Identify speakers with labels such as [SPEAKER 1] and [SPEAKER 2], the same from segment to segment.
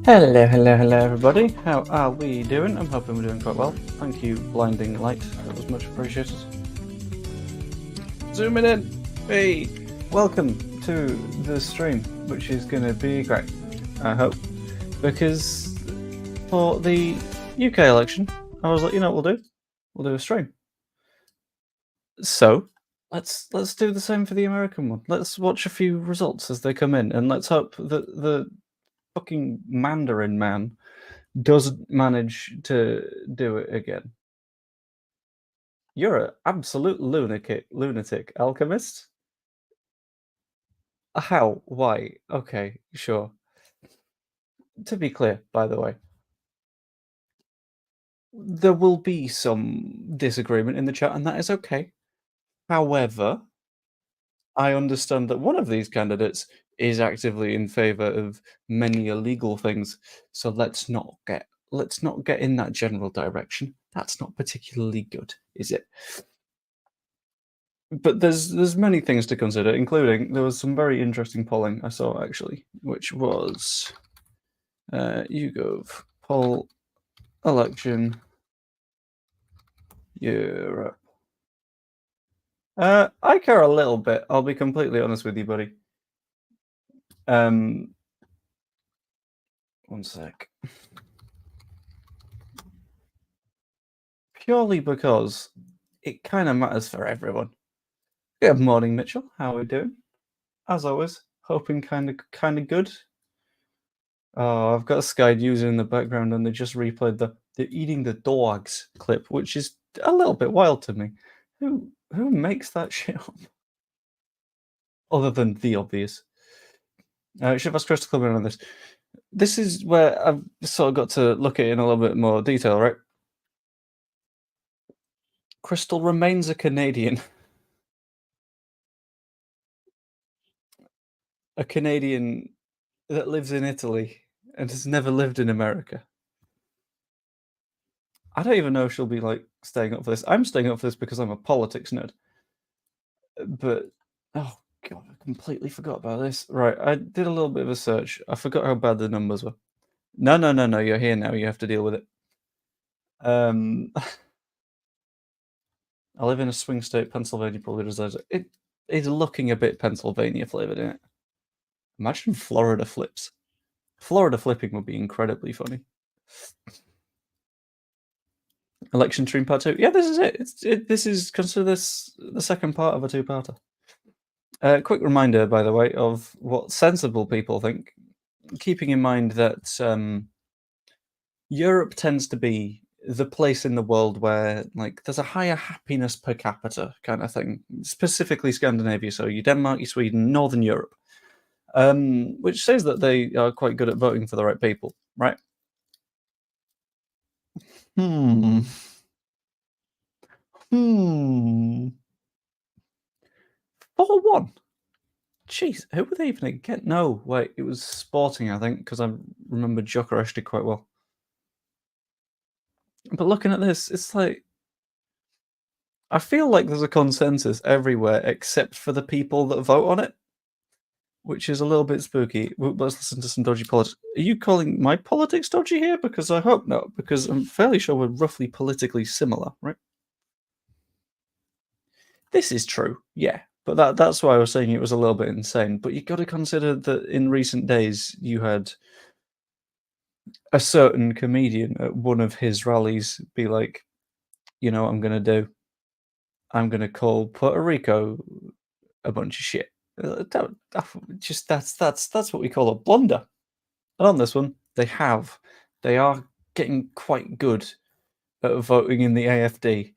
[SPEAKER 1] Hello everybody. How are we doing? I'm hoping we're doing quite well. Thank you, Blinding Light. That was much appreciated. Zooming in! Hey! Welcome to the stream, which is going to be great, I hope. Because for the UK election, I was like, you know what we'll do? We'll do a stream. So, let's do the same for the American one. Let's watch a few results as they come in, and let's hope that the fucking Mandarin man doesn't manage to do it again. You're an absolute lunatic alchemist. How? Why? Okay, sure. To be clear, by the way, there will be some disagreement in the chat, and that is okay. However, I understand that one of these candidates is actively in favor of many illegal things, so let's not get in that general direction. That's not particularly good, is it? But there's many things to consider, including there was some very interesting polling I saw actually, which was YouGov poll election Europe. I care a little bit. I'll be completely honest with you, buddy. One sec. Purely because it kind of matters for everyone. Good morning, Mitchell. How are we doing? As always, hoping kind of good. Oh, I've got Sky News in the background, and they just replayed the eating the dogs clip, which is a little bit wild to me. Who makes that shit up? Other than the obvious. Should have asked Chris to come in on this. This is where I've sort of got to look at it in a little bit more detail, right? Crystal remains a Canadian. A Canadian that lives in Italy and has never lived in America. I don't even know if she'll be like staying up for this. I'm staying up for this because I'm a politics nerd. But oh god, I completely forgot about this. Right, I did a little bit of a search. I forgot how bad the numbers were. No, you're here now. You have to deal with it. I live in a swing state, Pennsylvania. Probably deserves it. It is looking a bit Pennsylvania flavored in it. Imagine Florida flips. Florida flipping would be incredibly funny. Election stream part 2. Yeah, this is it. This is consider this the second part of a two-parter. Quick reminder, by the way, of what sensible people think, keeping in mind that Europe tends to be the place in the world where like there's a higher happiness per capita kind of thing, specifically Scandinavia. So you Denmark, you Sweden, Northern Europe, which says that they are quite good at voting for the right people, right? Hmm. 4-1. Jeez, who were they even against? No, wait, it was Sporting, I think, because I remember Jokeresh did quite well. But looking at this, it's like I feel like there's a consensus everywhere except for the people that vote on it, which is a little bit spooky. Let's listen to some dodgy politics. Are you calling my politics dodgy here? Because I hope not, because I'm fairly sure we're roughly politically similar, right? This is true, yeah. But that's why I was saying it was a little bit insane. But you got to consider that in recent days you had a certain comedian at one of his rallies be like, you know what I'm going to do? I'm going to call Puerto Rico a bunch of shit. That's what we call a blunder. And on this one, they are getting quite good at voting in the AFD,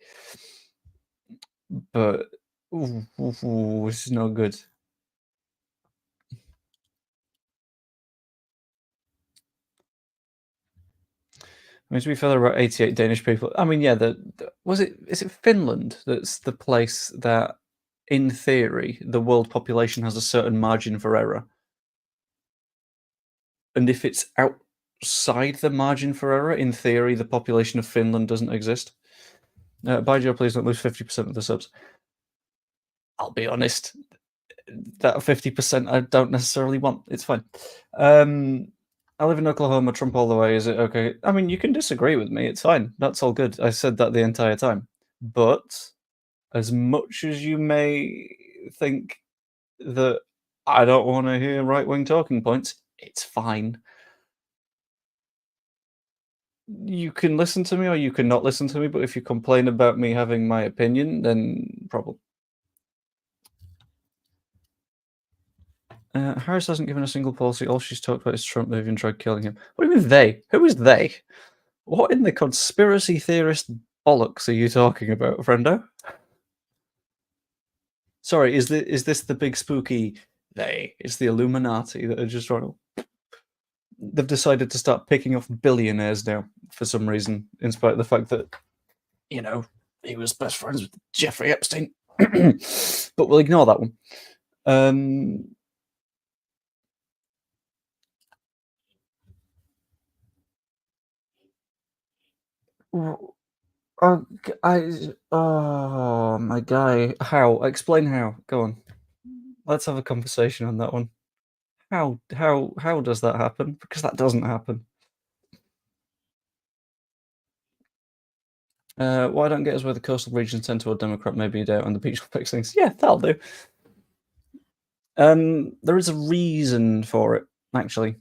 [SPEAKER 1] but this is not good. I mean, to be fair, there were 88 Danish people. I mean, yeah, is it Finland that's the place that, in theory, the world population has a certain margin for error? And if it's outside the margin for error, in theory, the population of Finland doesn't exist. Baijiu, please don't lose 50% of the subs. I'll be honest, that 50% I don't necessarily want. It's fine. I live in Oklahoma, Trump all the way. Is it okay? I mean, you can disagree with me. It's fine. That's all good. I said that the entire time. But as much as you may think that I don't want to hear right wing talking points, it's fine. You can listen to me or you can not listen to me, but if you complain about me having my opinion, then problem. Harris hasn't given a single policy. All she's talked about is Trump. They've even tried killing him. What do you mean they? Who is they? What in the conspiracy theorist bollocks are you talking about, friendo? Sorry, is this the big spooky they? It's the Illuminati that are just trying to. They've decided to start picking off billionaires now for some reason, in spite of the fact that, you know, he was best friends with Jeffrey Epstein. But we'll ignore that one. Oh, my guy. How? Explain how. Go on. Let's have a conversation on that one. How does that happen? Because that doesn't happen. Why don't get us where the coastal regions tend toward Democrat, maybe a doubt on the beach fix things. Yeah, that'll do. There is a reason for it, actually.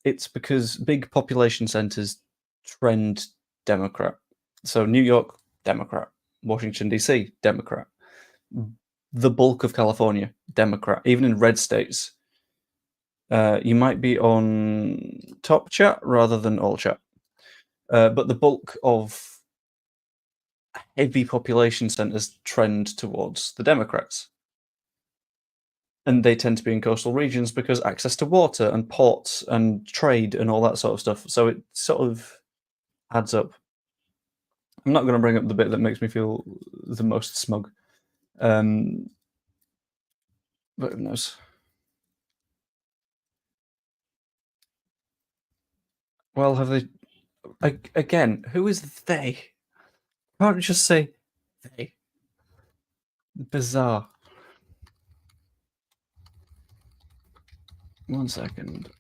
[SPEAKER 1] It's because big population centers trend Democrat. So New York, Democrat. Washington, D.C., Democrat. The bulk of California, Democrat. Even in red states, you might be on top chat rather than all chat. But the bulk of heavy population centers trend towards the Democrats. And they tend to be in coastal regions because access to water and ports and trade and all that sort of stuff. So it sort of adds up. I'm not going to bring up the bit that makes me feel the most smug. But who knows? Well, have they... Again, who is they? Can't just say they. Bizarre. 1 second.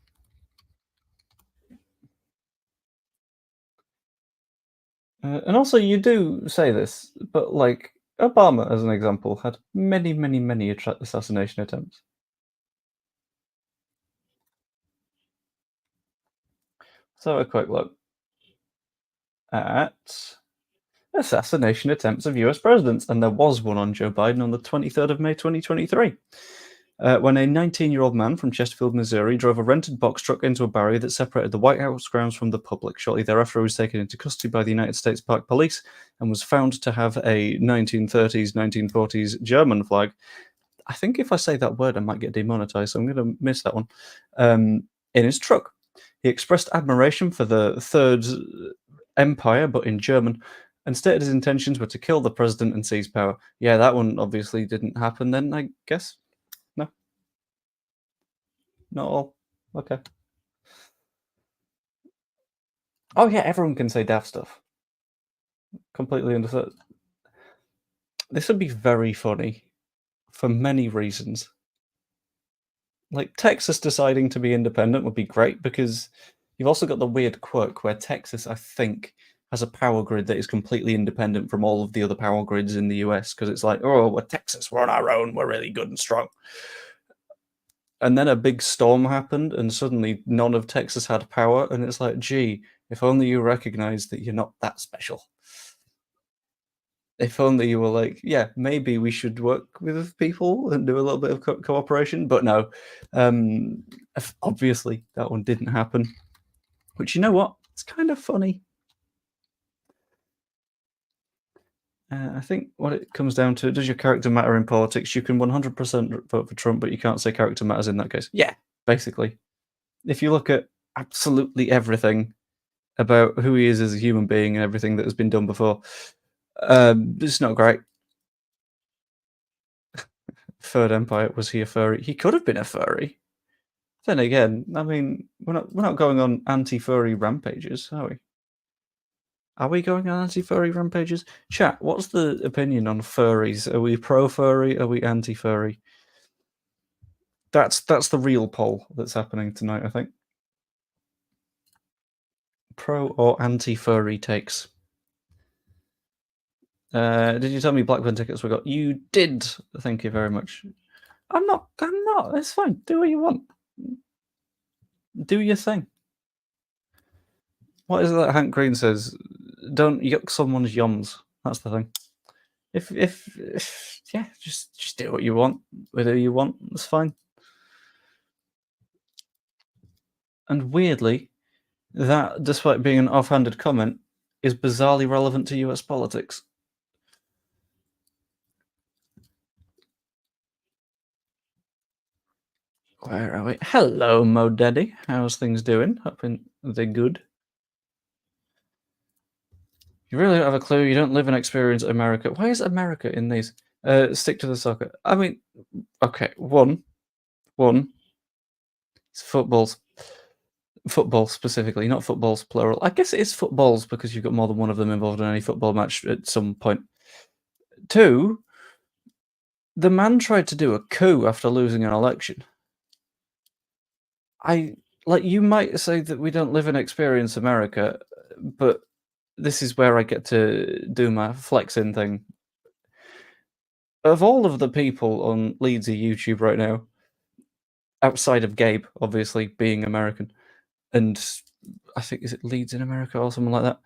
[SPEAKER 1] And also, you do say this, but like Obama, as an example, had many, many, many assassination attempts. So a quick look at assassination attempts of US presidents, and there was one on Joe Biden on the 23rd of May 2023. When a 19-year-old man from Chesterfield, Missouri, drove a rented box truck into a barrier that separated the White House grounds from the public. Shortly thereafter, he was taken into custody by the United States Park Police and was found to have a 1930s, 1940s German flag. I think if I say that word, I might get demonetized, so I'm going to miss that one. In his truck. He expressed admiration for the Third Empire, but in German, and stated his intentions were to kill the president and seize power. Yeah, that one obviously didn't happen then, I guess. No. Not all. Okay. Oh yeah, everyone can say daft stuff. Completely understood. This would be very funny for many reasons. Like Texas deciding to be independent would be great because you've also got the weird quirk where Texas, I think, has a power grid that is completely independent from all of the other power grids in the US because it's like, oh, we're Texas, we're on our own, we're really good and strong. And then a big storm happened, and suddenly none of Texas had power, and it's like, gee, if only you recognize that you're not that special. If only you were like, yeah, maybe we should work with people and do a little bit of cooperation. But no, obviously that one didn't happen. Which, you know what? It's kind of funny. I think what it comes down to, does your character matter in politics? You can 100% vote for Trump, but you can't say character matters in that case. Yeah, basically. If you look at absolutely everything about who he is as a human being and everything that has been done before, it's not great. Third Empire, was he a furry? He could have been a furry. Then again, I mean, we're not going on anti-furry rampages, are we? Are we going on anti-furry rampages? Chat, what's the opinion on furries? Are we pro-furry? Are we anti-furry? That's the real poll that's happening tonight, I think. Pro or anti-furry takes? Did you tell me Blackburn tickets were got? You did. Thank you very much. I'm not. It's fine. Do what you want. Do your thing. What is it that Hank Green says? Don't yuck someone's yums. That's the thing. If yeah, just do what you want with who you want. It's fine. And weirdly, that, despite being an offhanded comment, is bizarrely relevant to US politics. Where are we? Hello, Mo Daddy. How's things doing? Hoping they're good. You really don't have a clue. You don't live and experience America. Why is America in these? Stick to the soccer. I mean, okay. One. It's football specifically, not footballs plural. I guess it is footballs because you've got more than one of them involved in any football match at some point. Two, the man tried to do a coup after losing an election. You might say that we don't live and experience America, but this is where I get to do my flexing thing. Of all of the people on Leedsy YouTube right now, outside of Gabe, obviously being American, and I think is it Leeds in America or something like that.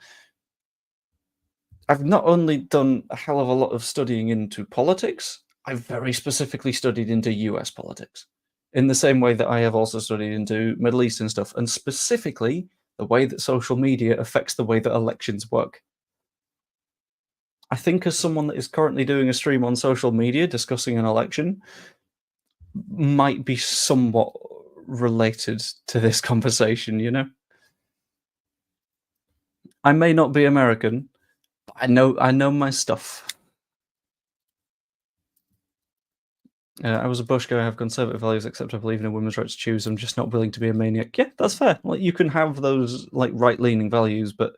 [SPEAKER 1] I've not only done a hell of a lot of studying into politics, I've very specifically studied into US politics. In the same way that I have also studied into Middle Eastern stuff, and specifically the way that social media affects the way that elections work. I think as someone that is currently doing a stream on social media discussing an election might be somewhat related to this conversation, you know? I may not be American, but I know my stuff. I was a Bush guy. I have conservative values, except I believe in a woman's right to choose. I'm just not willing to be a maniac. Yeah, that's fair. Like you can have those like right-leaning values, but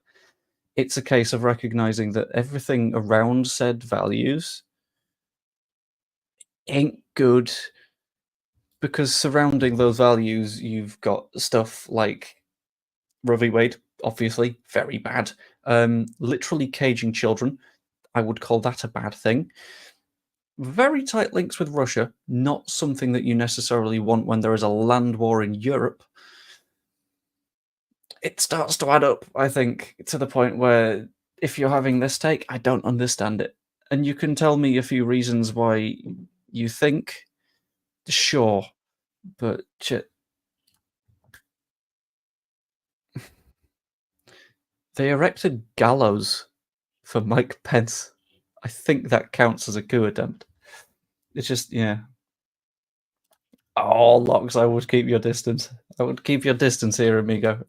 [SPEAKER 1] it's a case of recognizing that everything around said values ain't good, because surrounding those values, you've got stuff like Roe v. Wade, obviously very bad. Literally caging children, I would call that a bad thing. Very tight links with Russia, not something that you necessarily want when there is a land war in Europe. It starts to add up, I think, to the point where if you're having this take, I don't understand it. And you can tell me a few reasons why you think, sure, but they erected gallows for Mike Pence. I think that counts as a coup attempt. It's just, yeah. Oh, Locks, I would keep your distance. I would keep your distance here, amigo.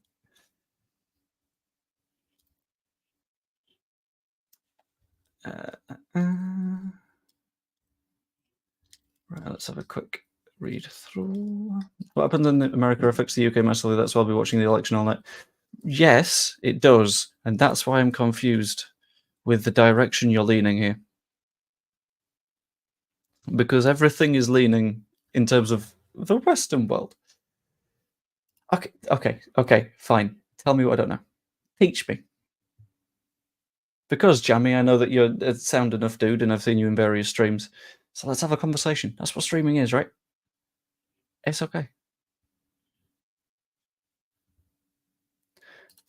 [SPEAKER 1] Right, let's have a quick read through. What happens in America affects the UK massively. That's why I'll be watching the election all night. Yes, it does. And that's why I'm confused with the direction you're leaning here. Because everything is leaning in terms of the Western world. Okay, fine. Tell me what I don't know. Teach me. Because, Jammy, I know that you're a sound enough dude and I've seen you in various streams. So let's have a conversation. That's what streaming is, right? It's okay.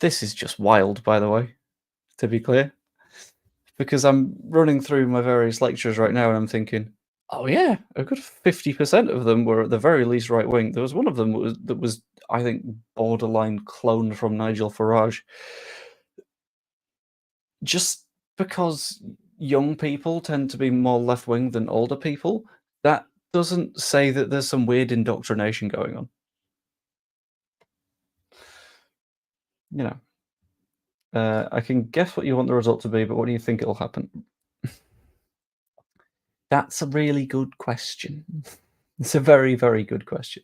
[SPEAKER 1] This is just wild, by the way, to be clear. Because I'm running through my various lectures right now and I'm thinking, oh yeah, a good 50% of them were at the very least right wing. There was one of them that was I think, borderline cloned from Nigel Farage. Just because young people tend to be more left wing than older people, that doesn't say that there's some weird indoctrination going on. You know, I can guess what you want the result to be, but what do you think it'll happen? That's a really good question. It's a very, very good question.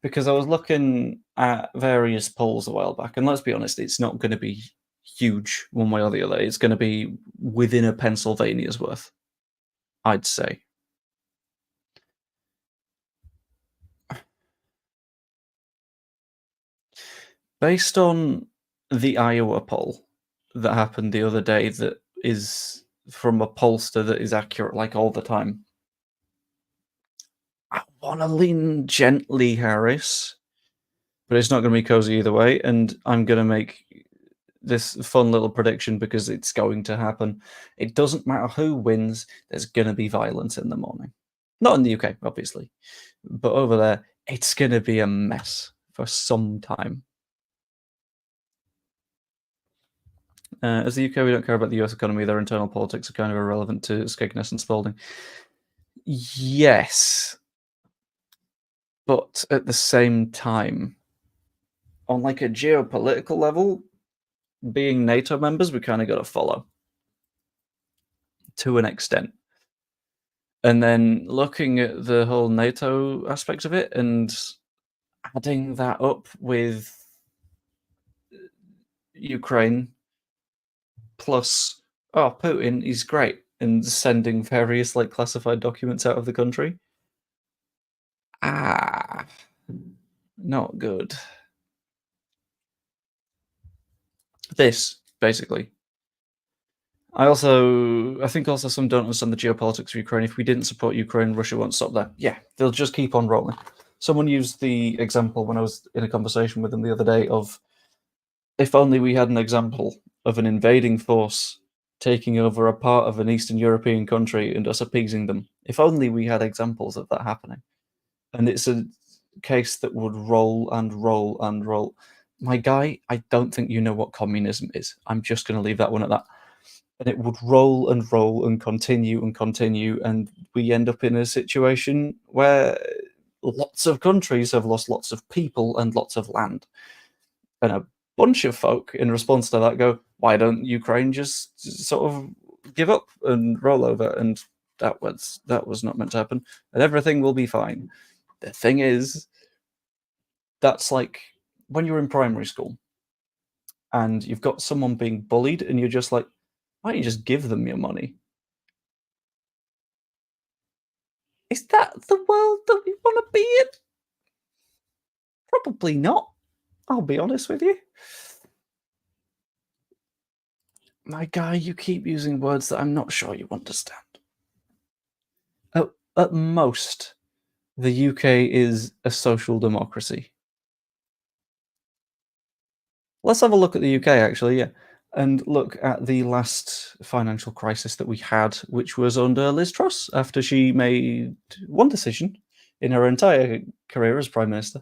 [SPEAKER 1] Because I was looking at various polls a while back, and let's be honest, it's not going to be huge one way or the other. It's going to be within a Pennsylvania's worth, I'd say. Based on the Iowa poll that happened the other day that is from a pollster that is accurate like all the time. I want to lean gently Harris, but it's not going to be cozy either way. And I'm going to make this fun little prediction because it's going to happen. It doesn't matter who wins, there's going to be violence in the morning. Not in the UK, obviously, but over there, it's going to be a mess for some time. As the UK, we don't care about the US economy. Their internal politics are kind of irrelevant to Skegness and Spalding. Yes, but at the same time, on like a geopolitical level, being NATO members, we kind of got to follow to an extent. And then looking at the whole NATO aspect of it and adding that up with Ukraine plus, oh, Putin, he's great, and sending various like classified documents out of the country. Not good. This, basically. I think also some don't understand the geopolitics of Ukraine. If we didn't support Ukraine, Russia won't stop there. Yeah, they'll just keep on rolling. Someone used the example when I was in a conversation with them the other day of if only we had an example of an invading force taking over a part of an Eastern European country and us appeasing them. If only we had examples of that happening. And it's a case that would roll and roll and roll. My guy, I don't think you know what communism is. I'm just going to leave that one at that. And it would roll and roll and continue, and we end up in a situation where lots of countries have lost lots of people and lots of land. And a bunch of folk in response to that go, why don't Ukraine just sort of give up and roll over? And that was not meant to happen, and everything will be fine. The thing is, that's like when you're in primary school and you've got someone being bullied and you're just like, why don't you just give them your money? Is that the world that we want to be in? Probably not. I'll be honest with you. My guy, you keep using words that I'm not sure you understand. At most, the UK is a social democracy. Let's have a look at the UK, actually, yeah, and look at the last financial crisis that we had, which was under Liz Truss, after she made one decision in her entire career as Prime Minister,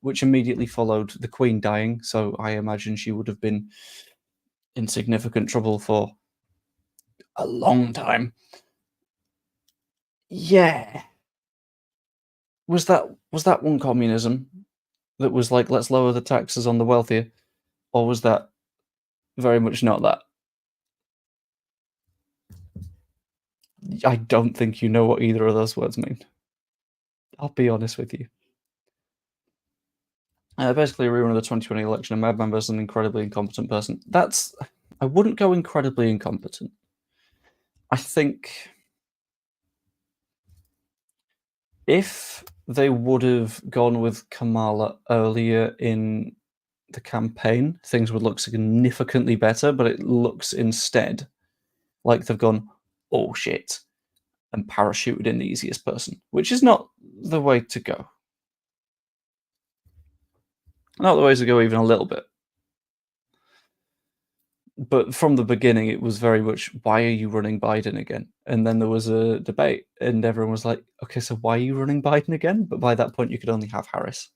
[SPEAKER 1] which immediately followed the Queen dying, so I imagine she would have been in significant trouble for a long time. Yeah. Was that one communism that was like, let's lower the taxes on the wealthier? Or was that very much not that? I don't think you know what either of those words mean. I'll be honest with you. Basically, a rerun of the 2020 election, a mad member is an incredibly incompetent person. I wouldn't go incredibly incompetent. I think if they would have gone with Kamala earlier in the campaign, things would look significantly better, but it looks instead like they've gone, oh shit, and parachuted in the easiest person, which is not the way to go. Not the way to go even a little bit. But from the beginning, it was very much, why are you running Biden again? And then there was a debate, and everyone was like, okay, so why are you running Biden again? But by that point, you could only have Harris.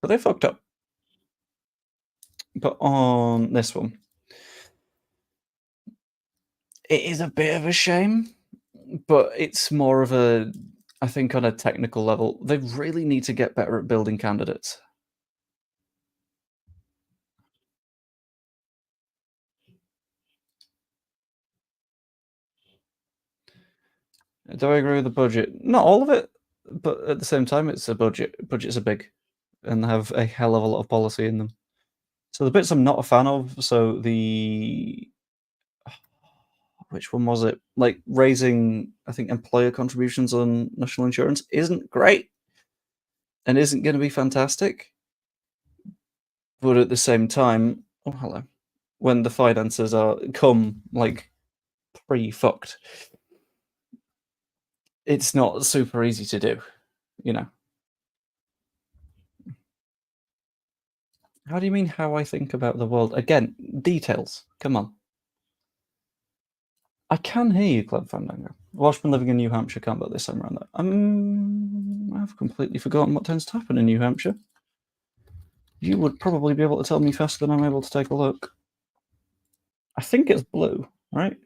[SPEAKER 1] So they fucked up. But on this one, it is a bit of a shame, but it's more of a, I think on a technical level, they really need to get better at building candidates. Do I agree with the budget? Not all of it, but at the same time, it's a budget. Budgets are big, and they have a hell of a lot of policy in them. So the bits I'm not a fan of, so which one was it? Like raising, I think, employer contributions on national insurance isn't great and isn't going to be fantastic. But at the same time, oh hello, when the finances come like pre-fucked, it's not super easy to do, you know. How do you mean how I think about the world? Again, details. Come on. I can hear you, Club Fandango. Welshman living in New Hampshire can't vote this time around. I've completely forgotten what tends to happen in New Hampshire. You would probably be able to tell me faster than I'm able to take a look. I think it's blue, right?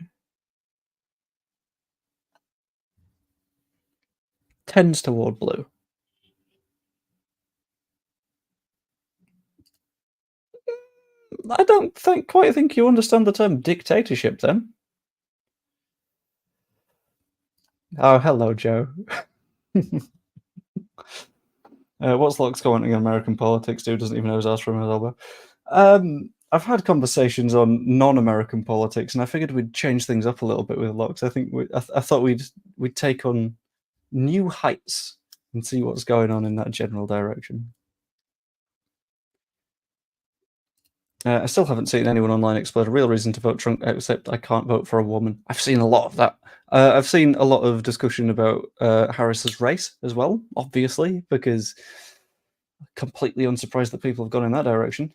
[SPEAKER 1] Tends toward blue. I don't quite think you understand the term dictatorship then. Oh, hello, Joe. What's Locke's commenting on American politics? Dude doesn't even know his ass from his elbow. I've had conversations on non-American politics, and I figured we'd change things up a little bit with Locke. I think I thought we'd take on new heights and see what's going on in that general direction. I still haven't seen anyone online explode a real reason to vote Trump, except I can't vote for a woman. I've seen a lot of that. I've seen a lot of discussion about Harris's race as well, obviously, because completely unsurprised that people have gone in that direction.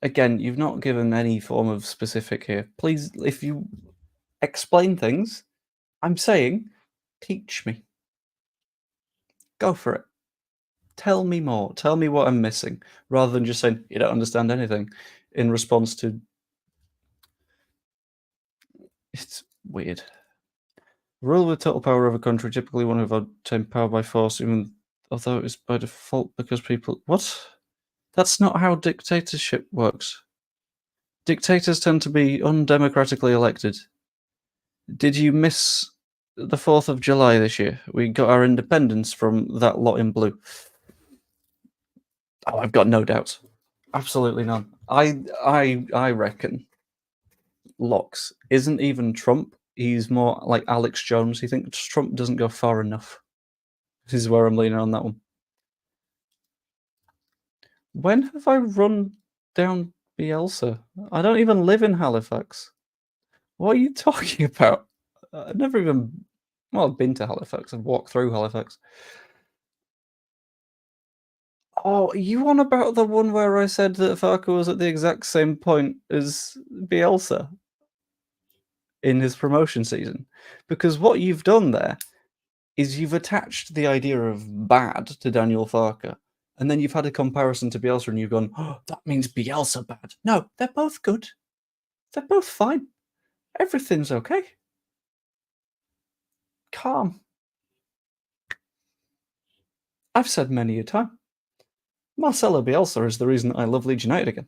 [SPEAKER 1] Again, you've not given any form of specific here. Please, if you explain things, I'm saying, teach me. Go for it. Tell me more. Tell me what I'm missing, rather than just saying you don't understand anything in response to. It's weird. Rule with total power over country, typically one who obtained power by force, even although it's by default because people. What? That's not how dictatorship works. Dictators tend to be undemocratically elected. Did you miss the 4th of July this year? We got our independence from that lot in blue. Oh, I've got no doubts. Absolutely none. I reckon Locks isn't even Trump. He's more like Alex Jones. He thinks Trump doesn't go far enough. This is where I'm leaning on that one. When have I run down Bielsa? I don't even live in Halifax. What are you talking about? I've never even. Well, I've been to Halifax. I've walked through Halifax. Oh, you on about the one where I said that Farker was at the exact same point as Bielsa in his promotion season? Because what you've done there is you've attached the idea of bad to Daniel Farker, and then you've had a comparison to Bielsa, and you've gone, "Oh, that means Bielsa bad." No, they're both good. They're both fine. Everything's okay. Calm. I've said many a time. Marcelo Bielsa is the reason I love Leeds United again.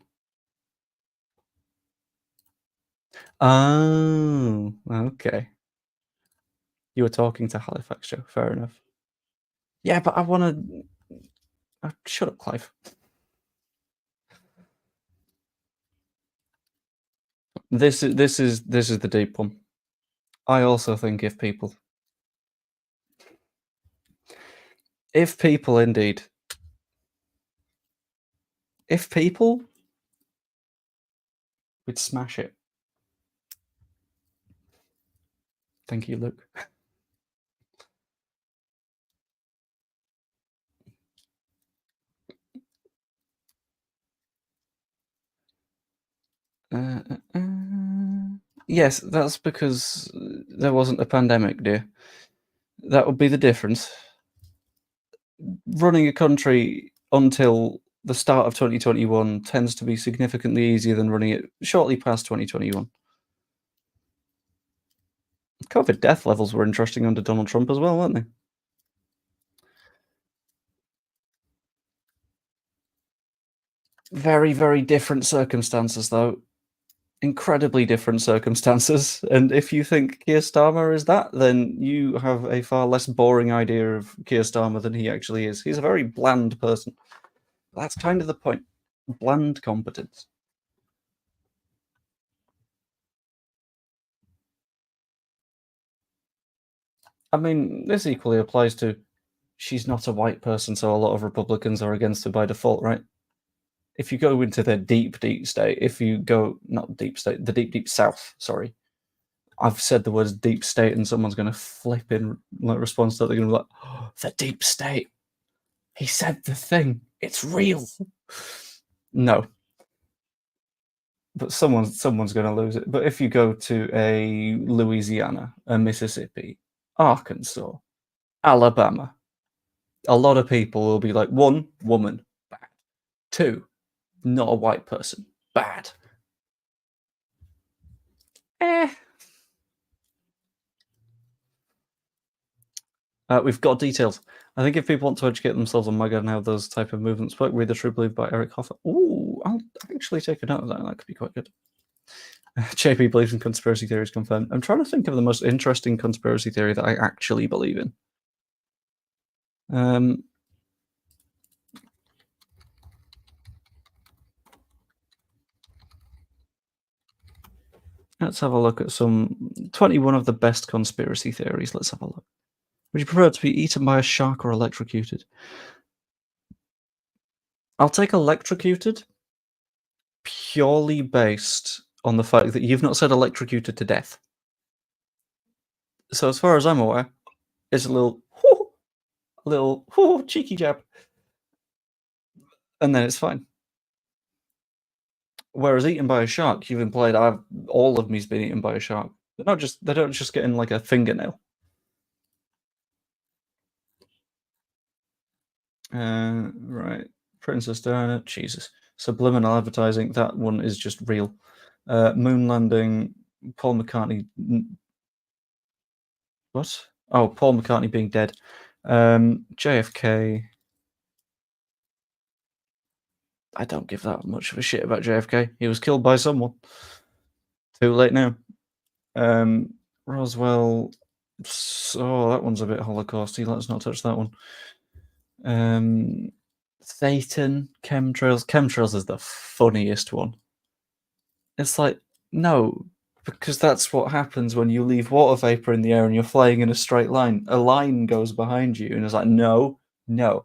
[SPEAKER 1] Oh, okay. You were talking to Halifax, Joe. Fair enough. Yeah, but I want to. Shut up, Clive. This is the deep one. I also think if people indeed, if people would smash it. Thank you, Luke. Yes, that's because there wasn't a pandemic, dear. That would be the difference. Running a country until the start of 2021 tends to be significantly easier than running it shortly past 2021. COVID death levels were interesting under Donald Trump as well, weren't they? Very, very different circumstances, though. Incredibly different circumstances. And if you think Keir Starmer is that, then you have a far less boring idea of Keir Starmer than he actually is. He's a very bland person. That's kind of the point. Bland competence. I mean, this equally applies to she's not a white person, so a lot of Republicans are against her by default, right? If you go into the deep state, if you go, not deep state, the deep south, sorry. I've said the words deep state and someone's going to flip in response to that. They're going to be like, oh, the deep state. He said the thing. It's real. No. But someone's going to lose it. But if you go to a Louisiana, a Mississippi, Arkansas, Alabama, a lot of people will be like, one, woman, bad. Two, not a white person, bad. We've got details. I think if people want to educate themselves on MAGA and how those type of movements work, read The True Belief by Eric Hoffer. Ooh, I'll actually take a note of that. That could be quite good. JP believes in conspiracy theories confirmed. I'm trying to think of the most interesting conspiracy theory that I actually believe in. Let's have a look at some 21 of the best conspiracy theories. Let's have a look. Would you prefer to be eaten by a shark or electrocuted? I'll take electrocuted purely based on the fact that you've not said electrocuted to death. So as far as I'm aware, it's a little cheeky jab, and then it's fine. Whereas eaten by a shark, you've implied all of me's been eaten by a shark. They don't just get in like a fingernail. Right, Princess Diana, Jesus, subliminal advertising. That one is just real. Moon landing, Paul McCartney. What? Oh, Paul McCartney being dead. JFK. I don't give that much of a shit about JFK. He was killed by someone. Too late now. Roswell. So that one's a bit Holocausty. Let's not touch that one. Satan, chemtrails. Chemtrails is the funniest one. It's like, no, because that's what happens when you leave water vapor in the air and you're flying in a straight line. A line goes behind you, and it's like, no. The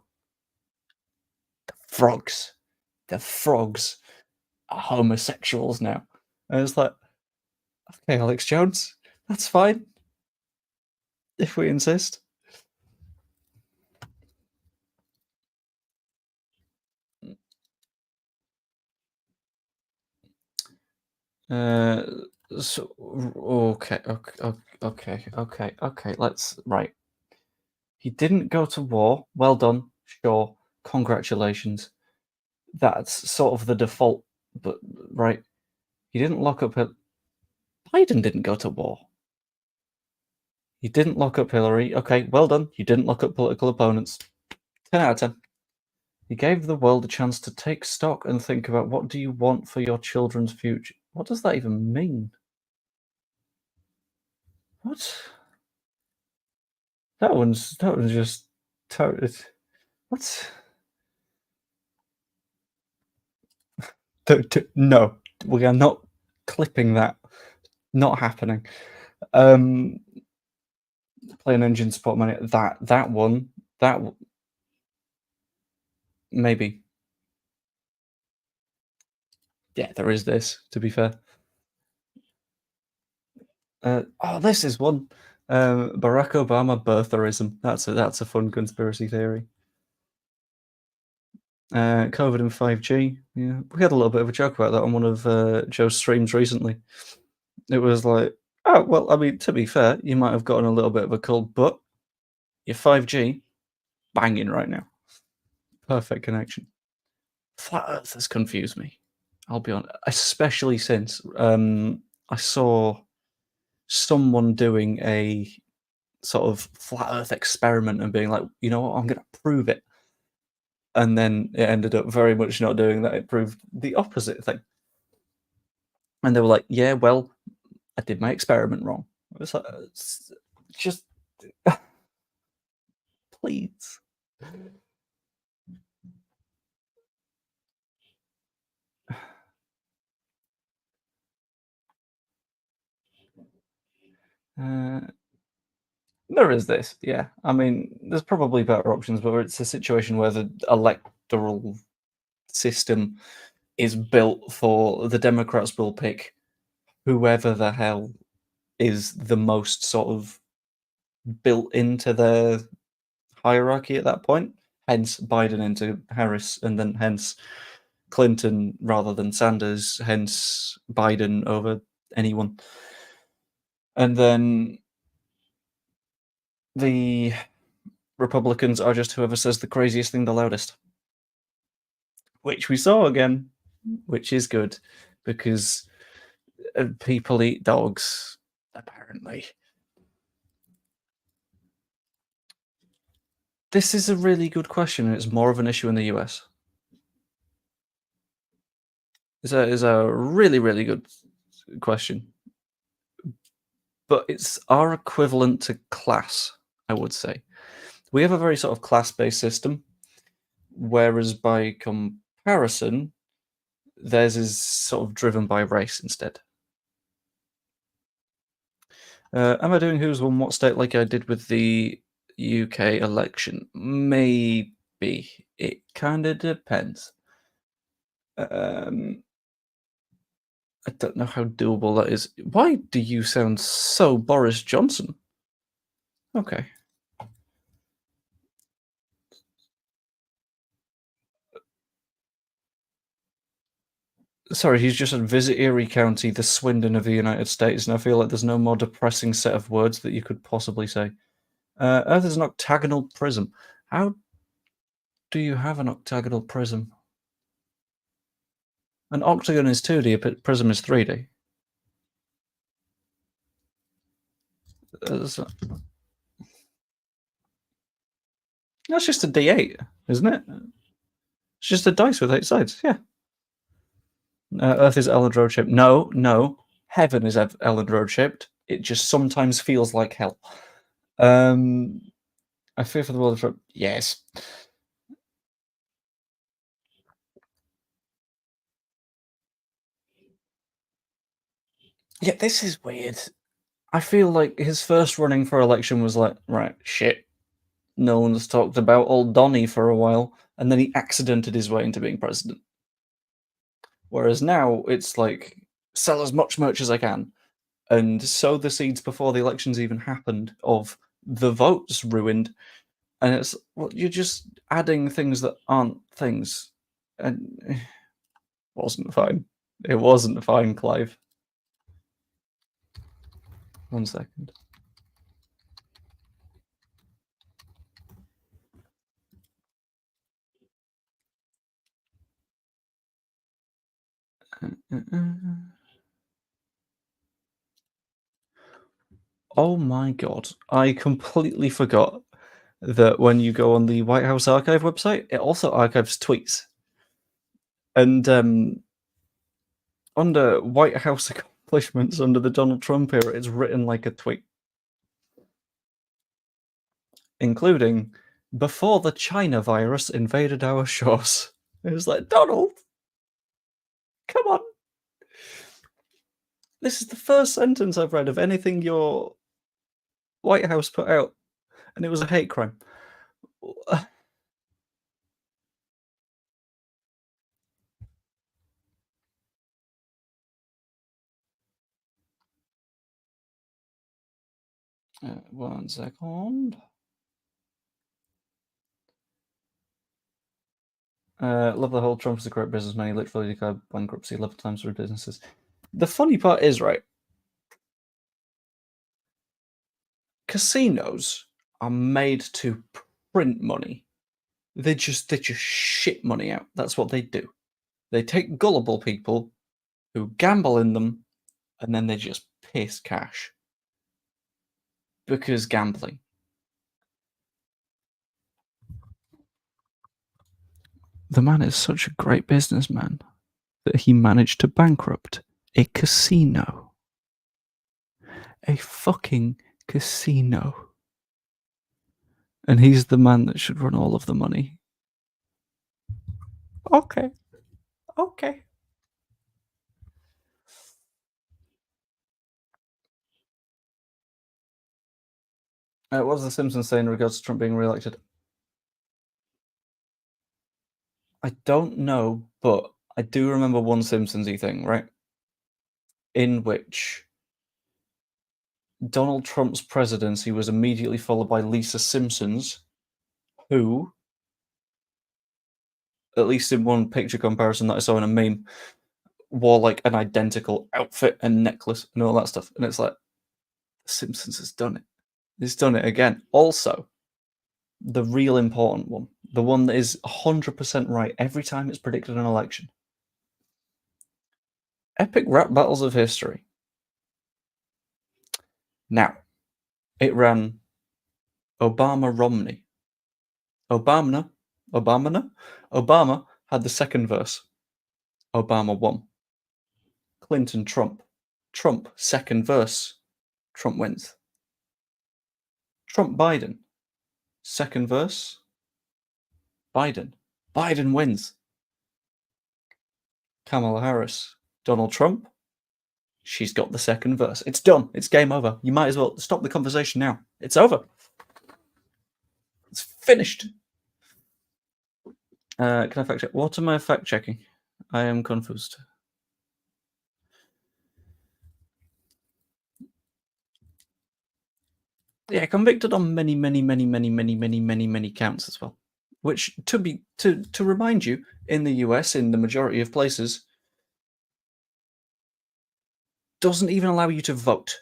[SPEAKER 1] frogs are homosexuals now. And it's like, okay, Alex Jones, that's fine. If we insist. So okay. Let's right. He didn't go to war. Well done. Sure. Congratulations. That's sort of the default, but right. He didn't lock up Biden didn't go to war. He didn't lock up Hillary. Okay, well done. You didn't lock up political opponents. 10 out of 10. He gave the world a chance to take stock and think about what do you want for your children's future. What does that even mean? What? That one's just what? No, we are not clipping that. Not happening. Play an engine support money. That one. Maybe. Yeah, there is this. To be fair. This is one. Barack Obama birtherism. That's a fun conspiracy theory. COVID and 5G. Yeah, we had a little bit of a joke about that on one of Joe's streams recently. It was like, oh well, I mean, to be fair, you might have gotten a little bit of a cold, but your 5G banging right now. Perfect connection. Flat Earth has confused me. I'll be honest, especially since I saw someone doing a sort of flat Earth experiment and being like, you know what, I'm going to prove it. And then it ended up very much not doing that. It proved the opposite thing. And they were like, yeah, well, I did my experiment wrong. It's like, just please. There is this, yeah. I mean, there's probably better options, but it's a situation where the electoral system is built for the Democrats will pick whoever the hell is the most sort of built into their hierarchy at that point. Hence Biden into Harris, and then hence Clinton rather than Sanders, hence Biden over anyone. And then the Republicans are just whoever says the craziest thing the loudest, which we saw again, which is good because people eat dogs, apparently. This is a really good question, and it's more of an issue in the US. Is a really, really good question. But it's our equivalent to class, I would say. We have a very sort of class-based system, whereas by comparison, theirs is sort of driven by race instead. Am I doing who's won what state like I did with the UK election? Maybe. It kind of depends. I don't know how doable that is. Why do you sound so Boris Johnson? Okay. Sorry, he's just said visit Erie County, the Swindon of the United States, and I feel like there's no more depressing set of words that you could possibly say. Earth is an octagonal prism. How do you have an octagonal prism? An octagon is 2D, a prism is 3D. That's just a D8, isn't it? It's just a dice with 8 sides, yeah. Earth is Ellen shaped. No, no. Heaven is Ellen shaped. It just sometimes feels like hell. I fear for the world of yes. Yeah, this is weird. I feel like his first running for election was like, right, shit. No one's talked about old Donny for a while, and then he accidented his way into being president. Whereas now it's like, sell as much merch as I can, and sow the seeds before the elections even happened of the votes ruined. And it's, well, you're just adding things that aren't things. And it wasn't fine. It wasn't fine, Clive. 1 second. Oh my god, I completely forgot that when you go on the White House Archive website, it also archives tweets. And under White House accomplishments under the Donald Trump era, it's written like a tweet, including before the China virus invaded our shores. It was like, Donald, come on. This is the first sentence I've read of anything your White House put out, and it was a hate crime. 1 second. Love the whole Trump is a great businessman. He literally declared bankruptcy 11 times for businesses. The funny part is, right, casinos are made to print money. They just shit money out. That's what they do. They take gullible people who gamble in them, and then they just piss cash. Because gambling. The man is such a great businessman that he managed to bankrupt a casino. A fucking casino. And he's the man that should run all of the money. Okay. Okay. What does The Simpsons say in regards to Trump being re-elected? I don't know, but I do remember one Simpsons-y thing, right? In which Donald Trump's presidency was immediately followed by Lisa Simpson's, who, at least in one picture comparison that I saw in a meme, wore like an identical outfit and necklace and all that stuff. And it's like, The Simpsons has done it. It's done it again. Also, the real important one, the one that is 100% right every time it's predicted an election. Epic rap battles of history. Now, it ran Obama-Romney. Obama had the second verse. Obama won. Clinton-Trump. Trump, second verse. Trump wins. Trump-Biden. Second verse. Biden. Biden wins. Kamala Harris. Donald Trump. She's got the second verse. It's done. It's game over. You might as well stop the conversation now. It's over. It's finished. Can I fact check? What am I fact checking? I am confused. Yeah, convicted on many counts as well. Which, to remind you, in the US, in the majority of places, doesn't even allow you to vote.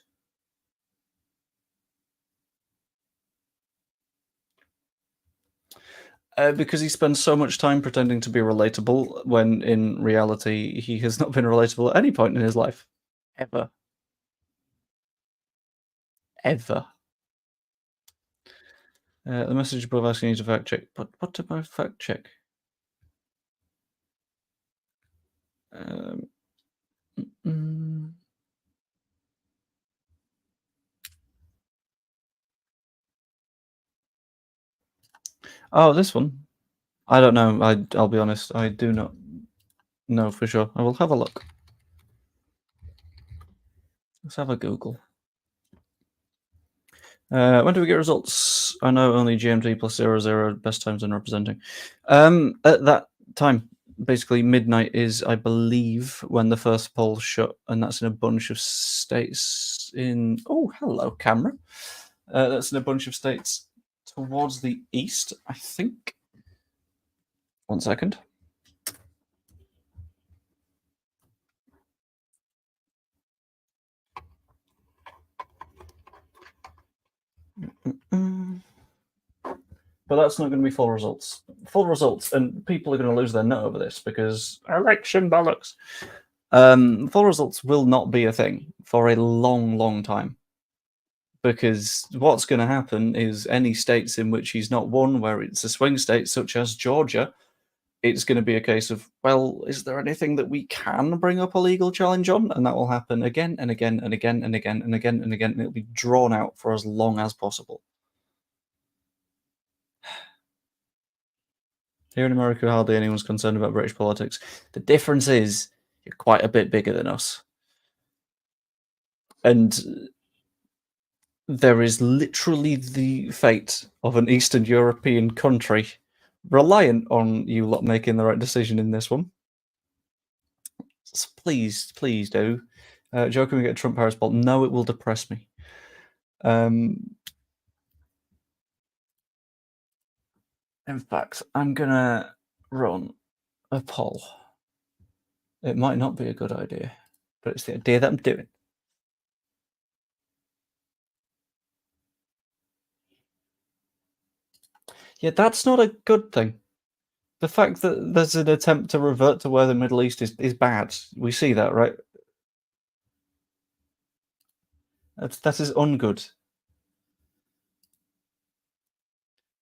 [SPEAKER 1] Because he spends so much time pretending to be relatable, when in reality he has not been relatable at any point in his life. Ever. Ever. The message above asking you to fact check. But what did I fact check? Oh, this one. I don't know. I'll be honest. I do not know for sure. I will have a look. Let's have a Google. When do we get results? I know only GMT plus 00 best times in representing. At that time, basically midnight is, I believe, when the first poll shut, and that's in a bunch of states in. Oh, hello, camera. That's in a bunch of states towards the east, I think. 1 second. But that's not going to be full results. Full results, and people are going to lose their nut over this because election bollocks. Full results will not be a thing for a long time. Because what's going to happen is any states in which he's not won, where it's a swing state, such as Georgia, it's going to be a case of, well, is there anything that we can bring up a legal challenge on? And that will happen again and again and again and again and again and again, and it'll be drawn out for as long as possible. Here in America, hardly anyone's concerned about British politics. The difference is you're quite a bit bigger than us. And there is literally the fate of an Eastern European country reliant on you lot making the right decision in this one. So please do. Joe, can we get a Trump Harris poll? No, it will depress me. In fact, I'm gonna run a poll. It might not be a good idea, but it's the idea that I'm doing. Yeah, that's not a good thing. The fact that there's an attempt to revert to where the Middle East is bad. We see that, right? That is ungood.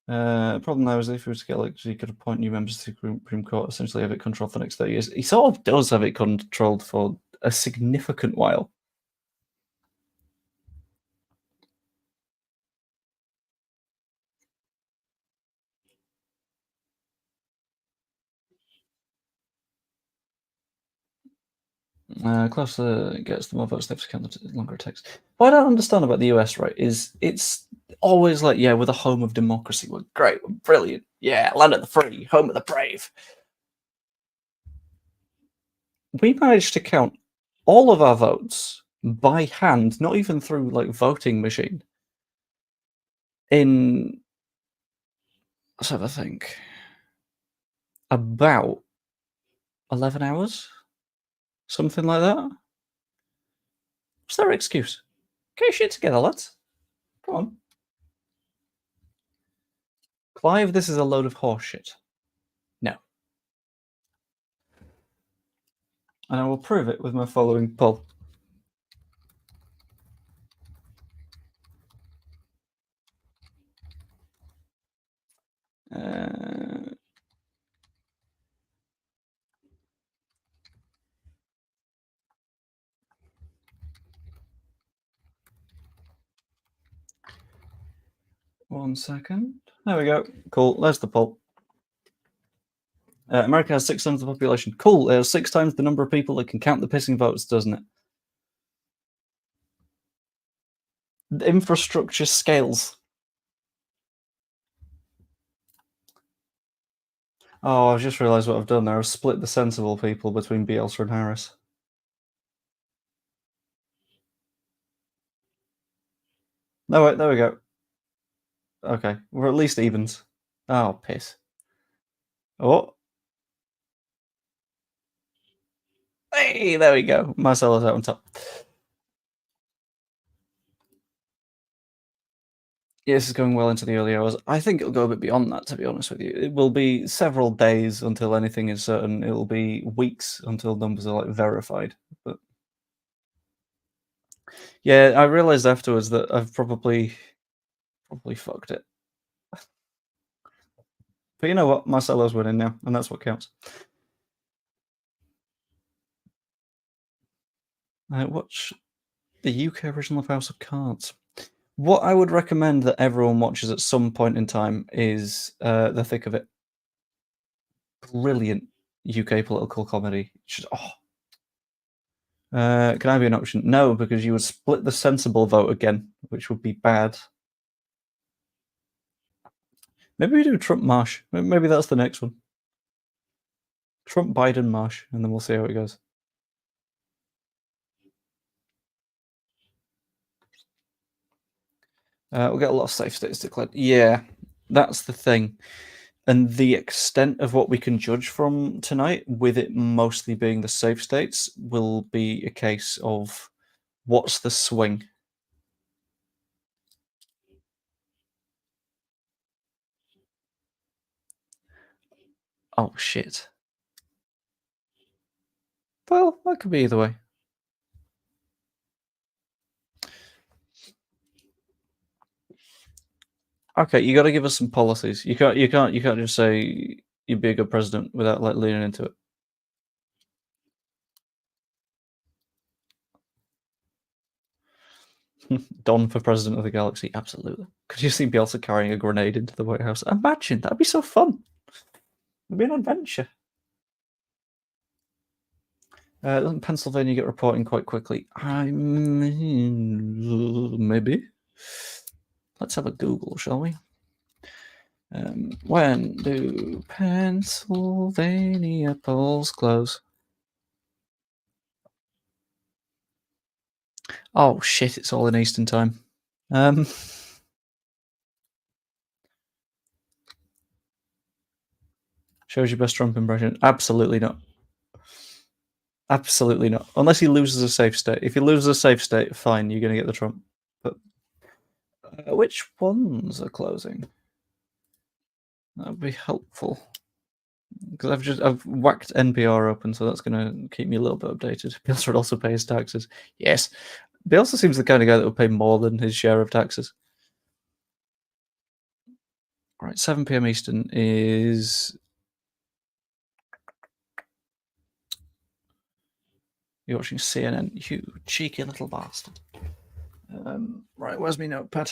[SPEAKER 1] Problem now is if he was to get elected, he could appoint new members to the Supreme Court, essentially have it controlled for the next 30 years. He sort of does have it controlled for a significant while. Closer gets, the more votes they have to count, the longer it takes. What I don't understand about the US, right, is it's always like, yeah, we're the home of democracy. We're great. We're brilliant. Yeah, land of the free, home of the brave. We managed to count all of our votes by hand, not even through like voting machine. In let's have a think. About 11 hours, something like that. What's their excuse? Get your shit together, lads. Come on. Clive, this is a load of horseshit. No. And I will prove it with my following poll. One second. There we go. Cool. There's the poll. America has 6 times the population. Cool. It has 6 times the number of people that can count the pissing votes, doesn't it? The infrastructure scales. Oh, I've just realised what I've done there. I've split the sensible people between Bielsa and Harris. No, wait, there we go. Okay, we're at least evens. Oh, piss. Oh. Hey, there we go. Marcelo's out on top. Yeah, this is going well into the early hours. I think it'll go a bit beyond that, to be honest with you. It will be several days until anything is certain. It'll be weeks until numbers are like verified. But yeah, I realized afterwards that I've probably fucked it. But you know what? Marcelo's winning now, and that's what counts. Watch the UK original of House of Cards. What I would recommend that everyone watches at some point in time is The Thick of It. Brilliant UK political comedy. Just, can I be an option? No, because you would split the sensible vote again, which would be bad. Maybe we do Trump Marsh. Maybe that's the next one. Trump Biden Marsh, and then we'll see how it goes. We'll get a lot of safe states declared. Yeah, that's the thing. And the extent of what we can judge from tonight, with it mostly being the safe states, will be a case of what's the swing. Oh, shit. Well, that could be either way. Okay, you got to give us some policies. You can't just say you'd be a good president without like leaning into it. Don for president of the galaxy, absolutely. Could you see Bielsa carrying a grenade into the White House? Imagine, that'd be so fun. It'd be an adventure. Doesn't Pennsylvania get reporting quite quickly? I mean, maybe. Let's have a Google, shall we? When do Pennsylvania polls close? Oh shit! It's all in Eastern time. Shows your best Trump impression. Absolutely not. Absolutely not. Unless he loses a safe state. If he loses a safe state, fine, you're going to get the Trump. But which ones are closing? That would be helpful. Because I've whacked NPR open, so that's going to keep me a little bit updated. Bielsa would also pay his taxes. Yes. Bielsa seems the kind of guy that would pay more than his share of taxes. All right, 7 p.m. Eastern is... You're watching CNN, you cheeky little bastard. Right, where's my notepad?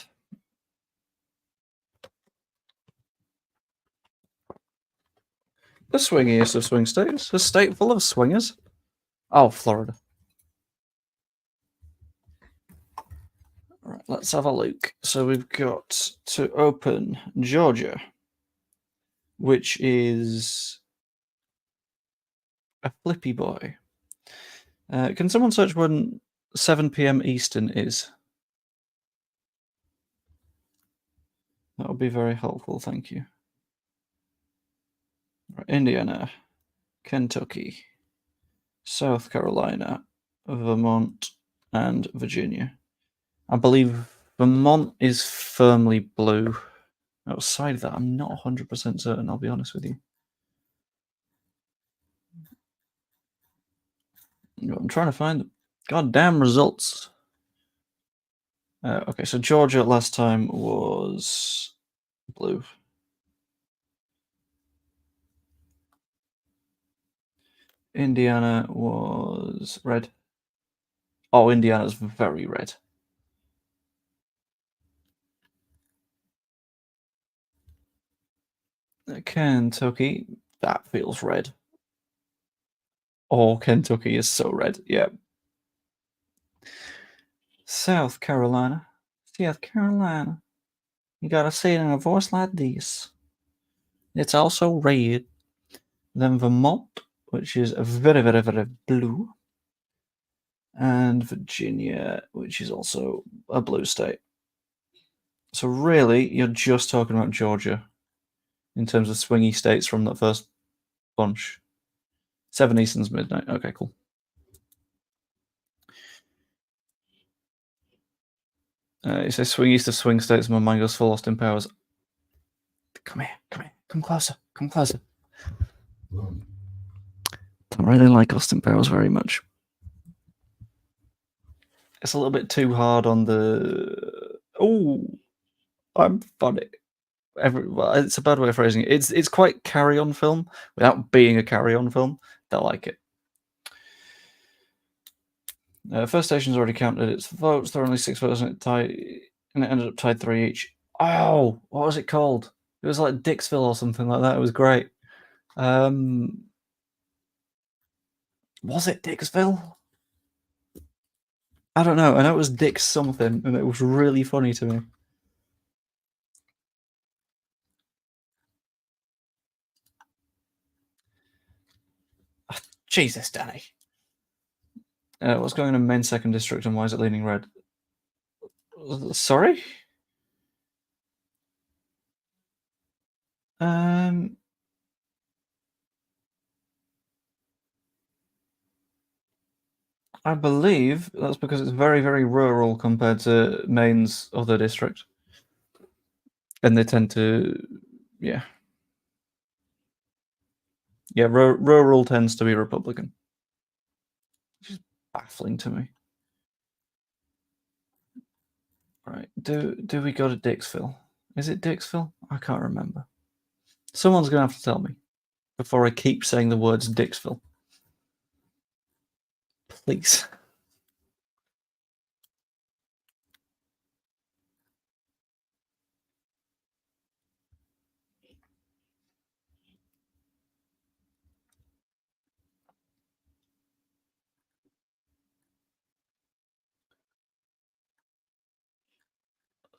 [SPEAKER 1] The swingiest of swing states. A state full of swingers. Oh, Florida. All right. let's have a look. So we've got to open Georgia, which is a flippy boy. Can someone search when 7 p.m. Eastern is? That would be very helpful, thank you. Right, Indiana, Kentucky, South Carolina, Vermont, and Virginia. I believe Vermont is firmly blue. Outside of that, I'm not 100% certain, I'll be honest with you. I'm trying to find the goddamn results. Okay, so Georgia last time was blue. Indiana was red. Oh, Indiana's very red. Kentucky, that feels red. Oh, Kentucky is so red. Yeah. South Carolina. South Carolina. You gotta say it in a voice like this. It's also red. Then Vermont, which is very, very, very blue. And Virginia, which is also a blue state. So really, you're just talking about Georgia in terms of swingy states from that first bunch. 7 Eastern's midnight. Okay, cool. It says swing east of swing states. My mind goes full Austin Powers. Come here, come here, come closer, come closer. Don't really like Austin Powers very much. It's a little bit too hard on the. Oh, I'm funny. Well, it's a bad way of phrasing it. It's quite carry-on film without being a carry-on film. They'll like it. First Station's already counted its votes. There are only 6 votes, and it ended up tied 3 each. Oh, what was it called? It was like Dixville or something like that. It was great. Was it Dixville? I don't know. I know it was Dix something, and it was really funny to me. Oh, Jesus, Danny. What's going on in Maine 2nd District, and why is it leaning red? Sorry? I believe that's because it's very, very rural compared to Maine's other district. And they tend to, yeah. Yeah, rural tends to be Republican. Which is baffling to me. Right, do we go to Dixville? Is it Dixville? I can't remember. Someone's going to have to tell me before I keep saying the words Dixville. Please.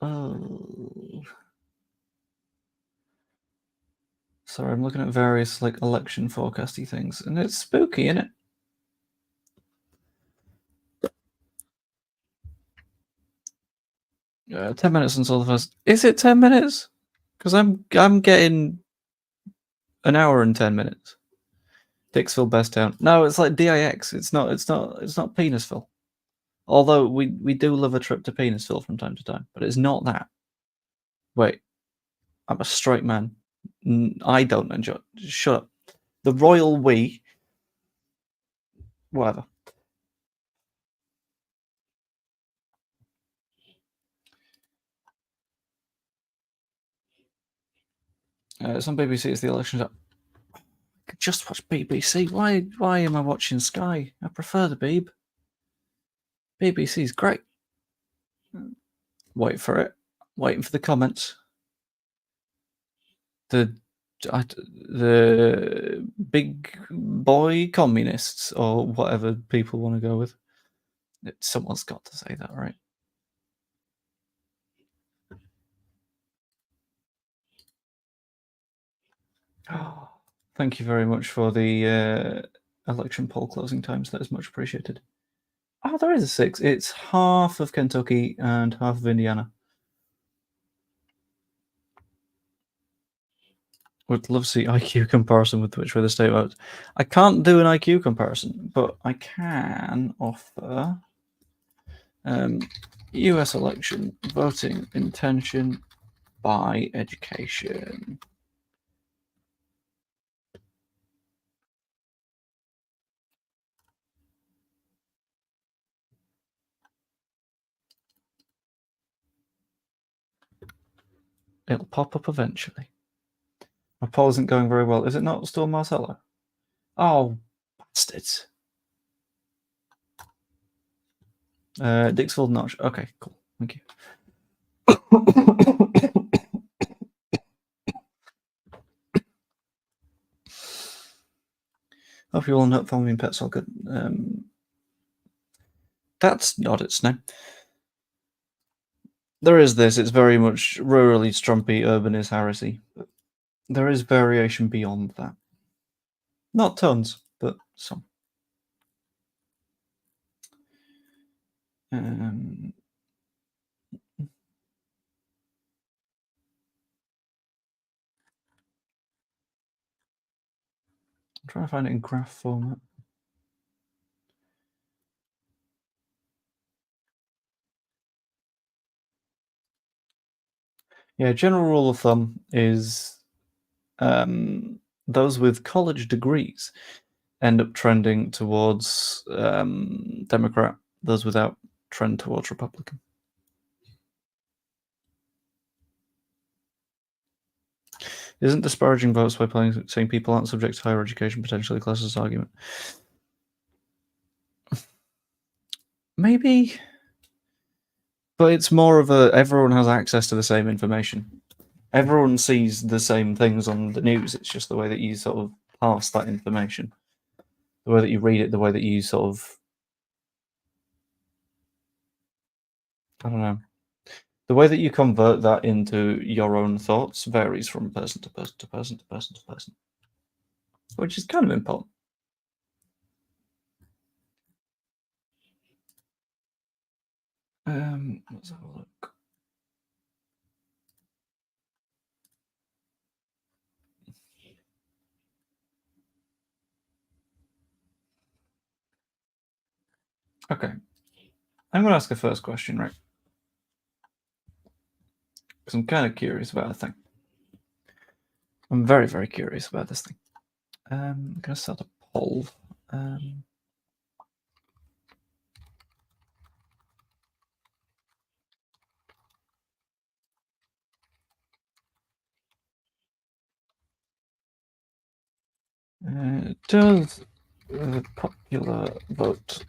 [SPEAKER 1] Oh. Sorry, I'm looking at various like election forecasty things, and it's spooky, isn't it? 10 minutes until the first. Is it 10 minutes? Because I'm getting an hour and 10 minutes. Dixville best town. No, it's like DIX. It's not Penisville. Although we do love a trip to Penisville from time to time, but it's not that. Wait, I'm a straight man. I don't enjoy. Shut up. The royal we. Whatever. It's on BBC. It's the elections. I could just watch BBC. Why am I watching Sky? I prefer the Beeb. BBC's great. Wait for it. Waiting for the comments. The big boy communists or whatever people want to go with. Someone's got to say that, right? Thank you very much for the election poll closing times. That is much appreciated. Oh, there is a 6. It's half of Kentucky and half of Indiana. Would love to see IQ comparison with which way the state votes. I can't do an IQ comparison, but I can offer US election voting intention by education. It'll pop up eventually. My poll isn't going very well. Is it not still Marcelo? Oh, bastards. Dixville Notch. Okay, cool. Thank you. Hope you all know following pets all good. That's not its name. There is this. It's very much rurally strumpy, urban is Harrisy. But there is variation beyond that. Not tons, but some. I'm trying to find it in graph format. Yeah, general rule of thumb is those with college degrees end up trending towards Democrat. Those without trend towards Republican. Isn't disparaging votes by saying people aren't subject to higher education potentially a classist argument? Maybe, but it's more of a everyone has access to the same information. Everyone sees the same things on the news. It's just the way that you sort of pass that information, the way that you read it, the way that you sort of, I don't know, the way that you convert that into your own thoughts varies from person to person to person to person to person, which is kind of important. Let's have a look. Okay, I'm going to ask a first question, right? Because I'm kind of curious about a thing. I'm very, very curious about this thing. I'm going to start a poll. Does the popular vote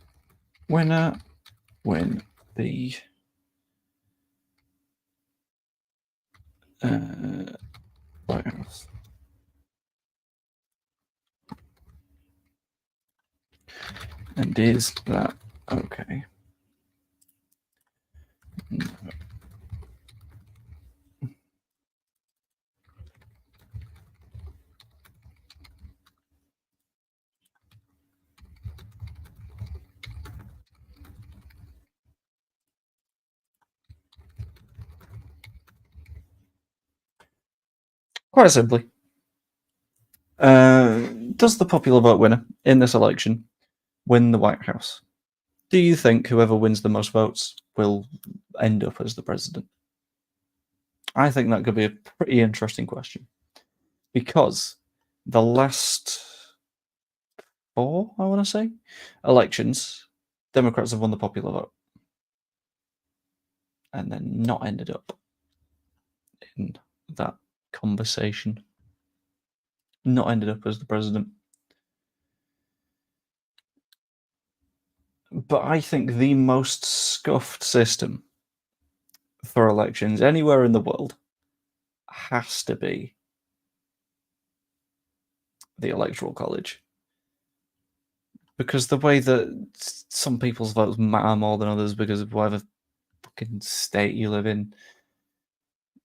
[SPEAKER 1] winner win the White House? And is that okay? No. Quite simply, does the popular vote winner in this election win the White House? Do you think whoever wins the most votes will end up as the president? I think that could be a pretty interesting question because the last 4, I want to say, elections, Democrats have won the popular vote and then not ended up in that conversation, not ended up as the president. But I think the most scuffed system for elections anywhere in the world has to be the Electoral College. Because the way that some people's votes matter more than others because of whatever fucking state you live in,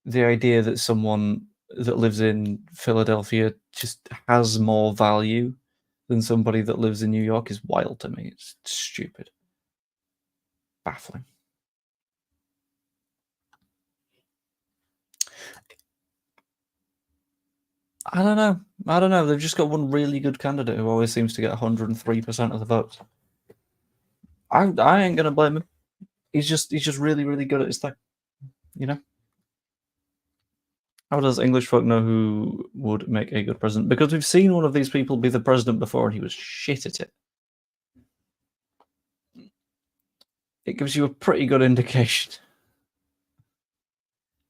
[SPEAKER 1] the idea that someone that lives in Philadelphia just has more value than somebody that lives in New York is wild to me. It's stupid. Baffling. I don't know. They've just got one really good candidate who always seems to get 103% of the votes. I ain't gonna blame him. He's just really, really good at his thing. You know? How does English folk know who would make a good president? Because we've seen one of these people be the president before and he was shit at it. It gives you a pretty good indication.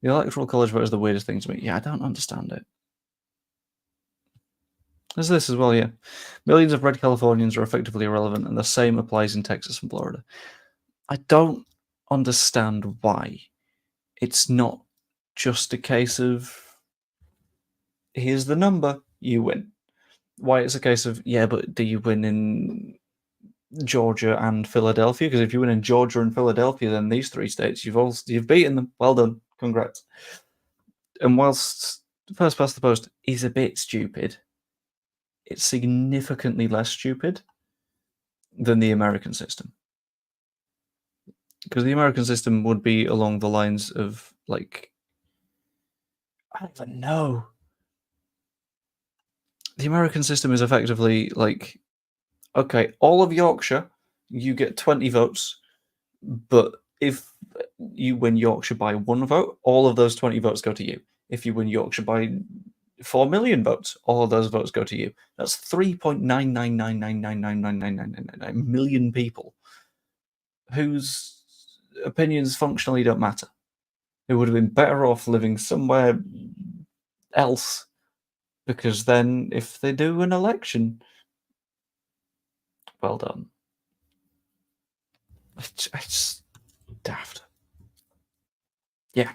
[SPEAKER 1] The Electoral College vote is the weirdest thing to me. Yeah, I don't understand it. There's this as well, yeah. Millions of red Californians are effectively irrelevant, and the same applies in Texas and Florida. I don't understand why. It's not just a case of here's the number, you win. Why it's a case of, yeah, but do you win in Georgia and Philadelphia? Because if you win in Georgia and Philadelphia, then these three states, you've beaten them. Well done. Congrats. And whilst first past the post is a bit stupid, it's significantly less stupid than the American system. Because the American system would be along the lines of, like, I don't even know. The American system is effectively like, okay, all of Yorkshire, you get 20 votes, but if you win Yorkshire by 1 vote, all of those 20 votes go to you. If you win Yorkshire by 4 million votes, all of those votes go to you. That's 3.99999999999 million people whose opinions functionally don't matter. Who would have been better off living somewhere else, because then if they do an election, well done. It's daft. Yeah.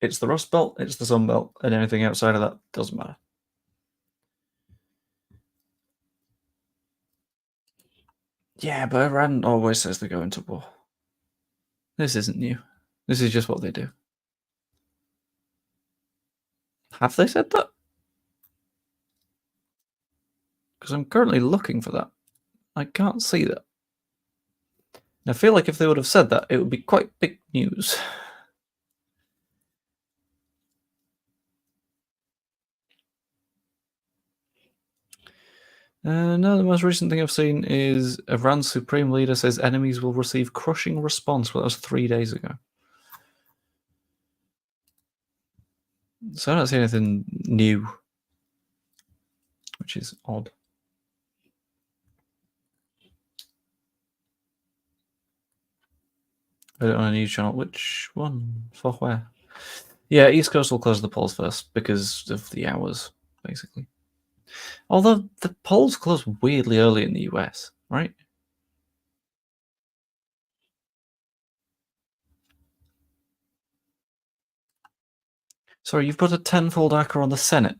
[SPEAKER 1] It's the Rust Belt, it's the Sun Belt, and anything outside of that doesn't matter. Yeah, but Iran always says they go into war. This isn't new. This is just what they do. Have they said that? Because I'm currently looking for that. I can't see that. And I feel like if they would have said that, it would be quite big news. No, the most recent thing I've seen is Iran's supreme leader says enemies will receive crushing response. Well, that was 3 days ago. So I don't see anything new, which is odd. Put it on a news channel. Which one? For where? Yeah, East Coast will close the polls first because of the hours, basically. Although the polls close weirdly early in the US, right? Sorry, you've put a tenfold ACCA on the Senate.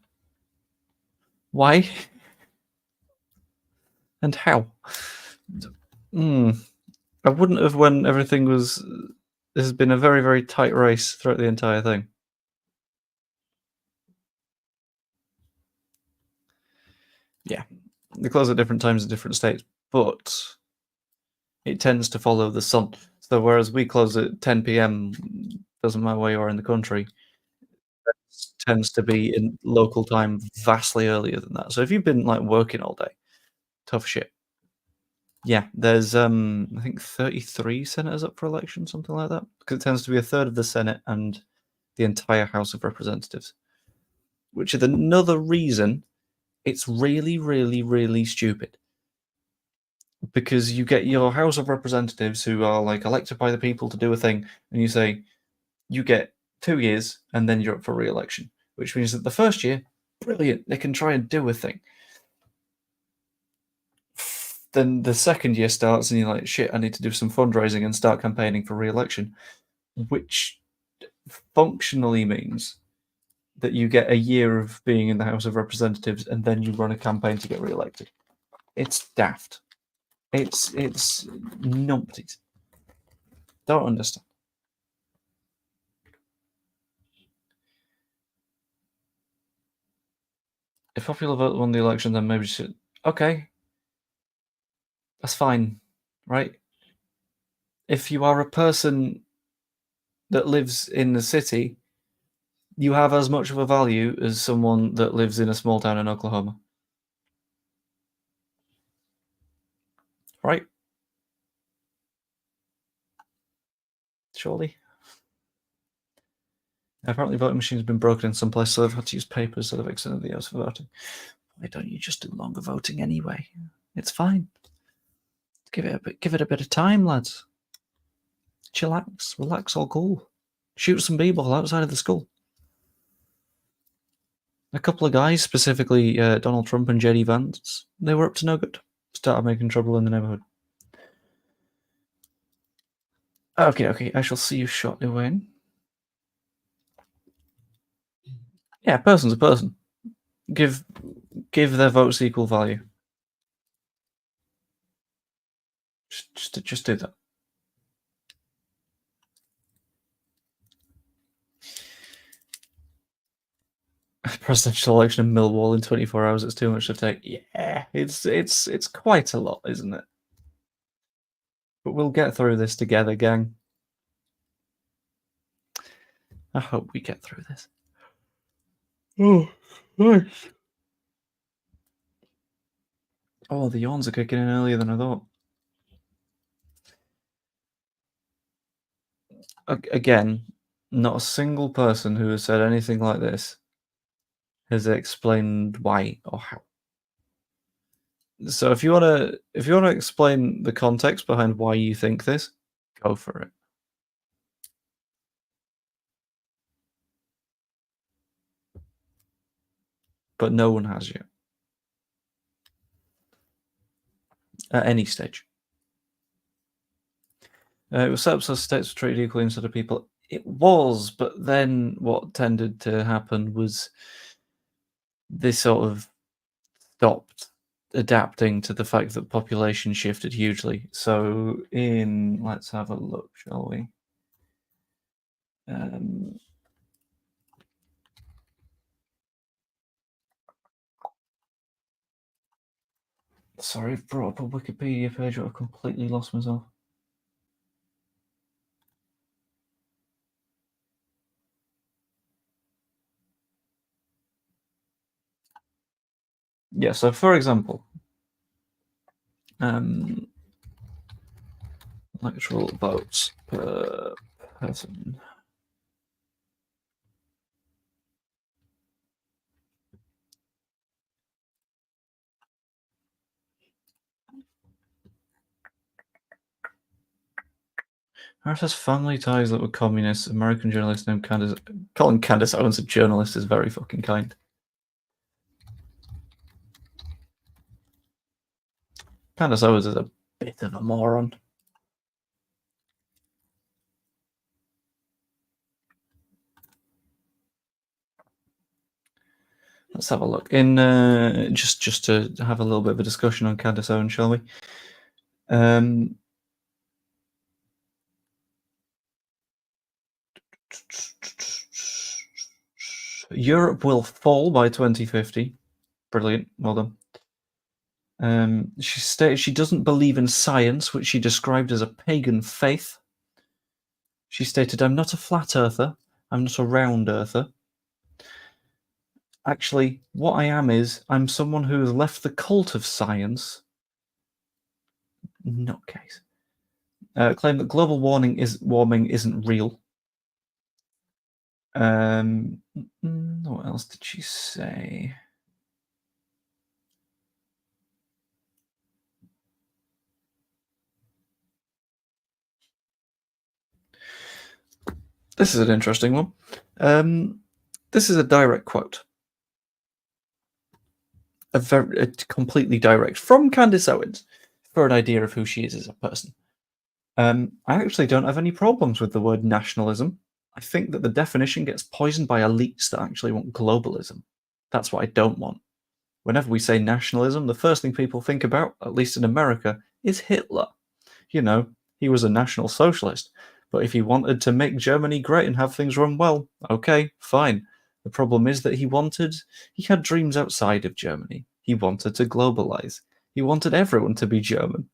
[SPEAKER 1] Why? And how? I wouldn't have when everything was. This has been a very, very tight race throughout the entire thing. Yeah, they close at different times in different states, but it tends to follow the sun. So whereas we close at 10 p.m., doesn't matter where you are in the country, tends to be in local time vastly earlier than that. So if you've been like working all day, tough shit. Yeah, there's I think 33 senators up for election, something like that, because it tends to be a third of the Senate and the entire House of Representatives, which is another reason it's really, really, really stupid. Because you get your House of Representatives who are like elected by the people to do a thing, and you say you get 2 years and then you're up for re-election, which means that the first year, brilliant, they can try and do a thing. Then the second year starts and you're like, shit, I need to do some fundraising and start campaigning for re-election, which functionally means that you get a year of being in the House of Representatives and then you run a campaign to get re-elected. It's daft. It's numpties. Don't understand. If popular vote won the election, then maybe should. Okay, that's fine, right? If you are a person that lives in the city, you have as much of a value as someone that lives in a small town in Oklahoma, right? Surely. Apparently, voting machines have been broken in some places, so they've had to use paper instead of extending the hours for voting. Why don't you just do longer voting anyway? It's fine. Give it a bit of time, lads. Chillax, relax, all cool. Shoot some b-ball outside of the school. A couple of guys, specifically Donald Trump and JD Vance, they were up to no good. Started making trouble in the neighborhood. Okay, I shall see you shortly, Wayne. Yeah, person's a person. Give their votes equal value. Just do that. Presidential election in Millwall in 24 hours. It's too much to take. Yeah, it's quite a lot, isn't it? But we'll get through this together, gang. I hope we get through this. Oh, nice. Oh, the yawns are kicking in earlier than I thought. Again, not a single person who has said anything like this has explained why or how. So if you wanna explain the context behind why you think this, go for it. But no one has yet. At any stage. It was set up so states were treated equally instead of people. It was, but then what tended to happen was this sort of stopped adapting to the fact that population shifted hugely. So let's have a look, shall we? Sorry, I've brought up a Wikipedia page, but I've completely lost myself. Yeah, so for example, electoral votes per person. Harris has family ties that were communists. American journalist named Candace. Calling Candace Owens a journalist is very fucking kind. Candace Owens is a bit of a moron. Let's have a look. In just to have a little bit of a discussion on Candace Owens, shall we? Europe will fall by 2050. Brilliant. Well done. She stated she doesn't believe in science, which she described as a pagan faith. She stated, I'm not a flat earther. I'm not a round earther. Actually, what I am is, I'm someone who has left the cult of science. Nutcase. Claim that global warming isn't real. What else did she say? This is an interesting one. This is a direct quote. A completely direct from Candace Owens for an idea of who she is as a person. I actually don't have any problems with the word nationalism. I think that the definition gets poisoned by elites that actually want globalism. That's what I don't want. Whenever we say nationalism, the first thing people think about, at least in America, is Hitler. You know, he was a national socialist. But if he wanted to make Germany great and have things run well, okay, fine. The problem is that he had dreams outside of Germany. He wanted to globalize. He wanted everyone to be German.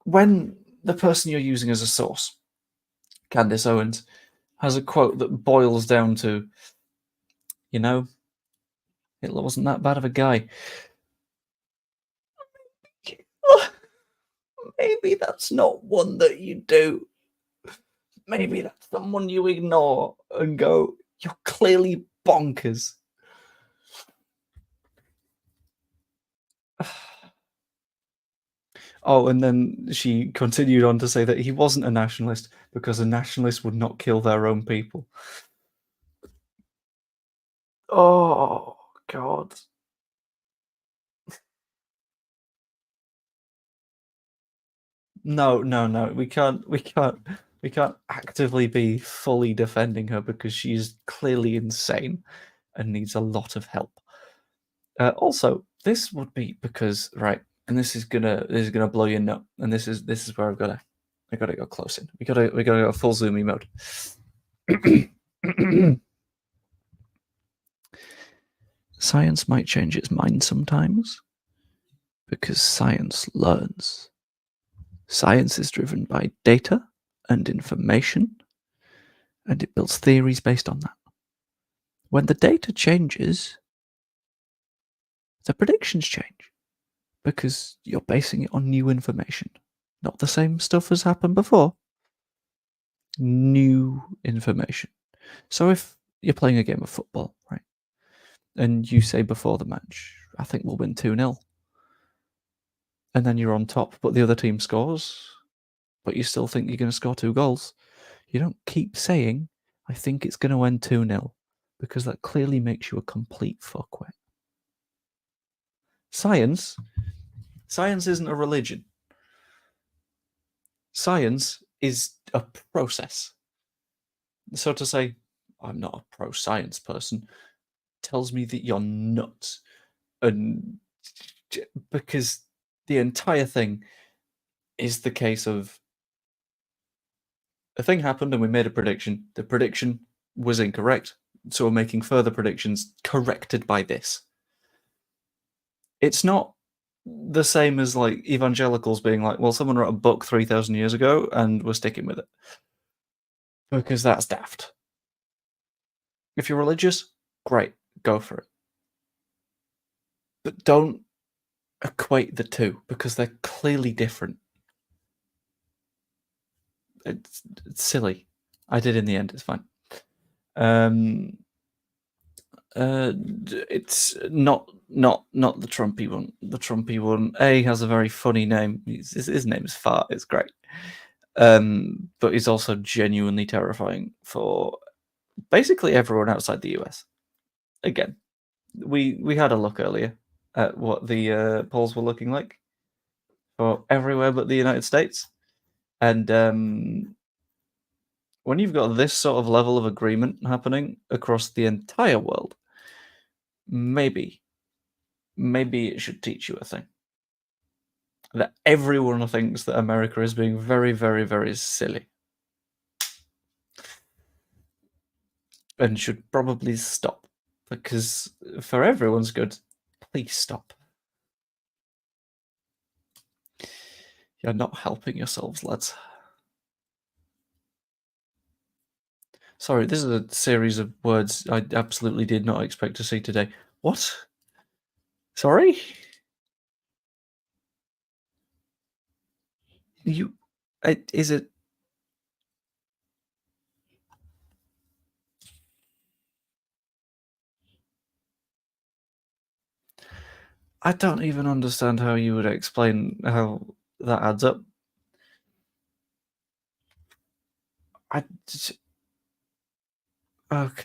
[SPEAKER 1] When the person you're using as a source, Candace Owens, has a quote that boils down to, Hitler wasn't that bad of a guy. Maybe that's not one that you do. Maybe that's someone you ignore and go, you're clearly bonkers. Oh, and then she continued on to say that he wasn't a nationalist because a nationalist would not kill their own people. Oh, God. No. We can't actively be fully defending her because she's clearly insane and needs a lot of help. Also, this would be because, right, and this is gonna blow your nut, and this is where I gotta go close in. We gotta go full zoomy mode. Science might change its mind sometimes because science learns. Science is driven by data and information, and it builds theories based on that. When the data changes, the predictions change because you're basing it on new information, not the same stuff as happened before. New information. So if you're playing a game of football, right, and you say before the match, I think we'll win 2-0, and then you're on top, but the other team scores, but you still think you're going to score 2 goals, you don't keep saying, I think it's going to end 2-0, because that clearly makes you a complete fuckwit. Science isn't a religion. Science is a process. So to say, I'm not a pro-science person, tells me that you're nuts. And because the entire thing is the case of a thing happened and we made a prediction. The prediction was incorrect. So we're making further predictions corrected by this. It's not the same as like evangelicals being like, well, someone wrote a book 3,000 years ago and we're sticking with it. Because that's daft. If you're religious, great, go for it. But don't equate the two because they're clearly different. It's silly. I did in the end. It's fine. It's not the Trumpy one. The Trumpy one has a very funny name. His name is Fart. It's great. But he's also genuinely terrifying for basically everyone outside the US. Again, we had a look earlier at what the polls were looking like for everywhere but the United States, and when you've got this sort of level of agreement happening across the entire world, maybe it should teach you a thing. That everyone thinks that America is being very, very, very silly. And should probably stop. Because for everyone's good, please stop. You're not helping yourselves, lads. Sorry, this is a series of words I absolutely did not expect to see today. What? Sorry? Is it? I don't even understand how you would explain how that adds up. Okay.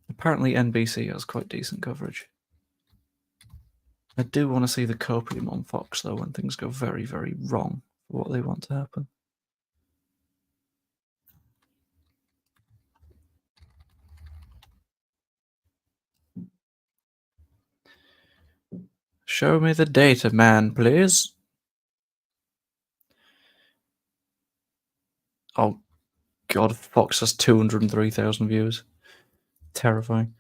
[SPEAKER 1] Apparently NBC has quite decent coverage. I do want to see the copium on Fox, though, when things go very, very wrong for what they want to happen. Show me the data, man, please. Oh God, Fox has 203,000 viewers. Terrifying.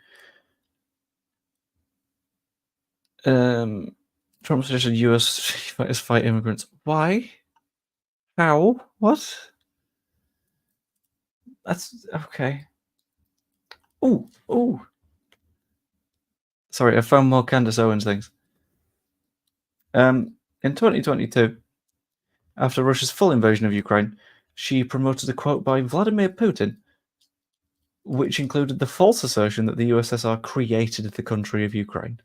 [SPEAKER 1] Trump suggested U.S. fighters fight immigrants. Why? How? What? That's okay. Oh. Sorry, I found more Candace Owens things. In 2022, after Russia's full invasion of Ukraine, she promoted a quote by Vladimir Putin, which included the false assertion that the USSR created the country of Ukraine.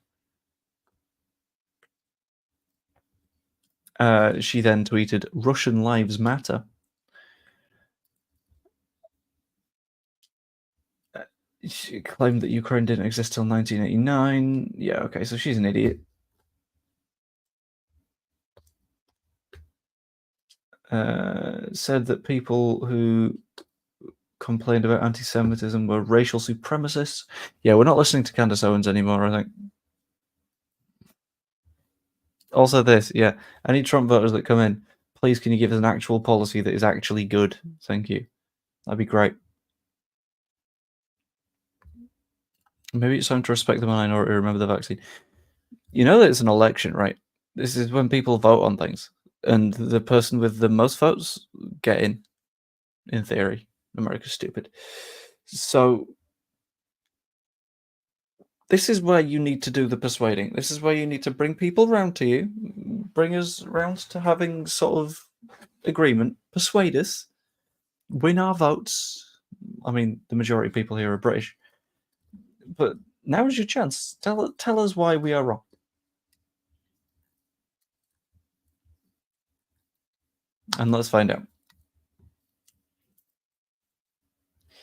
[SPEAKER 1] She then tweeted, "Russian lives matter." She claimed that Ukraine didn't exist till 1989. Yeah, okay, so she's an idiot. Said that people who complained about anti-Semitism were racial supremacists. Yeah, we're not listening to Candace Owens anymore, I think. Also this, yeah. Any Trump voters that come in, please can you give us an actual policy that is actually good? Thank you. That'd be great. Maybe it's time to respect the minority, remember the vaccine. You know that it's an election, right? This is when people vote on things. And the person with the most votes get in theory. America's stupid. So this is where you need to do the persuading. This is where you need to bring people round to you, bring us round to having sort of agreement, persuade us, win our votes. I mean, the majority of people here are British, but now is your chance. Tell us why we are wrong. And let's find out. I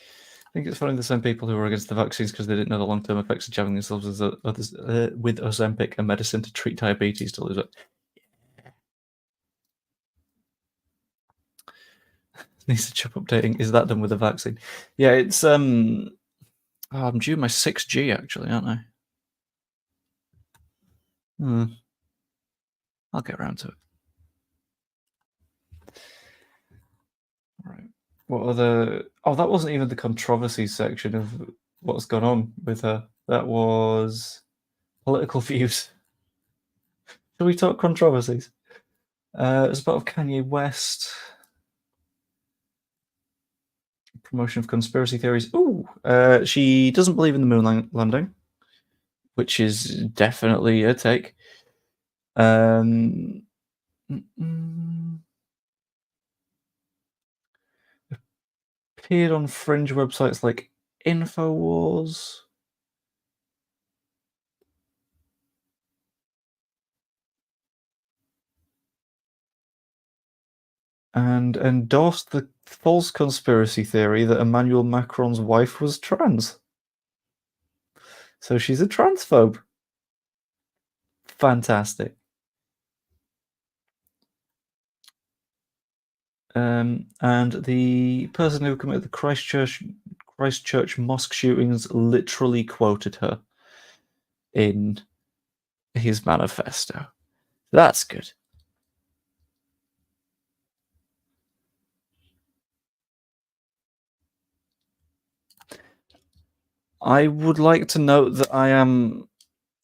[SPEAKER 1] think it's funny the same people who were against the vaccines because they didn't know the long-term effects of jabbing themselves with Ozempic, a medicine to treat diabetes, to lose it. Needs to chip updating. Is that done with the vaccine? Yeah, it's I'm due my 6G actually, aren't I? I'll get around to it. Right. What other? Oh, that wasn't even the controversy section of what's gone on with her. That was political views. Shall we talk controversies? It's part of Kanye West. Promotion of conspiracy theories. Ooh, she doesn't believe in the moon landing, which is definitely a take. Appeared on fringe websites like Infowars. And endorsed the false conspiracy theory that Emmanuel Macron's wife was trans. So she's a transphobe. Fantastic. And the person who committed the Christchurch mosque shootings literally quoted her in his manifesto. That's good. I would like to note that I am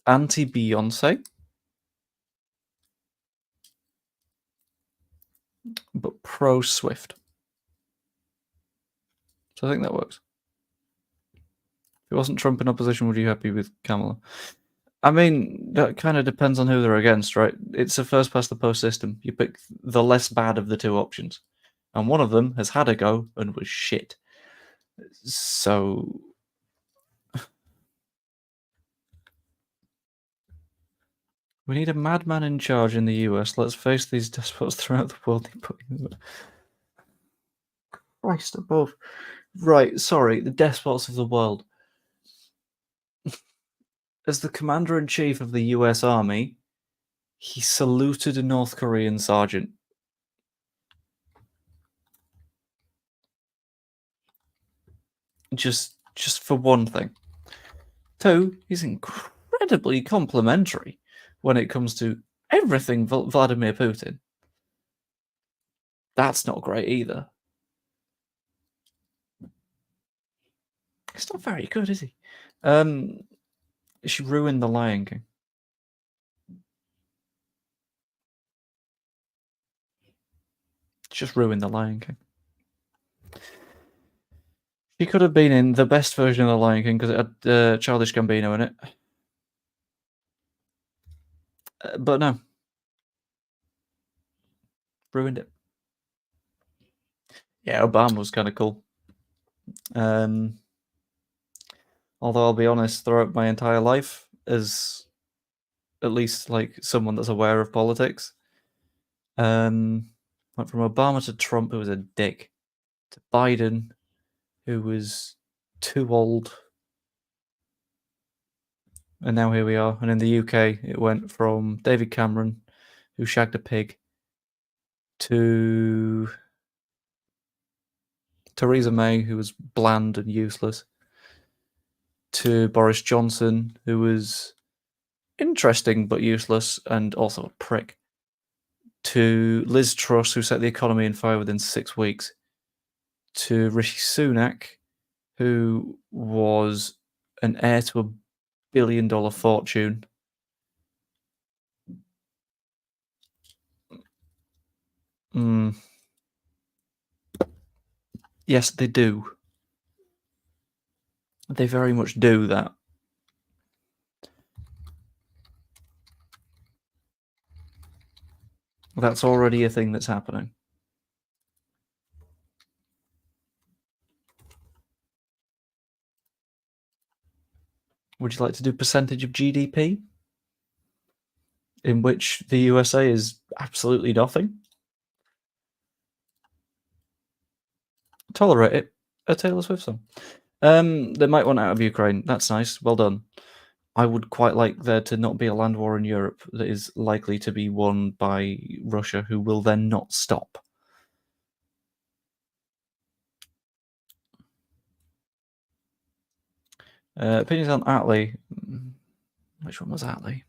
[SPEAKER 1] anti-Beyonce, but pro-Swift. So I think that works. If it wasn't Trump in opposition, would you be happy with Kamala? I mean, that kind of depends on who they're against, right? It's a first past the post system. You pick the less bad of the two options. And one of them has had a go and was shit. So we need a madman in charge in the US. Let's face these despots throughout the world. Christ above. Right, sorry, the despots of the world. As the commander-in-chief of the US Army, he saluted a North Korean sergeant. Just for one thing. Two, he's incredibly complimentary when it comes to everything Vladimir Putin. That's not great either. He's not very good, is he? She ruined The Lion King. Just ruined The Lion King. She could have been in the best version of The Lion King because it had Childish Gambino in it. But no. Ruined it. Yeah, Obama was kind of cool. Although I'll be honest, throughout my entire life, as at least like someone that's aware of politics, went from Obama to Trump, who was a dick, to Biden, who was too old, and now here we are. And in the UK, it went from David Cameron, who shagged a pig, to Theresa May, who was bland and useless, to Boris Johnson, who was interesting but useless and also a prick, to Liz Truss, who set the economy on fire within 6 weeks, to Rishi Sunak, who was an heir to a billion-dollar fortune. Yes, they do. They very much do that. That's already a thing that's happening. Would you like to do percentage of GDP? In which the USA is absolutely nothing? Tolerate it. A Taylor Swift song. They might want out of Ukraine. That's nice. Well done. I would quite like there to not be a land war in Europe that is likely to be won by Russia, who will then not stop. Opinions on Attlee. Which one was Attlee?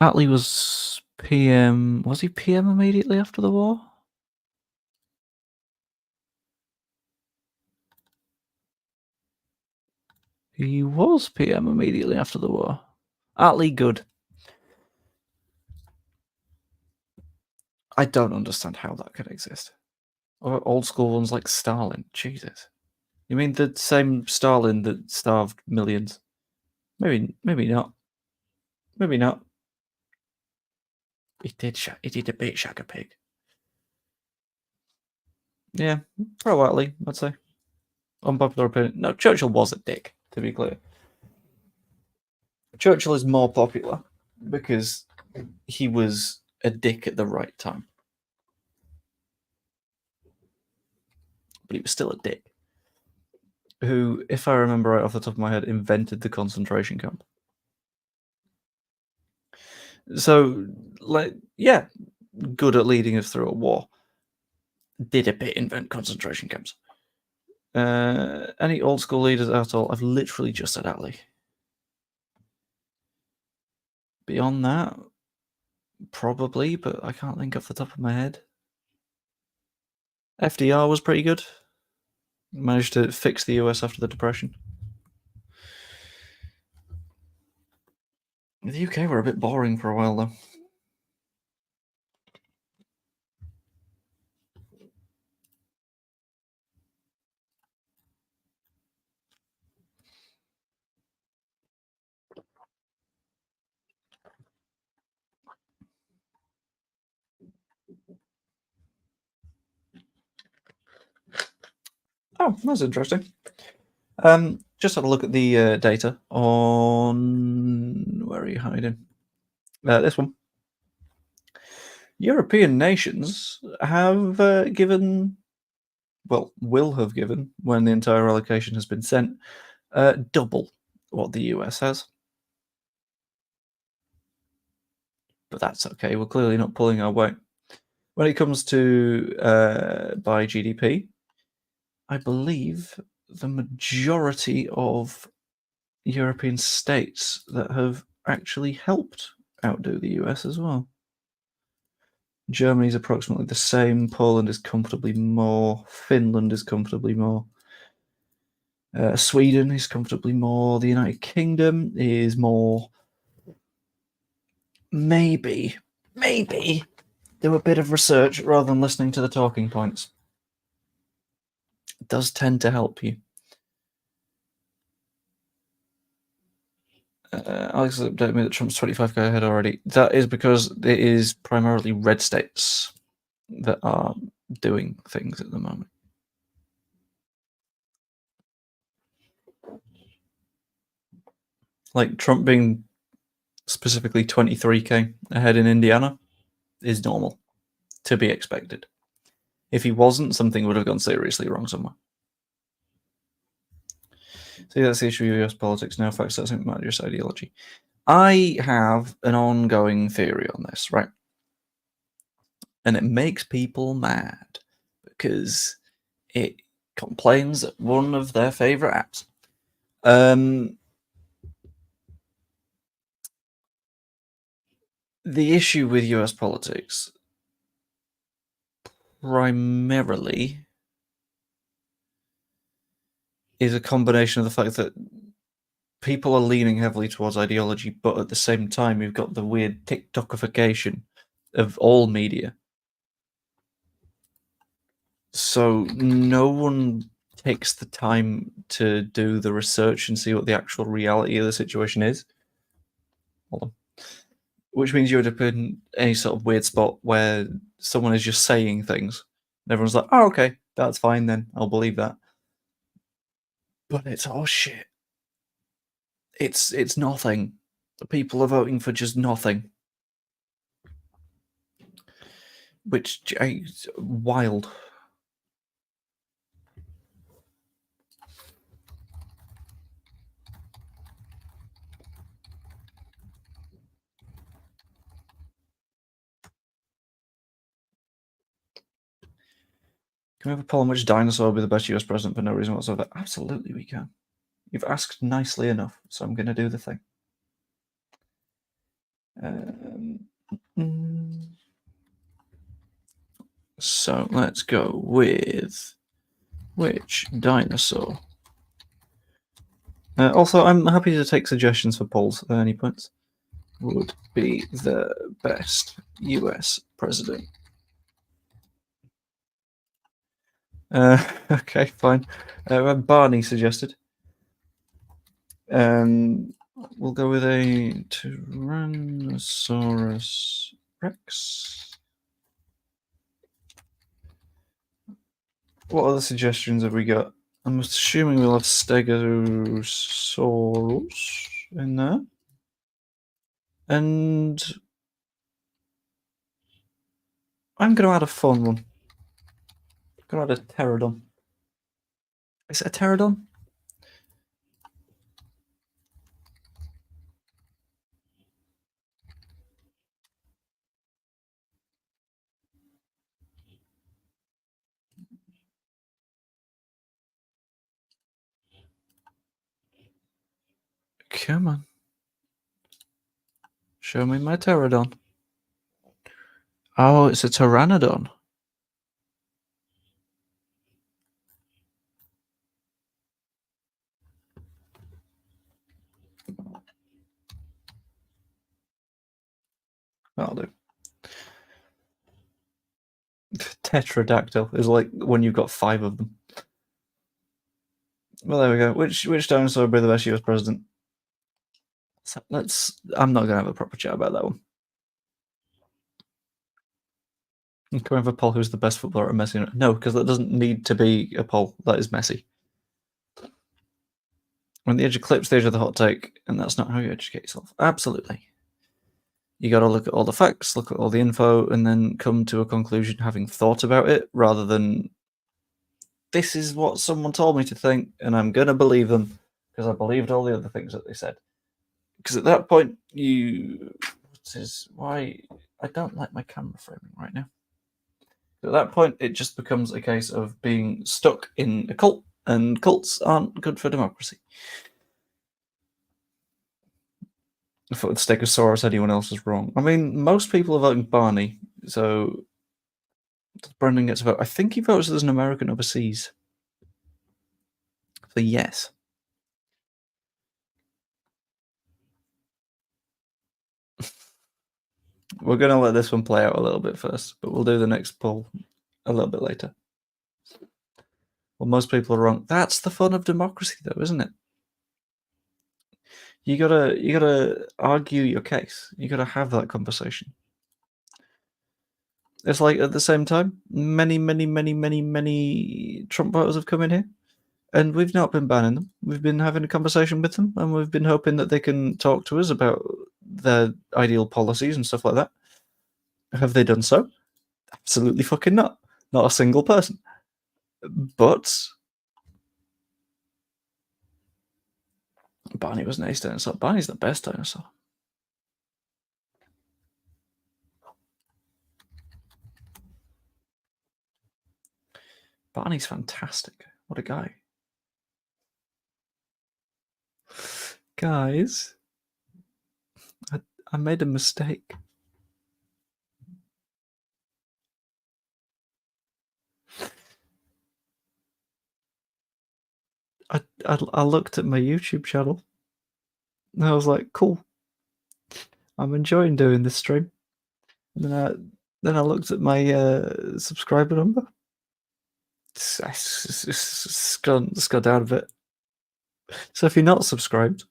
[SPEAKER 1] Attlee was PM. Was he PM immediately after the war? He was PM immediately after the war. Attlee, good. I don't understand how that could exist. Or old school ones like Stalin. Jesus. You mean the same Stalin that starved millions? Maybe not. Maybe not. He did a bit shag a pig. Yeah, pro Attlee, I'd say. Unpopular opinion. No, Churchill was a dick, to be clear. Churchill is more popular because he was a dick at the right time. But he was still a dick. Who, if I remember right off the top of my head, invented the concentration camp. So, like, yeah, good at leading us through a war. Did a bit invent concentration camps. Any old school leaders at all? I've literally just said Attlee. Beyond that, probably, but I can't think off the top of my head. FDR was pretty good. Managed to fix the US after the Depression. The UK were a bit boring for a while, though. Oh, that's interesting. Just had a look at the data on... Where are you hiding? This one. European nations have given... Well, will have given, when the entire allocation has been sent, double what the US has. But that's okay. We're clearly not pulling our weight. When it comes to by GDP, I believe the majority of European states that have actually helped outdo the US as well. Germany's approximately the same. Poland is comfortably more. Finland is comfortably more. Sweden is comfortably more. The United Kingdom is more. Maybe do a bit of research rather than listening to the talking points. It does tend to help you. Alex has updated me that Trump's 25k ahead already. That is because it is primarily red states that are doing things at the moment. Like Trump being specifically 23k ahead in Indiana is normal, to be expected. If he wasn't, something would have gone seriously wrong somewhere. See, that's the issue of US politics now. Facts doesn't matter your ideology. I have an ongoing theory on this, right? And it makes people mad because it complains that one of their favorite apps. The issue with US politics primarily is a combination of the fact that people are leaning heavily towards ideology, but at the same time, you've got the weird TikTokification of all media. So no one takes the time to do the research and see what the actual reality of the situation is. Hold on. Which means you would have been in any sort of weird spot where someone is just saying things. And everyone's like, oh, okay, that's fine then. I'll believe that. But it's all shit. It's nothing. People are voting for just nothing. Which is wild. Can we have a poll on which dinosaur would be the best US president for no reason whatsoever? Absolutely, we can. You've asked nicely enough, so I'm going to do the thing. So let's go with which dinosaur. Also, I'm happy to take suggestions for polls at any points. Would be the best US president. Okay, fine. Barney suggested. We'll go with a Tyrannosaurus Rex. What other suggestions have we got? I'm assuming we'll have Stegosaurus in there. And I'm going to add a fun one. I'm going to add a pterodon. Is it a pterodon? Come on. Show me my pterodon. Oh, it's a pteranodon. That'll do. Tetradactyl is like when you've got 5 of them. Well, there we go. Which dinosaur would be the best US president? So I'm not going to have a proper chat about that one. Can we have a poll who's the best footballer at Messi? No, because that doesn't need to be a poll. That is Messi. We're on the edge of clip stage of the hot take, and that's not how you educate yourself. Absolutely. You got to look at all the facts, look at all the info, and then come to a conclusion having thought about it, rather than this is what someone told me to think, and I'm going to believe them because I believed all the other things that they said. Because at that point, why I don't like my camera framing right now. At that point, it just becomes a case of being stuck in a cult, and cults aren't good for democracy. If with Stegosaurus anyone else is wrong. I mean, most people are voting Barney, So Brendan gets a vote. I think he votes as an American overseas. So yes. We're going to let this one play out a little bit first, but we'll do the next poll a little bit later. Well, most people are wrong. That's the fun of democracy, though, isn't it? You gotta argue your case. You gotta have that conversation. It's like at the same time, many Trump voters have come in here, and we've not been banning them. We've been having a conversation with them, and we've been hoping that they can talk to us about their ideal policies and stuff like that. Have they done so? Absolutely fucking not. Not a single person. But Barney was an ace dinosaur. Barney's the best dinosaur. Barney's fantastic. What a guy. Guys, I made a mistake. I looked at my YouTube channel and I was like, cool. I'm enjoying doing this stream. And then I looked at my subscriber number. It's gone down a bit. So if you're not subscribed,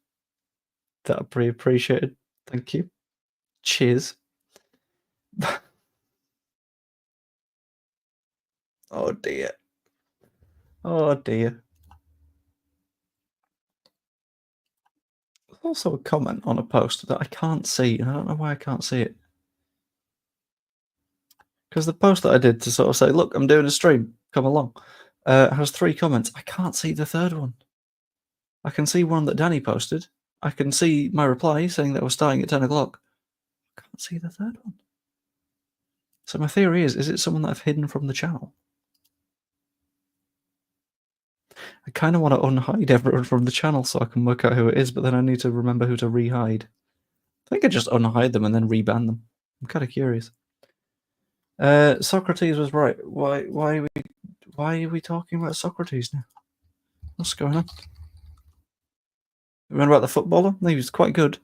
[SPEAKER 1] that'd be appreciated. Thank you. Cheers. Oh dear. Oh dear. There's also a comment on a post that I can't see, and I don't know why I can't see it. Because the post that I did to sort of say, look, I'm doing a stream, come along, has 3 comments. I can't see the third one. I can see one that Danny posted. I can see my reply saying that we're starting at 10 o'clock. I can't see the third one. So my theory is it someone that I've hidden from the channel? I kind of want to unhide everyone from the channel so I can work out who it is, but then I need to remember who to rehide. I think I just unhide them and then reban them. I'm kind of curious. Socrates was right. Why are we talking about Socrates now? What's going on? Remember about the footballer? He was quite good.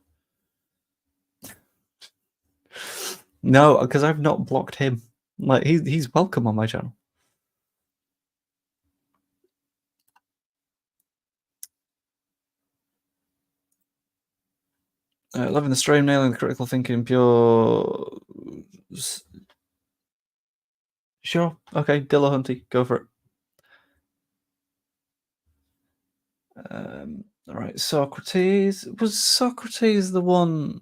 [SPEAKER 1] No, because I've not blocked him. Like he's welcome on my channel. Loving the stream, nailing the critical thinking, pure. Sure, okay, Dillahunty, go for it. All right, Socrates. Was Socrates the one?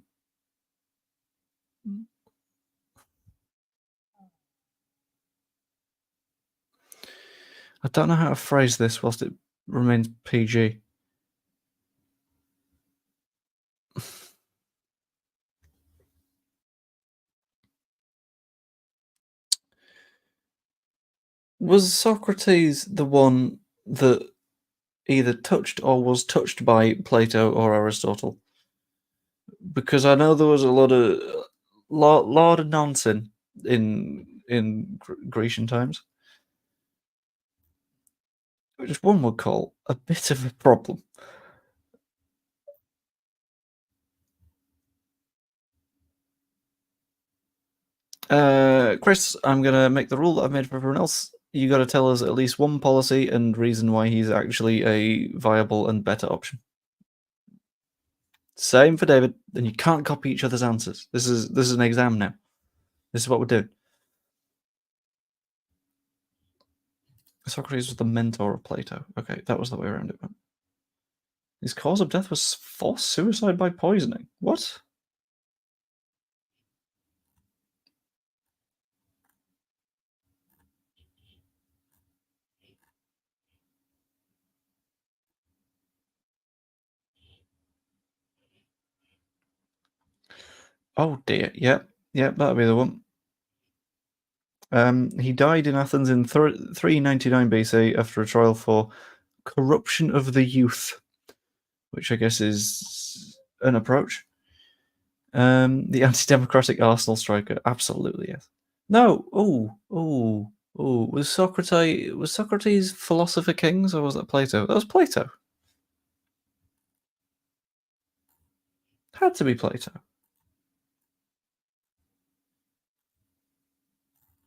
[SPEAKER 1] I don't know how to phrase this whilst it remains PG. Was Socrates the one that either touched or was touched by Plato or Aristotle? Because I know there was a lot of nonsense in Grecian times, which one would call a bit of a problem. Chris, I'm gonna make the rule that I've made for everyone else. You got to tell us at least one policy and reason why he's actually a viable and better option. Same for David. Then you can't copy each other's answers. This is an exam now. This is what we're doing. Socrates was the mentor of Plato. Okay, that was the way around it. His cause of death was forced suicide by poisoning. What? Oh dear. Yep, that'll be the one. He died in Athens in 399 BC after a trial for corruption of the youth, which I guess is an approach. The anti-democratic Arsenal striker, absolutely yes. No. Oh. Was Socrates philosopher kings, or was that Plato? That was Plato. Had to be Plato,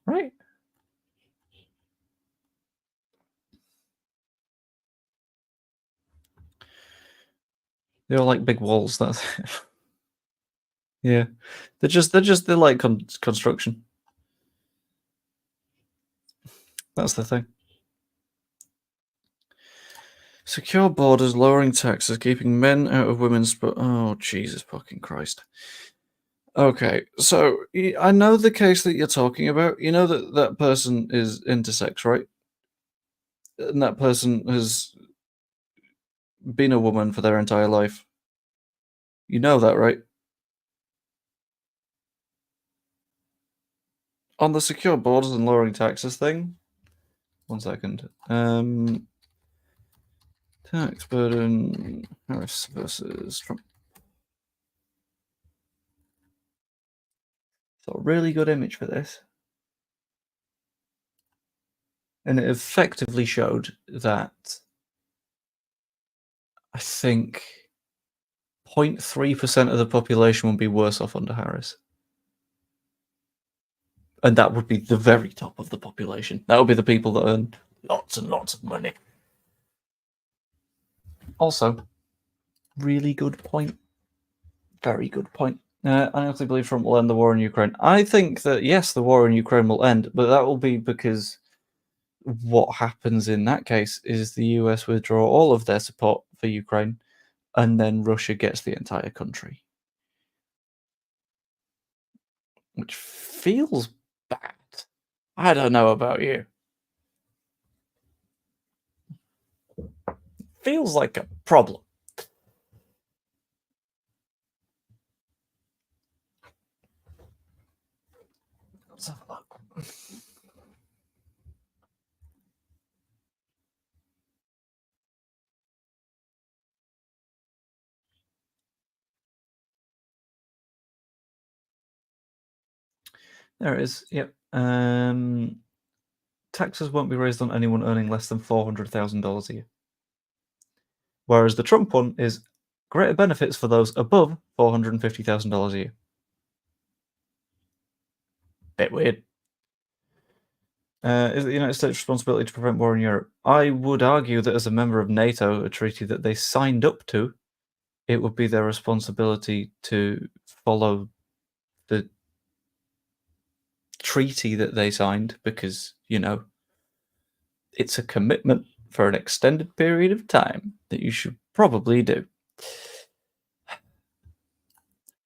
[SPEAKER 1] right? They're all like big walls. That's yeah. They're like construction. That's the thing. Secure borders, lowering taxes, keeping men out of women's. Oh Jesus fucking Christ! Okay, so I know the case that you're talking about. You know that that person is intersex, right? And that person has been a woman for their entire life. You know that, right? On the secure borders and lowering taxes thing. 1 second. Tax burden Harris versus Trump. So a really good image for this. And it effectively showed that I think 0.3% of the population would be worse off under Harris. And that would be the very top of the population. That would be the people that earn lots and lots of money. Also, really good point. Very good point. I honestly believe Trump will end the war in Ukraine. I think that, yes, the war in Ukraine will end, but that will be because what happens in that case is the US withdraw all of their support for Ukraine, and then Russia gets the entire country. Which feels bad. I don't know about you. Feels like a problem. Let's have a look. There it is. Yep. Taxes won't be raised on anyone earning less than $400,000 a year. Whereas the Trump one is greater benefits for those above $450,000 a year. Bit weird. Is it the United States' responsibility to prevent war in Europe? I would argue that as a member of NATO, a treaty that they signed up to, it would be their responsibility to follow the treaty that they signed because, it's a commitment for an extended period of time that you should probably do.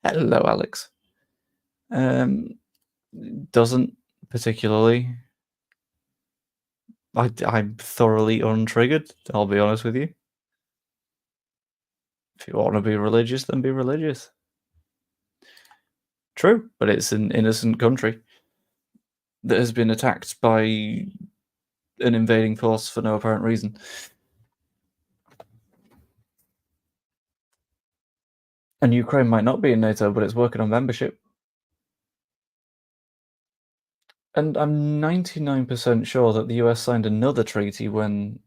[SPEAKER 1] Hello, Alex. Doesn't particularly. I'm thoroughly untriggered, I'll be honest with you. If you want to be religious, then be religious. True, but it's an innocent country that has been attacked by an invading force for no apparent reason. And Ukraine might not be in NATO, but it's working on membership. And I'm 99% sure that the US signed another treaty when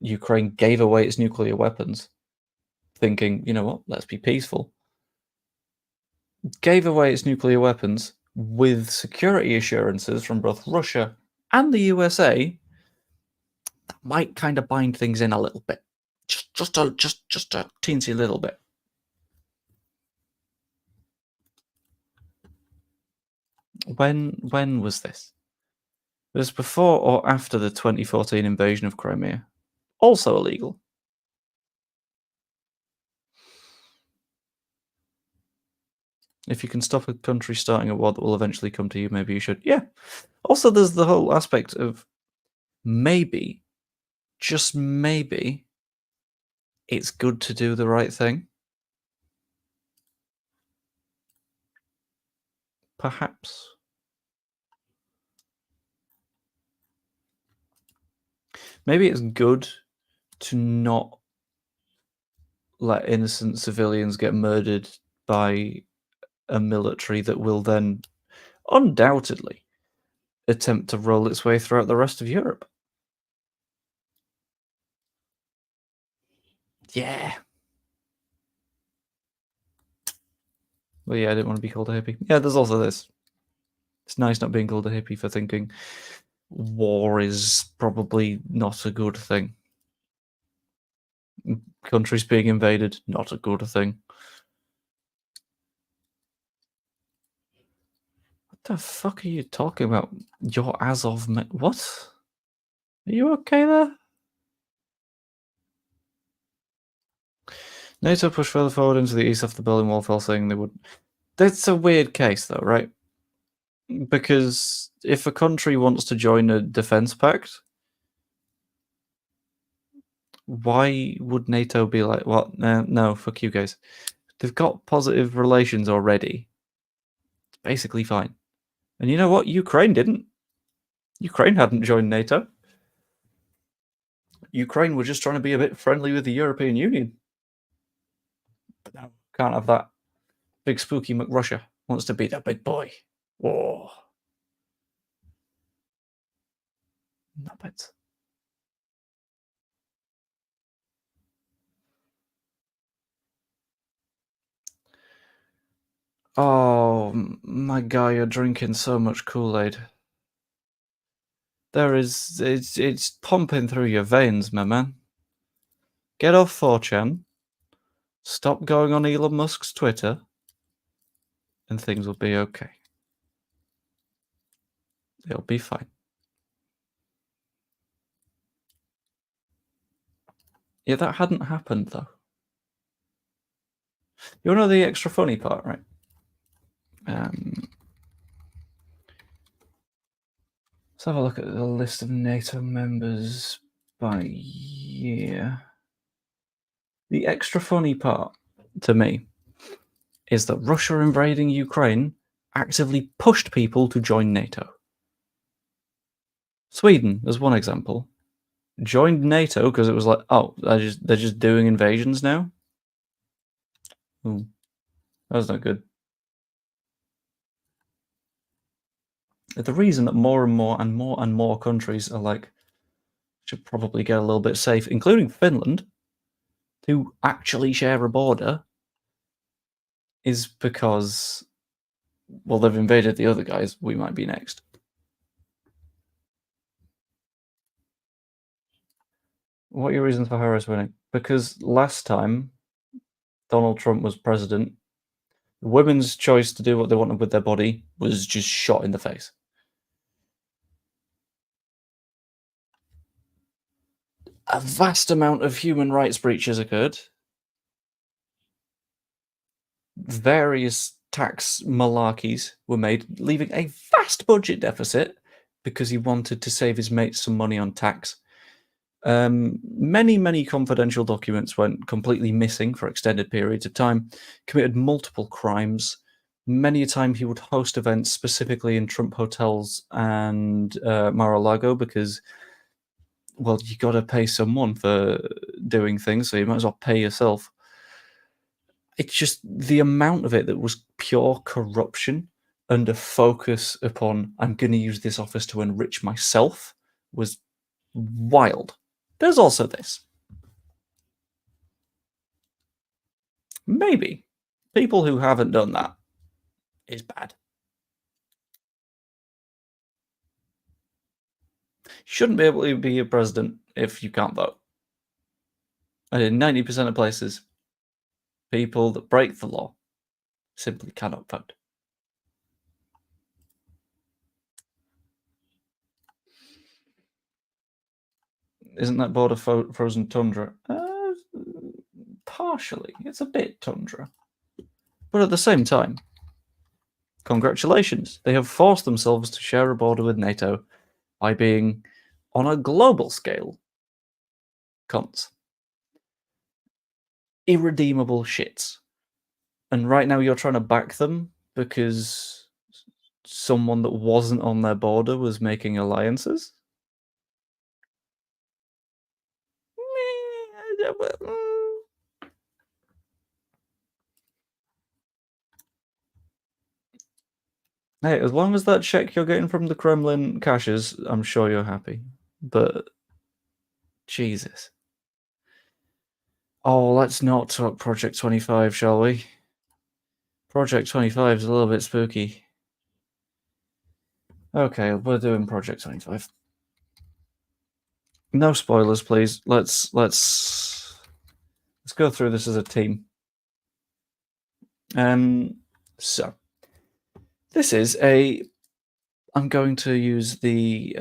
[SPEAKER 1] Ukraine gave away its nuclear weapons, thinking, you know what, let's be peaceful. Gave away its nuclear weapons with security assurances from both Russia and the USA that might kind of bind things in a little bit. Just a teensy little bit. When was this? Was this before or after the 2014 invasion of Crimea? Also illegal. If you can stop a country starting a war that will eventually come to you, maybe you should. Yeah. Also, there's the whole aspect of maybe, just maybe, it's good to do the right thing. Perhaps. Maybe it's good to not let innocent civilians get murdered by a military that will then undoubtedly attempt to roll its way throughout the rest of Europe. Yeah. Well, yeah, I didn't want to be called a hippie. Yeah, there's also this. It's nice not being called a hippie for thinking war is probably not a good thing. Countries being invaded, not a good thing. What the fuck are you talking about? Your Azov... What? Are you okay there? NATO pushed further forward into the east after the Berlin Wall fell, saying they would... That's a weird case, though, right? Because if a country wants to join a defense pact, why would NATO be like, what? No, fuck you guys. They've got positive relations already. It's basically fine. And you know what? Ukraine didn't. Ukraine hadn't joined NATO. Ukraine were just trying to be a bit friendly with the European Union. But no, can't have that. Big spooky McRussia wants to be the big boy. Whoa. Not bad. Oh, my guy, you're drinking so much Kool-Aid. It's pumping through your veins, my man. Get off 4chan, stop going on Elon Musk's Twitter, and things will be okay. It'll be fine. Yeah, that hadn't happened, though. You wanna know the extra funny part, right? Let's have a look at the list of NATO members by year. The extra funny part, to me, is that Russia invading Ukraine actively pushed people to join NATO. Sweden, as one example, joined NATO because it was like, oh, they're just doing invasions now? Ooh, that's not good. The reason that more and more and more and more countries are like, should probably get a little bit safe, including Finland, to actually share a border, is because, well, they've invaded the other guys. We might be next. What are your reasons for Harris winning? Because last time Donald Trump was president, women's choice to do what they wanted with their body was just shot in the face. A vast amount of human rights breaches occurred. Various tax malarkeys were made, leaving a vast budget deficit because he wanted to save his mates some money on tax. Many confidential documents went completely missing for extended periods of time, committed multiple crimes. Many a time he would host events specifically in Trump hotels and Mar-a-Lago because, well, you got to pay someone for doing things, so you might as well pay yourself. It's just the amount of it that was pure corruption and a focus upon, I'm going to use this office to enrich myself, was wild. There's also this. Maybe people who haven't done that is bad. Shouldn't be able to be a president if you can't vote. And in 90% of places, people that break the law simply cannot vote. Isn't that border frozen tundra? Partially. It's a bit tundra. But at the same time, congratulations. They have forced themselves to share a border with NATO by being, on a global scale, cunts. Irredeemable shits. And right now you're trying to back them because someone that wasn't on their border was making alliances? Hey, as long as that check you're getting from the Kremlin cashes, I'm sure you're happy. But Jesus. Oh, let's not talk Project 25, shall we? Project 25 is a little bit spooky. Okay, we're doing Project 25. No spoilers, please. Let's go through this as a team. So this is I'm going to use the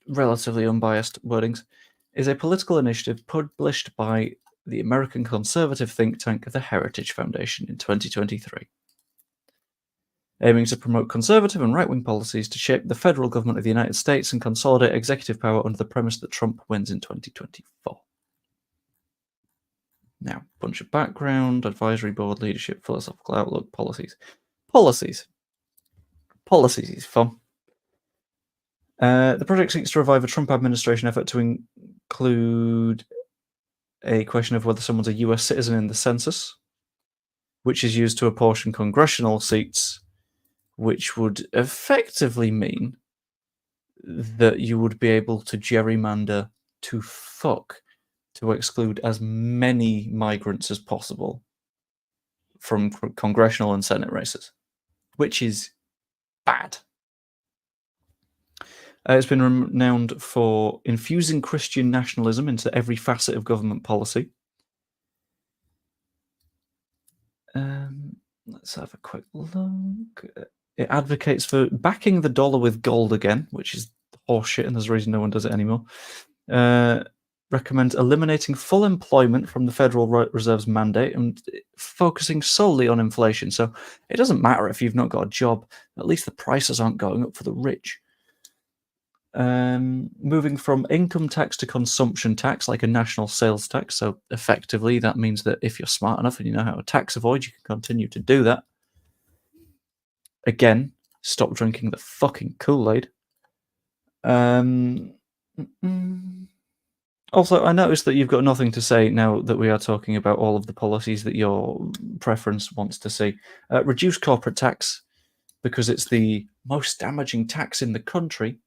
[SPEAKER 1] relatively unbiased wordings. Is a political initiative published by the American conservative think tank the Heritage Foundation in 2023, aiming to promote conservative and right-wing policies to shape the federal government of the United States and consolidate executive power under the premise that Trump wins in 2024. Now, bunch of background, advisory board, leadership, philosophical outlook, policies. Policies is fun. The project seeks to revive a Trump administration effort to include a question of whether someone's a US citizen in the census, which is used to apportion congressional seats, which would effectively mean that you would be able to gerrymander to fuck to exclude as many migrants as possible from congressional and Senate races, which is bad. It's been renowned for infusing Christian nationalism into every facet of government policy. Let's have a quick look. It advocates for backing the dollar with gold again, which is horseshit, and there's a reason no one does it anymore. Recommends eliminating full employment from the Federal Reserve's mandate and focusing solely on inflation. So it doesn't matter if you've not got a job, at least the prices aren't going up for the rich. Moving from income tax to consumption tax, like a national sales tax. So effectively, that means that if you're smart enough and you know how to tax avoid, you can continue to do that. Again, stop drinking the fucking Kool-Aid. Also, I noticed that you've got nothing to say now that we are talking about all of the policies that your preference wants to see. Reduce corporate tax because it's the most damaging tax in the country.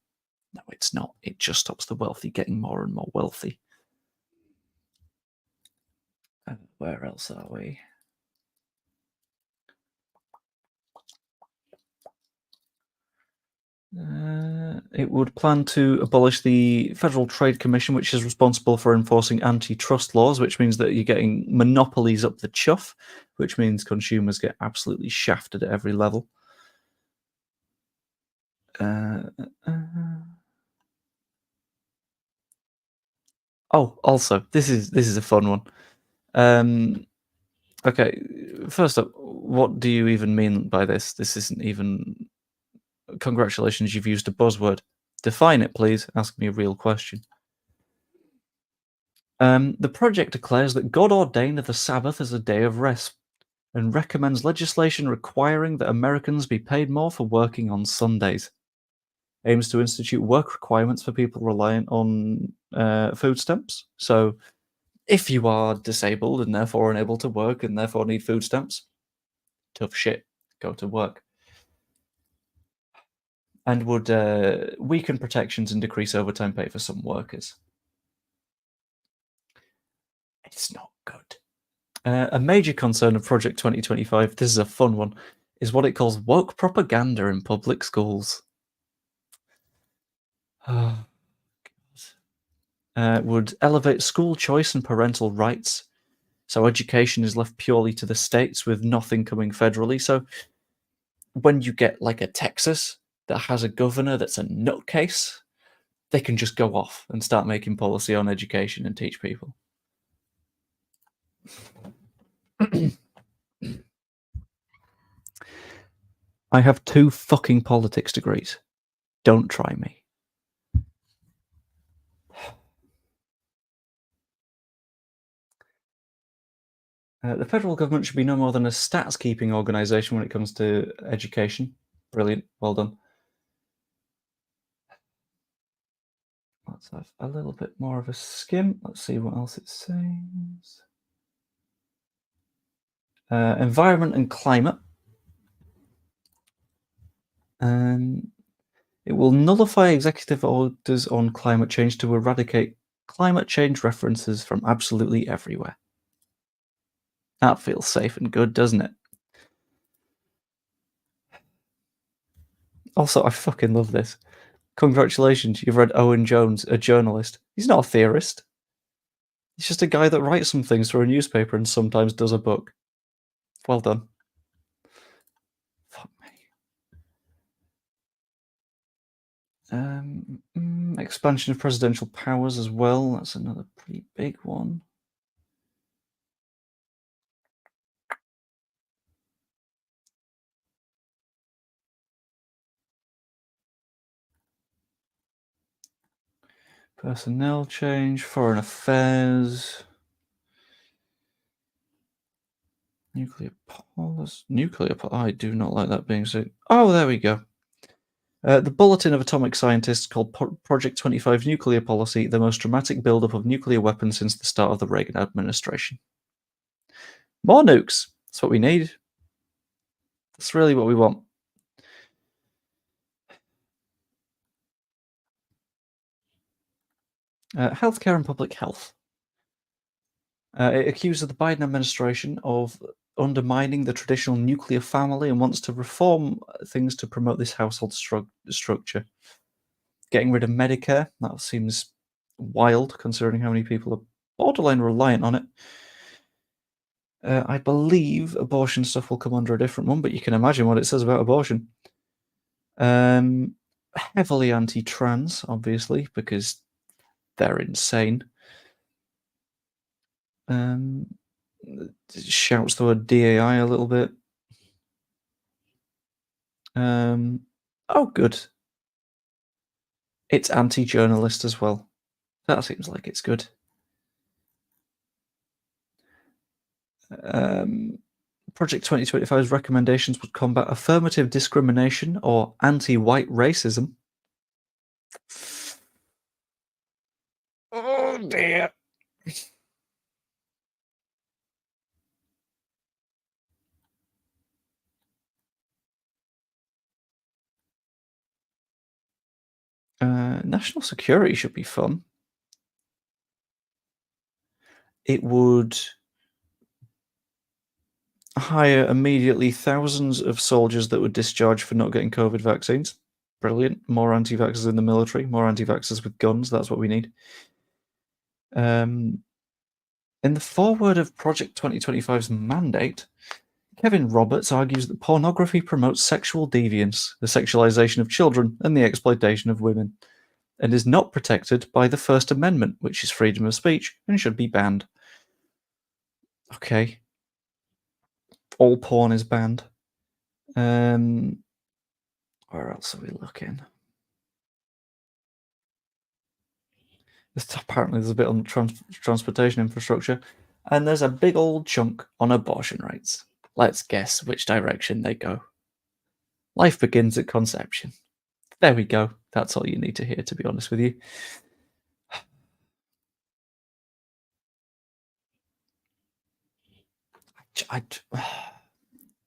[SPEAKER 1] No, it's not. It just stops the wealthy getting more and more wealthy. Where else are we? It would plan to abolish the Federal Trade Commission, which is responsible for enforcing antitrust laws, which means that you're getting monopolies up the chuff, which means consumers get absolutely shafted at every level. Oh, also, this is a fun one. Okay, first up, what do you even mean by this? This isn't even... Congratulations, you've used a buzzword. Define it, please. Ask me a real question. The project declares that God ordained the Sabbath as a day of rest and recommends legislation requiring that Americans be paid more for working on Sundays. Aims to institute work requirements for people reliant on food stamps. So if you are disabled and therefore unable to work and therefore need food stamps, tough shit, go to work. And would weaken protections and decrease overtime pay for some workers. It's not good. A major concern of Project 2025, this is a fun one, is what it calls woke propaganda in public schools. Would elevate school choice and parental rights. So education is left purely to the states with nothing coming federally. So when you get like a Texas that has a governor that's a nutcase, they can just go off and start making policy on education and teach people. I have 2 fucking politics degrees. Don't try me. The federal government should be no more than a stats-keeping organisation when it comes to education. Brilliant. Well done. Let's have a little bit more of a skim. Let's see what else it says. Environment and climate. It will nullify executive orders on climate change to eradicate climate change references from absolutely everywhere. That feels safe and good, doesn't it? Also, I fucking love this. Congratulations, you've read Owen Jones, a journalist. He's not a theorist. He's just a guy that writes some things for a newspaper and sometimes does a book. Well done. Fuck me. Expansion of presidential powers as well. That's another pretty big one. Personnel change, foreign affairs, nuclear policy. I do not like that being said. Oh, there we go. The Bulletin of Atomic Scientists called Project 25 Nuclear Policy the most dramatic buildup of nuclear weapons since the start of the Reagan administration. More nukes. That's what we need. That's really what we want. Healthcare and public health. It accuses the Biden administration of undermining the traditional nuclear family and wants to reform things to promote this household structure. Getting rid of Medicare, that seems wild considering how many people are borderline reliant on it. I believe abortion stuff will come under a different one, but you can imagine what it says about abortion. Heavily anti-trans, obviously, because they're insane. Shouts the word DAI a little bit. Oh, good. It's anti-journalist as well. That seems like it's good. Project 2025's recommendations would combat affirmative discrimination or anti-white racism. Oh dear. National security should be fun. It would hire immediately thousands of soldiers that would discharge for not getting COVID vaccines. Brilliant. More anti-vaxxers in the military, more anti-vaxxers with guns. That's what we need. In the foreword of Project 2025's mandate, Kevin Roberts argues that pornography promotes sexual deviance, the sexualization of children, and the exploitation of women, and is not protected by the First Amendment, which is freedom of speech and should be banned. Okay. All porn is banned. Where else are we looking? Apparently there's a bit on transportation infrastructure, and there's a big old chunk on abortion rights. Let's guess which direction they go. Life begins at conception. There we go. That's all you need to hear, to be honest with you.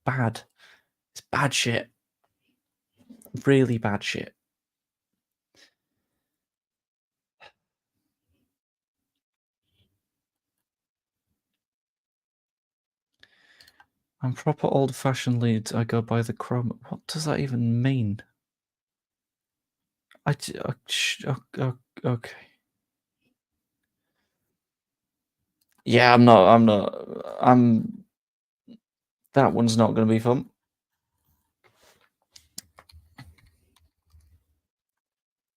[SPEAKER 1] Bad. It's bad shit. Really bad shit. I'm proper old-fashioned leads. I go by the Chrome. What does that even mean? Okay. Yeah, I'm not. That one's not going to be fun.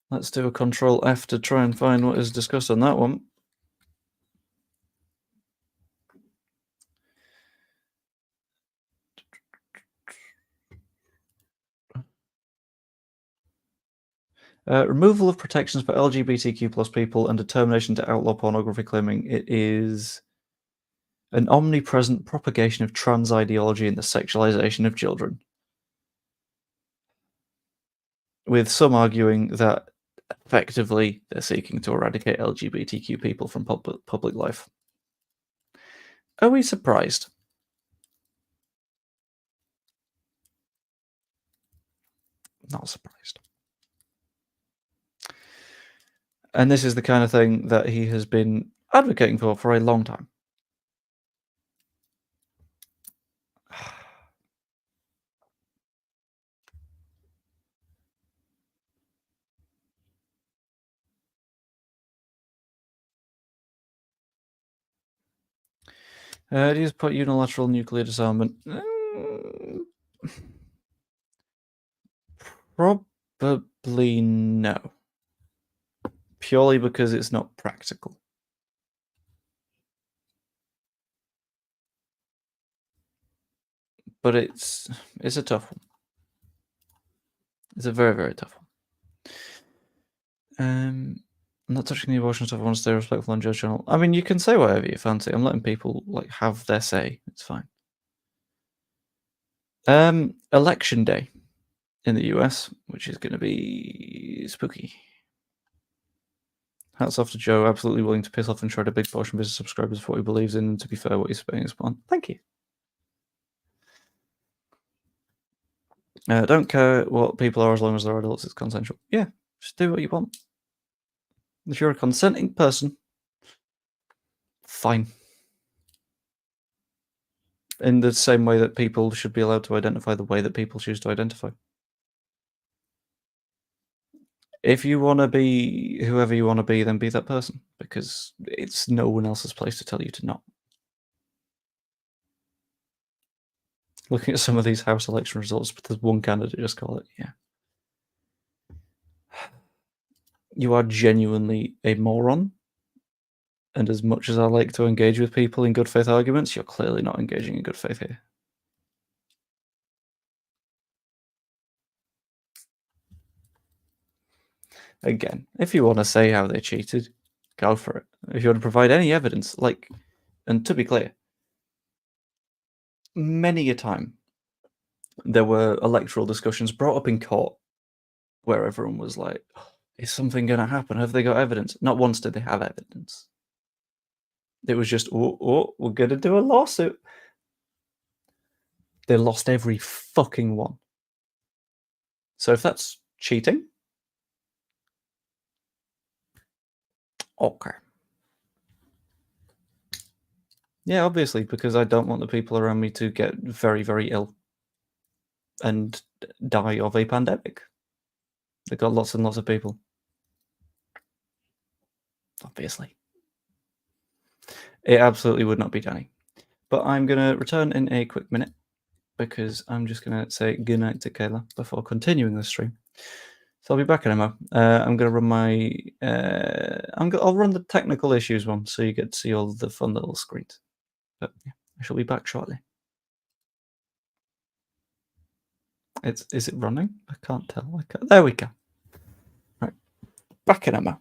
[SPEAKER 1] Let's do a Control F to try and find what is discussed on that one. Removal of protections for LGBTQ plus people and determination to outlaw pornography, claiming it is an omnipresent propagation of trans ideology and the sexualization of children. With some arguing that effectively they're seeking to eradicate LGBTQ people from public life. Are we surprised? Not surprised. And this is the kind of thing that he has been advocating for a long time. Do you support unilateral nuclear disarmament? Probably no. Purely because it's not practical. But it's a tough one. It's a very, very tough one. I'm not touching the abortion stuff. I want to stay respectful on Joe's channel. I mean, you can say whatever you fancy. I'm letting people have their say. It's fine. Election day in the US, which is going to be spooky. Hats off to Joe, absolutely willing to piss off and shred a big portion of his subscribers for what he believes in, and to be fair, what he's spending upon. Thank you. Don't care what people are as long as they're adults, it's consensual. Yeah, just do what you want. If you're a consenting person, fine. In the same way that people should be allowed to identify the way that people choose to identify. If you want to be whoever you want to be, then be that person, because it's no one else's place to tell you to not. Looking at some of these House election results, but there's one candidate just call it, yeah. You are genuinely a moron, and as much as I like to engage with people in good faith arguments, you're clearly not engaging in good faith here. Again, if you want to say how they cheated, go for it. If you want to provide any evidence, and to be clear, many a time there were electoral discussions brought up in court where everyone was like, is something going to happen? Have they got evidence? Not once did they have evidence. It was just, we're going to do a lawsuit. They lost every fucking one. So if that's cheating, okay. Yeah, obviously, because I don't want the people around me to get very, very ill and die of a pandemic. They've got lots and lots of people. Obviously. It absolutely would not be Danny. But I'm going to return in a quick minute because I'm just going to say goodnight to Kayla before continuing the stream. So I'll be back in a mo. I'm going to run my... I'll run the technical issues one so you get to see all the fun little screens. But yeah, I shall be back shortly. Is it running? I can't tell. There we go. Right. Back in a mo.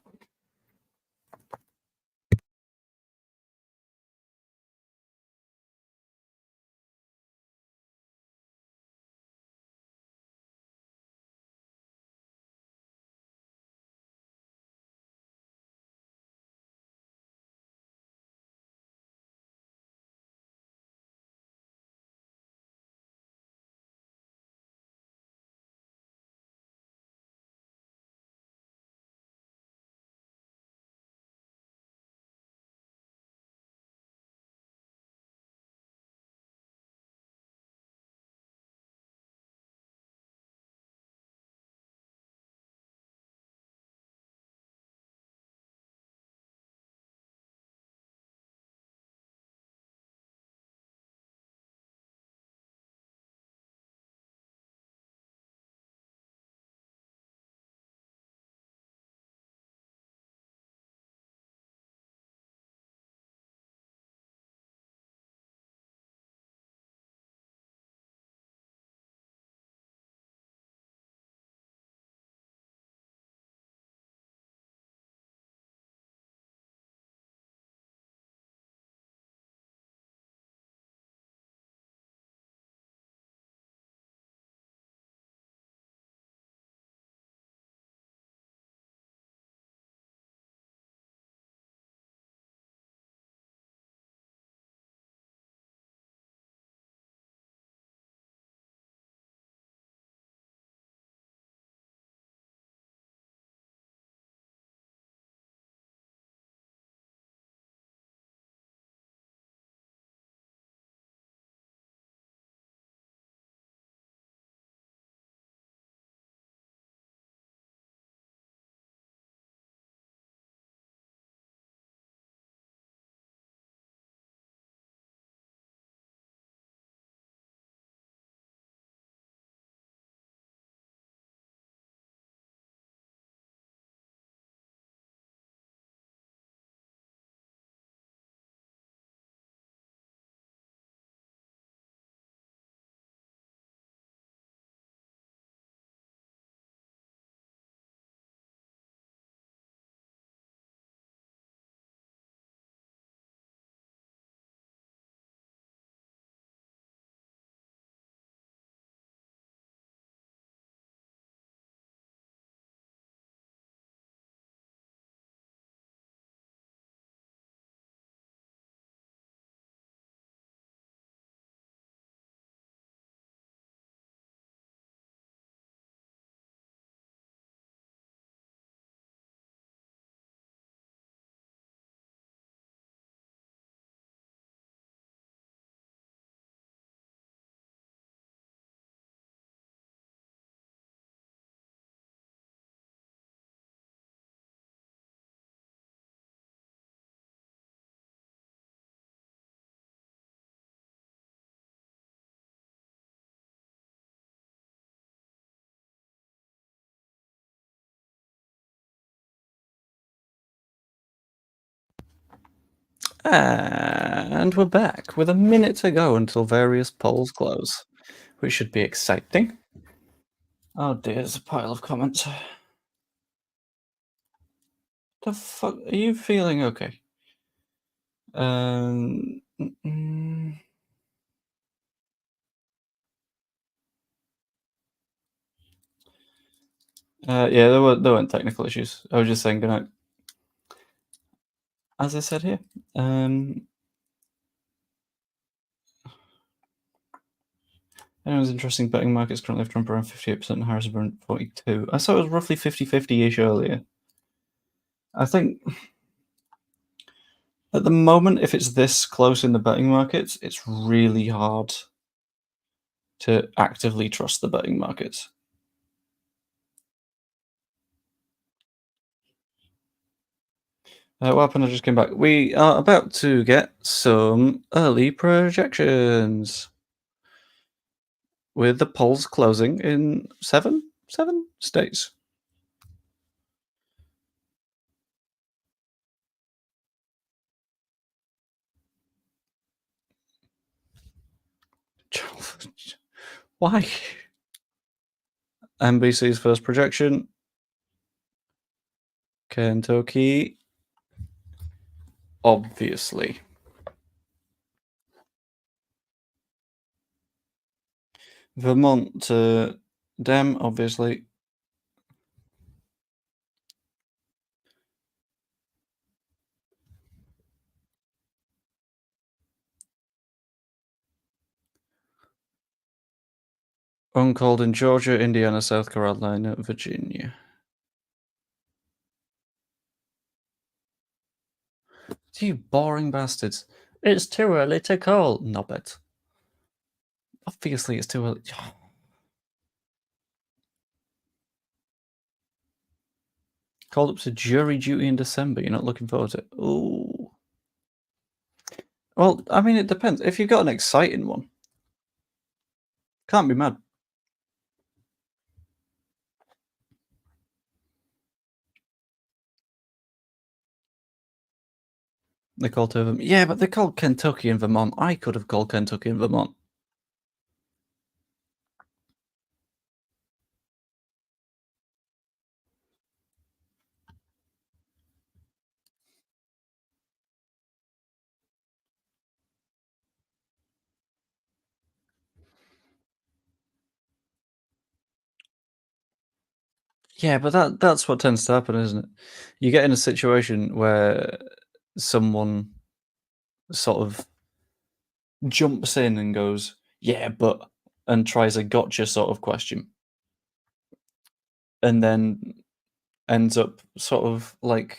[SPEAKER 1] And we're back with a minute to go until various polls close, which should be exciting. Oh dear, there's a pile of comments. The fuck? Are you feeling okay? Um. Yeah, there weren't technical issues. I was just saying goodnight. As I said here. Anyone's interesting betting markets currently have Trump around 58% and Harris around 42. I saw it was roughly 50-50-ish earlier. I think at the moment, if it's this close in the betting markets, it's really hard to actively trust the betting markets. What happened? I just came back. We are about to get some early projections with the polls closing in seven states. Why? NBC's first projection. Kentucky. Obviously. Vermont to Dem, obviously. Uncalled in Georgia, Indiana, South Carolina, Virginia. You boring bastards. It's too early to call. Nobbit. Obviously, it's too early. Called up to jury duty in December. You're not looking forward to it. Ooh. Well, I mean, it depends. If you've got an exciting one, can't be mad. They called two of them. Yeah, but they called Kentucky and Vermont. I could have called Kentucky and Vermont. Yeah, but that's what tends to happen, isn't it? You get in a situation where someone sort of jumps in and goes, "Yeah, but," and tries a gotcha sort of question, and then ends up sort of like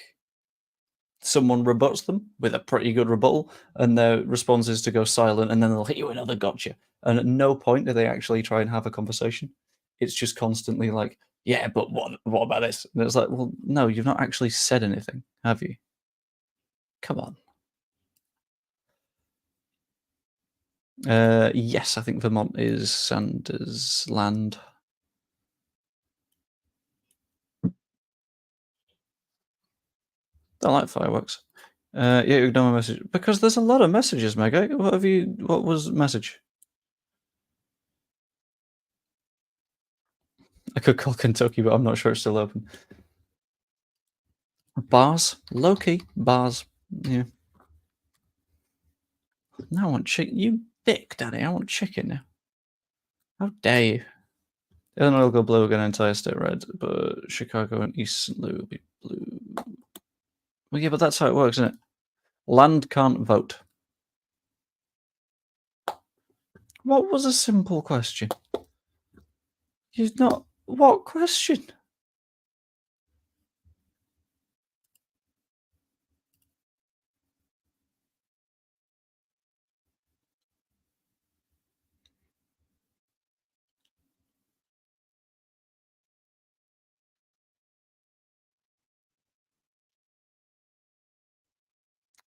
[SPEAKER 1] someone rebuts them with a pretty good rebuttal, and their response is to go silent, and then they'll hit you with another gotcha. And at no point do they actually try and have a conversation. It's just constantly like, "Yeah, but what about this?" And it's like, well, no, you've not actually said anything, have you? Come on. Yes, I think Vermont is Sanders' land. I like fireworks. Yeah, ignore my message because there's a lot of messages, Meg. What have you? What was message? I could call Kentucky, but I'm not sure it's still open. Bars, low key bars. Yeah. Now I want chicken. You dick, Daddy. I want chicken now. How dare you? Illinois will go blue again, entire state red, but Chicago and East St. Louis will be blue. Well, yeah, but that's how it works, isn't it? Land can't vote. What was a simple question? You've not. What question?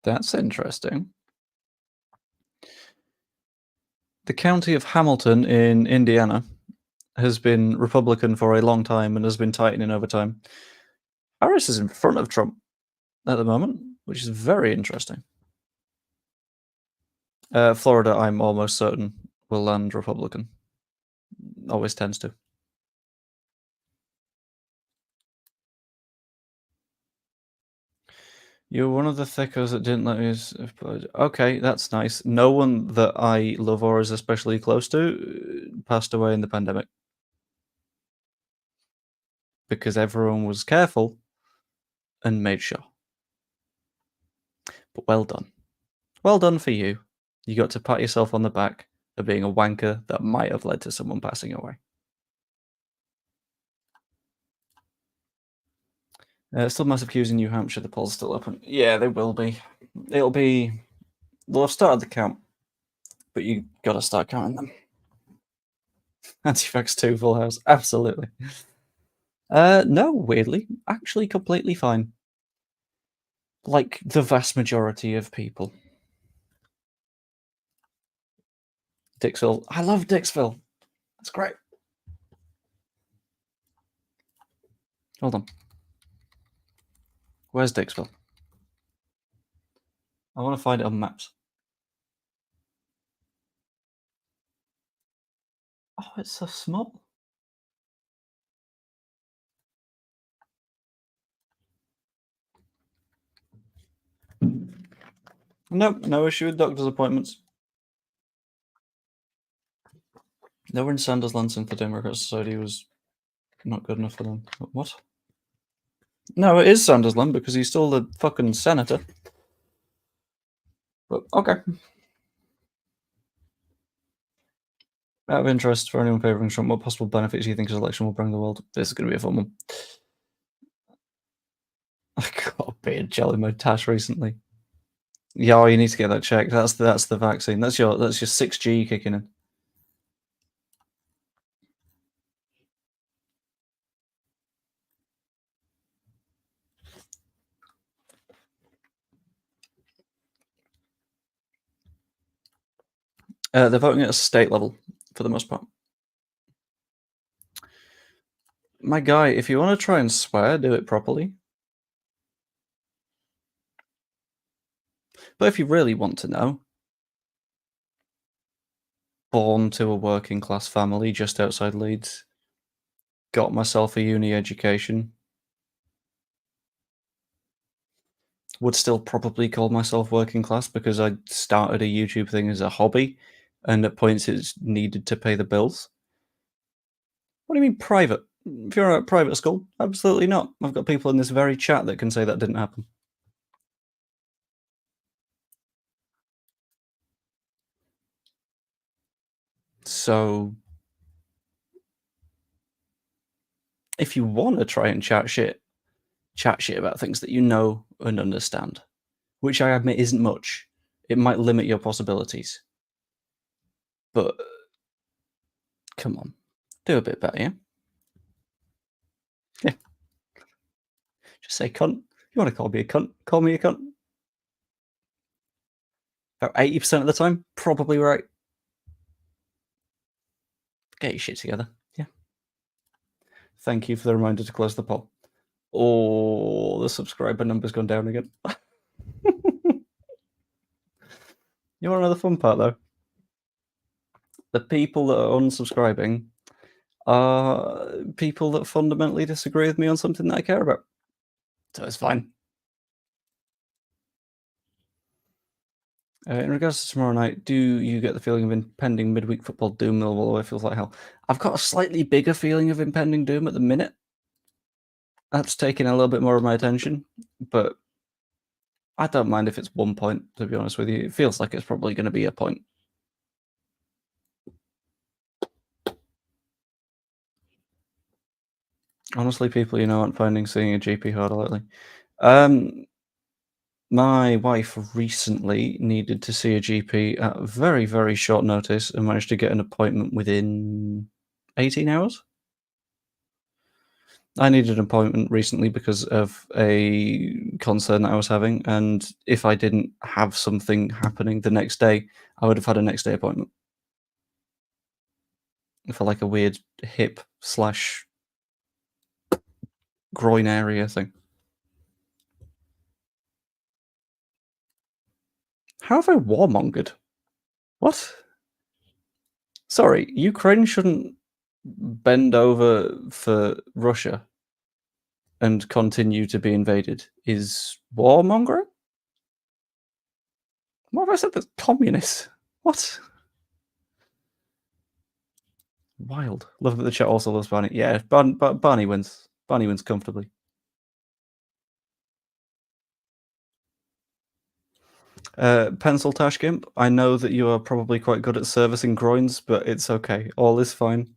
[SPEAKER 1] That's interesting. The county of Hamilton in Indiana has been Republican for a long time and has been tightening over time. Harris is in front of Trump at the moment, which is very interesting. Florida, I'm almost certain, will land Republican. Always tends to. You're one of the thickos that didn't let us. Okay, that's nice. No one that I love or is especially close to passed away in the pandemic because everyone was careful and made sure. But well done. Well done for you. You got to pat yourself on the back for being a wanker that might have led to someone passing away. Still massive queues in New Hampshire. The polls still open. Yeah, they will be. It'll be. They'll have started the count, but you got to start counting them. Anti-vax 2 full house. Absolutely. No, weirdly. Actually, completely fine. Like the vast majority of people. Dixville. I love Dixville. That's great. Hold on. Where's Dixville? I want to find it on maps. Oh, it's so small. Nope, no issue with doctor's appointments. They were in Sanders Lansing for Democrat Society was not good enough for them. What? No, it is Sandersland because he's still the fucking senator. But okay. Out of interest for anyone favouring Trump, what possible benefits do you think his election will bring the world? This is going to be a fun one. I got a bit of jelly in my tash recently. Yeah, oh, you need to get that checked. That's the vaccine. That's your 6G kicking in. They're voting at a state level for the most part. My guy, if you want to try and swear, do it properly. But if you really want to know, born to a working class family just outside Leeds, got myself a uni education, would still probably call myself working class because I started a YouTube thing as a hobby, and at points it's needed to pay the bills. What do you mean private? If you're at private school, absolutely not. I've got people in this very chat that can say that didn't happen. So, if you want to try and chat shit about things that you know and understand, which I admit isn't much. It might limit your possibilities. But come on, do a bit better, yeah? Yeah. Just say cunt. If you want to call me a cunt, call me a cunt. About 80% of the time, probably right. Get your shit together. Yeah. Thank you for the reminder to close the poll. Oh, the subscriber number's gone down again. You want to know the fun part, though? The people that are unsubscribing are people that fundamentally disagree with me on something that I care about. So it's fine. In regards to tomorrow night, do you get the feeling of impending midweek football doom? Although it feels like hell. I've got a slightly bigger feeling of impending doom at the minute. That's taking a little bit more of my attention, but I don't mind if it's 1 point, to be honest with you. It feels like it's probably going to be a point. Honestly, people aren't finding seeing a GP harder lately. My wife recently needed to see a GP at very, very short notice and managed to get an appointment within 18 hours. I needed an appointment recently because of a concern that I was having, and if I didn't have something happening the next day, I would have had a next day appointment for like a weird hip slash groin area thing. How have I warmongered? What? Sorry, Ukraine shouldn't bend over for Russia and continue to be invaded. Is warmongering? What have I said? That's communist. What? Wild. Love that the chat also loves Barney. Yeah, Barney wins. Barney wins comfortably. Pencil Tashgimp, I know that you are probably quite good at servicing groins, but it's okay. All is fine.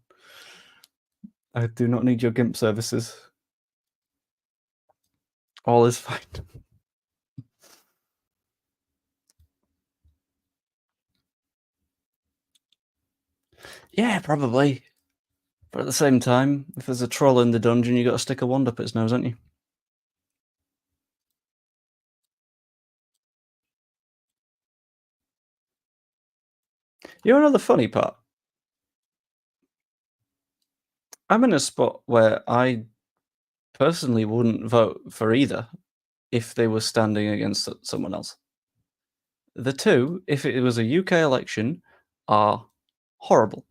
[SPEAKER 1] I do not need your GIMP services. All is fine. Yeah, probably. But at the same time, if there's a troll in the dungeon, you got to stick a wand up its nose, haven't you? You know the funny part? I'm in a spot where I personally wouldn't vote for either if they were standing against someone else. The two, if it was a UK election, are horrible.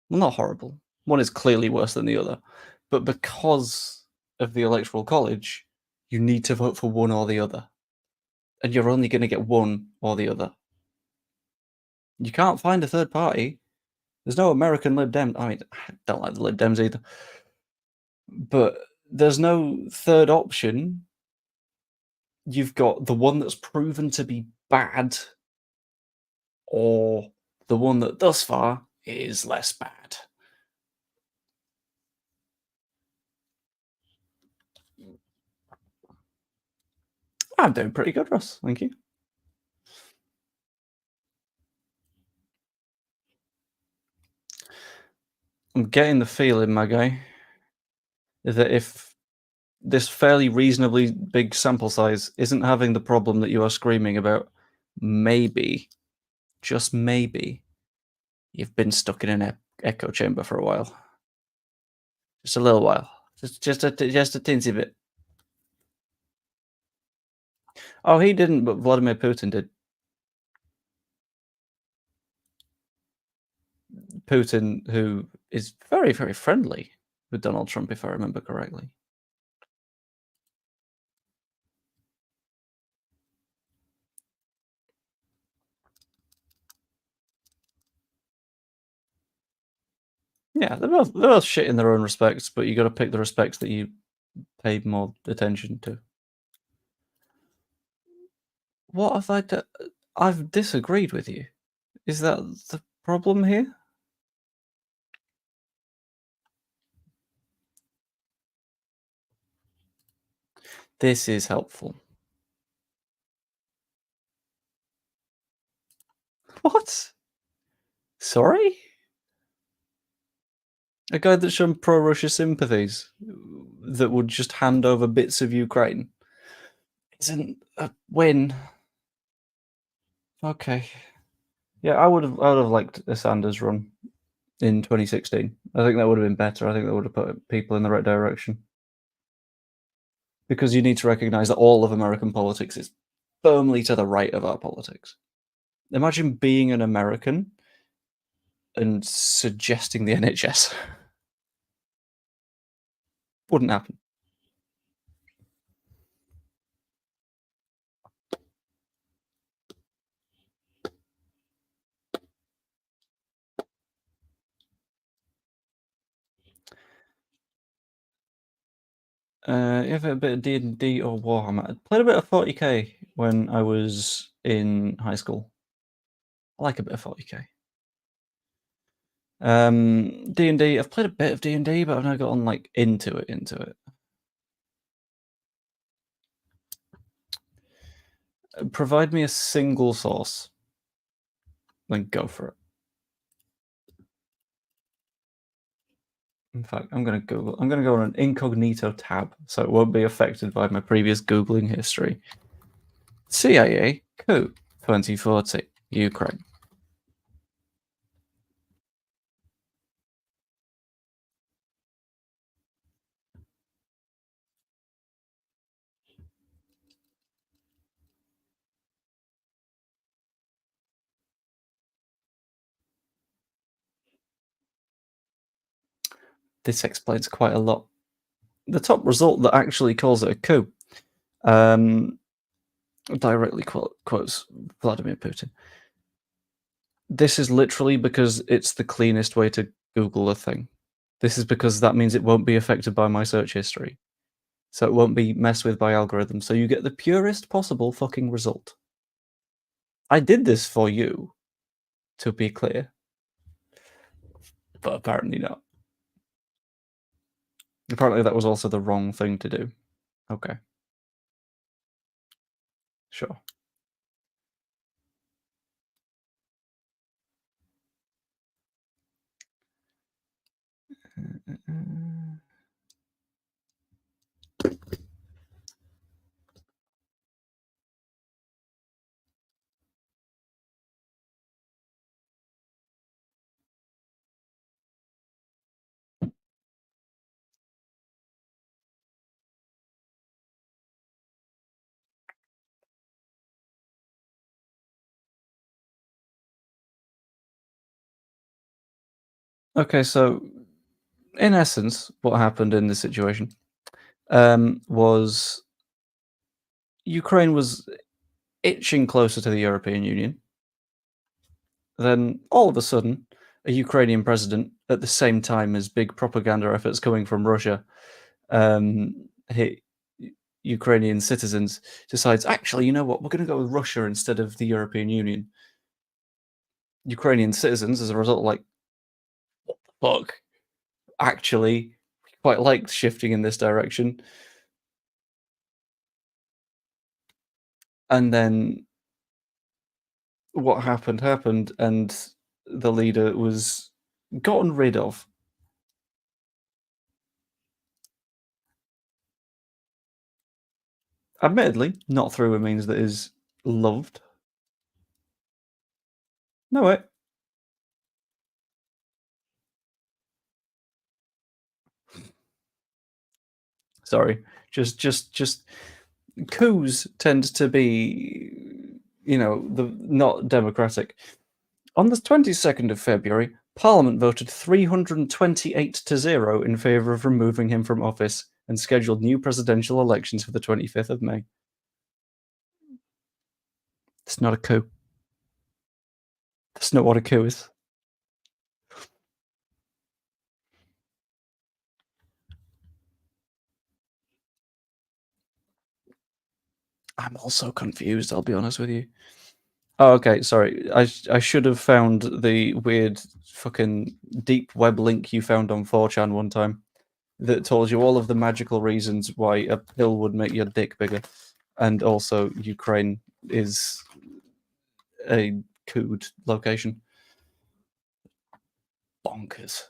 [SPEAKER 1] Well, not horrible. One is clearly worse than the other. But because of the Electoral College, you need to vote for one or the other. And you're only going to get one or the other. You can't find a third party. There's no American Lib Dem. I mean, I don't like the Lib Dems either. But there's no third option. You've got the one that's proven to be bad, or the one that thus far is less bad. I'm doing pretty good, Russ. Thank you. I'm getting the feeling, my guy, that if this fairly reasonably big sample size isn't having the problem that you are screaming about, maybe, just maybe, you've been stuck in an echo chamber for a while. Just a little while. Just a teensy bit. Oh, he didn't, but Vladimir Putin did. Putin, who is very, very friendly with Donald Trump, if I remember correctly. Yeah, they're both shit in their own respects, but you got to pick the respects that you pay more attention to. What have I done? I've disagreed with you. Is that the problem here? This is helpful. What? Sorry? A guy that's shown pro-Russia sympathies that would just hand over bits of Ukraine isn't a win. Okay. Yeah, I would have liked a Sanders run in 2016. I think that would have been better. I think that would have put people in the right direction. Because you need to recognize that all of American politics is firmly to the right of our politics. Imagine being an American and suggesting the NHS. Wouldn't happen. You have a bit of D&D or Warhammer. I played a bit of 40k when I was in high school. I like a bit of 40k. D&D. I've played a bit of D&D, but I've never gotten like into it. Provide me a single source, then go for it. In fact, I'm going to Google. I'm going to go on an incognito tab, so it won't be affected by my previous Googling history. CIA coup 2040 Ukraine. This explains quite a lot. The top result that actually calls it a coup um, directly quotes Vladimir Putin. This is literally because it's the cleanest way to Google a thing. This is because that means it won't be affected by my search history. So it won't be messed with by algorithms. So you get the purest possible fucking result. I did this for you, to be clear. But apparently not. Apparently that was also the wrong thing to do. Okay. Sure. Okay, so in essence, what happened in this situation was Ukraine was itching closer to the European Union. Then all of a sudden, a Ukrainian president, at the same time as big propaganda efforts coming from Russia, hit Ukrainian citizens, decides, actually, you know what, we're going to go with Russia instead of the European Union. Ukrainian citizens, as a result, like, what the fuck? Actually, we quite liked shifting in this direction. And then what happened, and the leader was gotten rid of. Admittedly, not through a means that is loved. No, wait. Sorry. Just coups tend to be, not democratic. On the 22nd of February, Parliament voted 328 to 0 in favour of removing him from office and scheduled new presidential elections for the 25th of May. It's not a coup. That's not what a coup is. I'm also confused, I'll be honest with you. Oh, okay, sorry. I should have found the weird fucking deep web link you found on 4chan one time that told you all of the magical reasons why a pill would make your dick bigger. And also Ukraine is a cood location. Bonkers.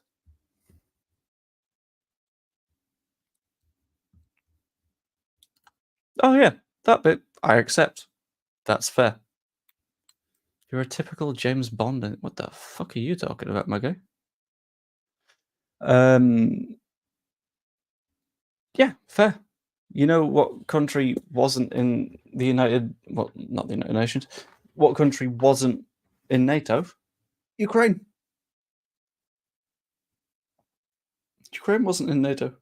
[SPEAKER 1] Oh yeah, that bit I accept. That's fair. You're a typical James Bond. What the fuck are you talking about, my guy? Yeah, fair. You know what country wasn't in the not the United Nations. What country wasn't in NATO? Ukraine. Ukraine wasn't in NATO.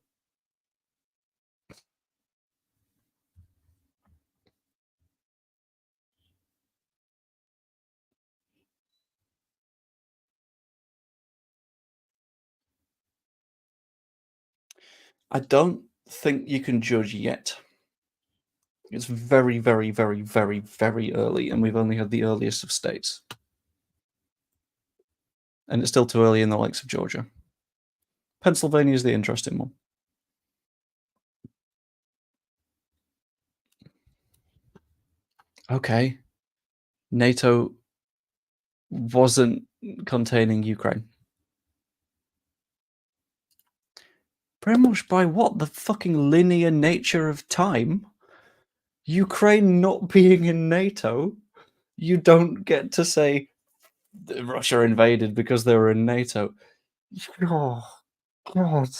[SPEAKER 1] I don't think you can judge yet. It's very, very, very, very, very early, and we've only had the earliest of states. And it's still too early in the likes of Georgia. Pennsylvania is the interesting one. Okay. NATO wasn't containing Ukraine. Pretty much by what? The fucking linear nature of time? Ukraine not being in NATO, you don't get to say Russia invaded because they were in NATO. Oh, God.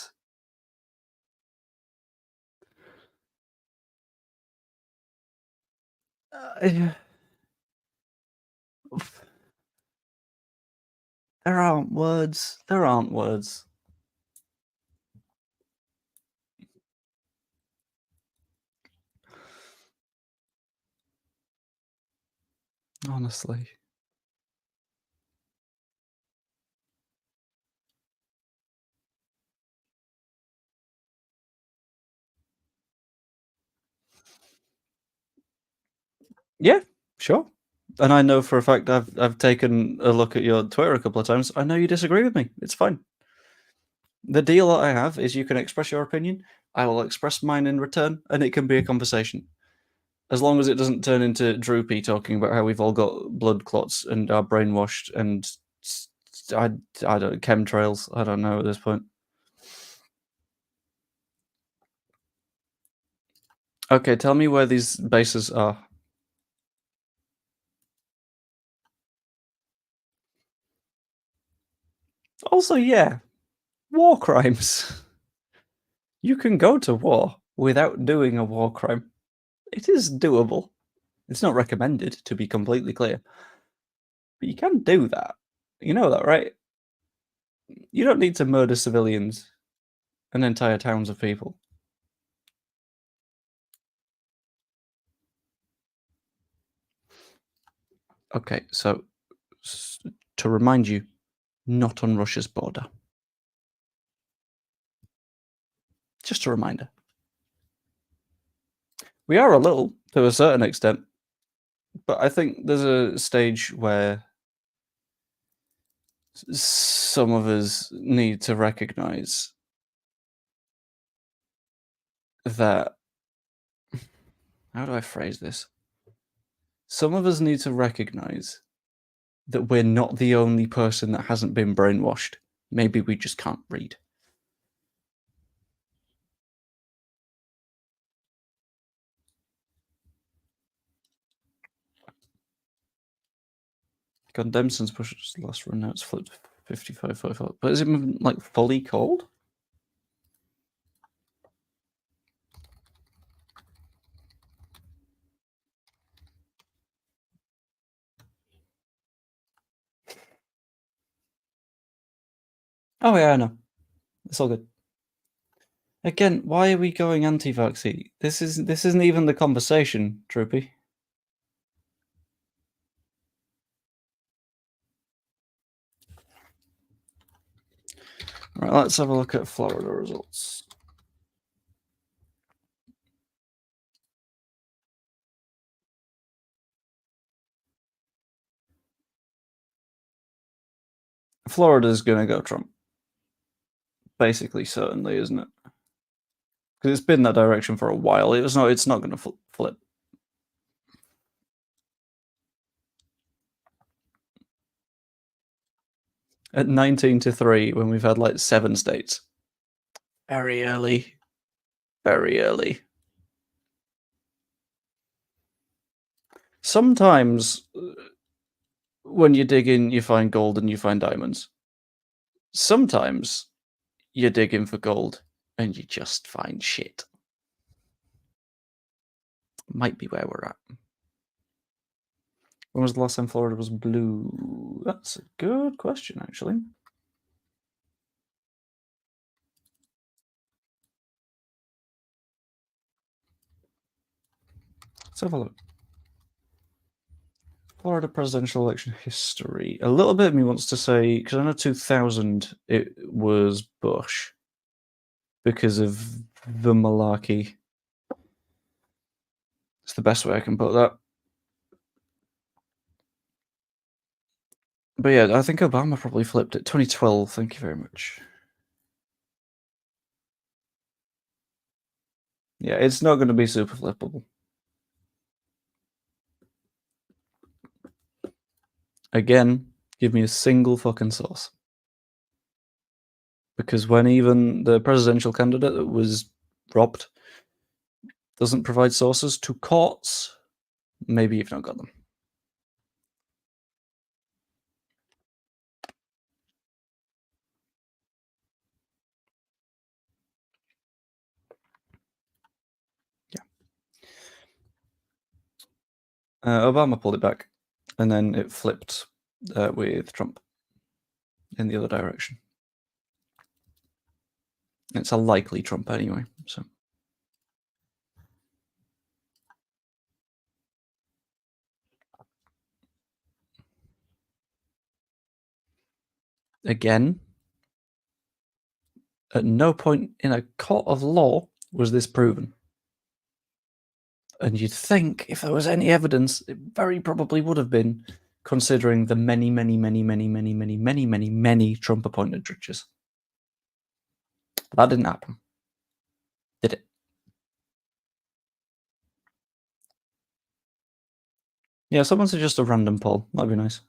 [SPEAKER 1] Uh, there aren't words. There aren't words. Honestly. Yeah, sure. And I know for a fact I've taken a look at your Twitter a couple of times. I know you disagree with me. It's fine. The deal that I have is you can express your opinion, I will express mine in return, and it can be a conversation. As long as it doesn't turn into Droopy talking about how we've all got blood clots and are brainwashed and I don't chemtrails. I don't know at this point. Okay, tell me where these bases are. Also, yeah, war crimes. You can go to war without doing a war crime. It is doable. It's not recommended, to be completely clear. But you can do that. You know that, right? You don't need to murder civilians and entire towns of people. Okay, so to remind you, not on Russia's border. Just a reminder. We are a little, to a certain extent, but I think there's a stage where some of us need to recognize that. How do I phrase this? Some of us need to recognize that we're not the only person that hasn't been brainwashed. Maybe we just can't read. Condemned since Bush's last run, now it's flipped 55-45. But is it like fully cold? Oh yeah, I know. It's all good. Again, why are we going anti-vaccine? This isn't even the conversation, Droopy. Right, let's have a look at Florida results. Florida's gonna go Trump. Basically, certainly, isn't it? Because it's been that direction for a while. It's not gonna flip. At 19-3, when we've had like 7 states. Very early. Very early. Sometimes when you dig in, you find gold and you find diamonds. Sometimes you dig in for gold and you just find shit. Might be where we're at. When was the last time Florida was blue? That's a good question, actually. Let's have a look. Florida presidential election history. A little bit of me wants to say, because I know 2000 it was Bush because of the malarkey. It's the best way I can put that. But yeah, I think Obama probably flipped it. 2012, thank you very much. Yeah, it's not going to be super flippable. Again, give me a single fucking source. Because when even the presidential candidate that was robbed doesn't provide sources to courts, maybe you've not got them. Yeah. Obama pulled it back, and then it flipped with Trump in the other direction. It's a likely Trump anyway, so. Again, at no point in a court of law was this proven. And you'd think if there was any evidence, it very probably would have been, considering the many Trump appointed judges. That didn't happen, did it? Yeah, someone suggest a random poll. That'd be nice.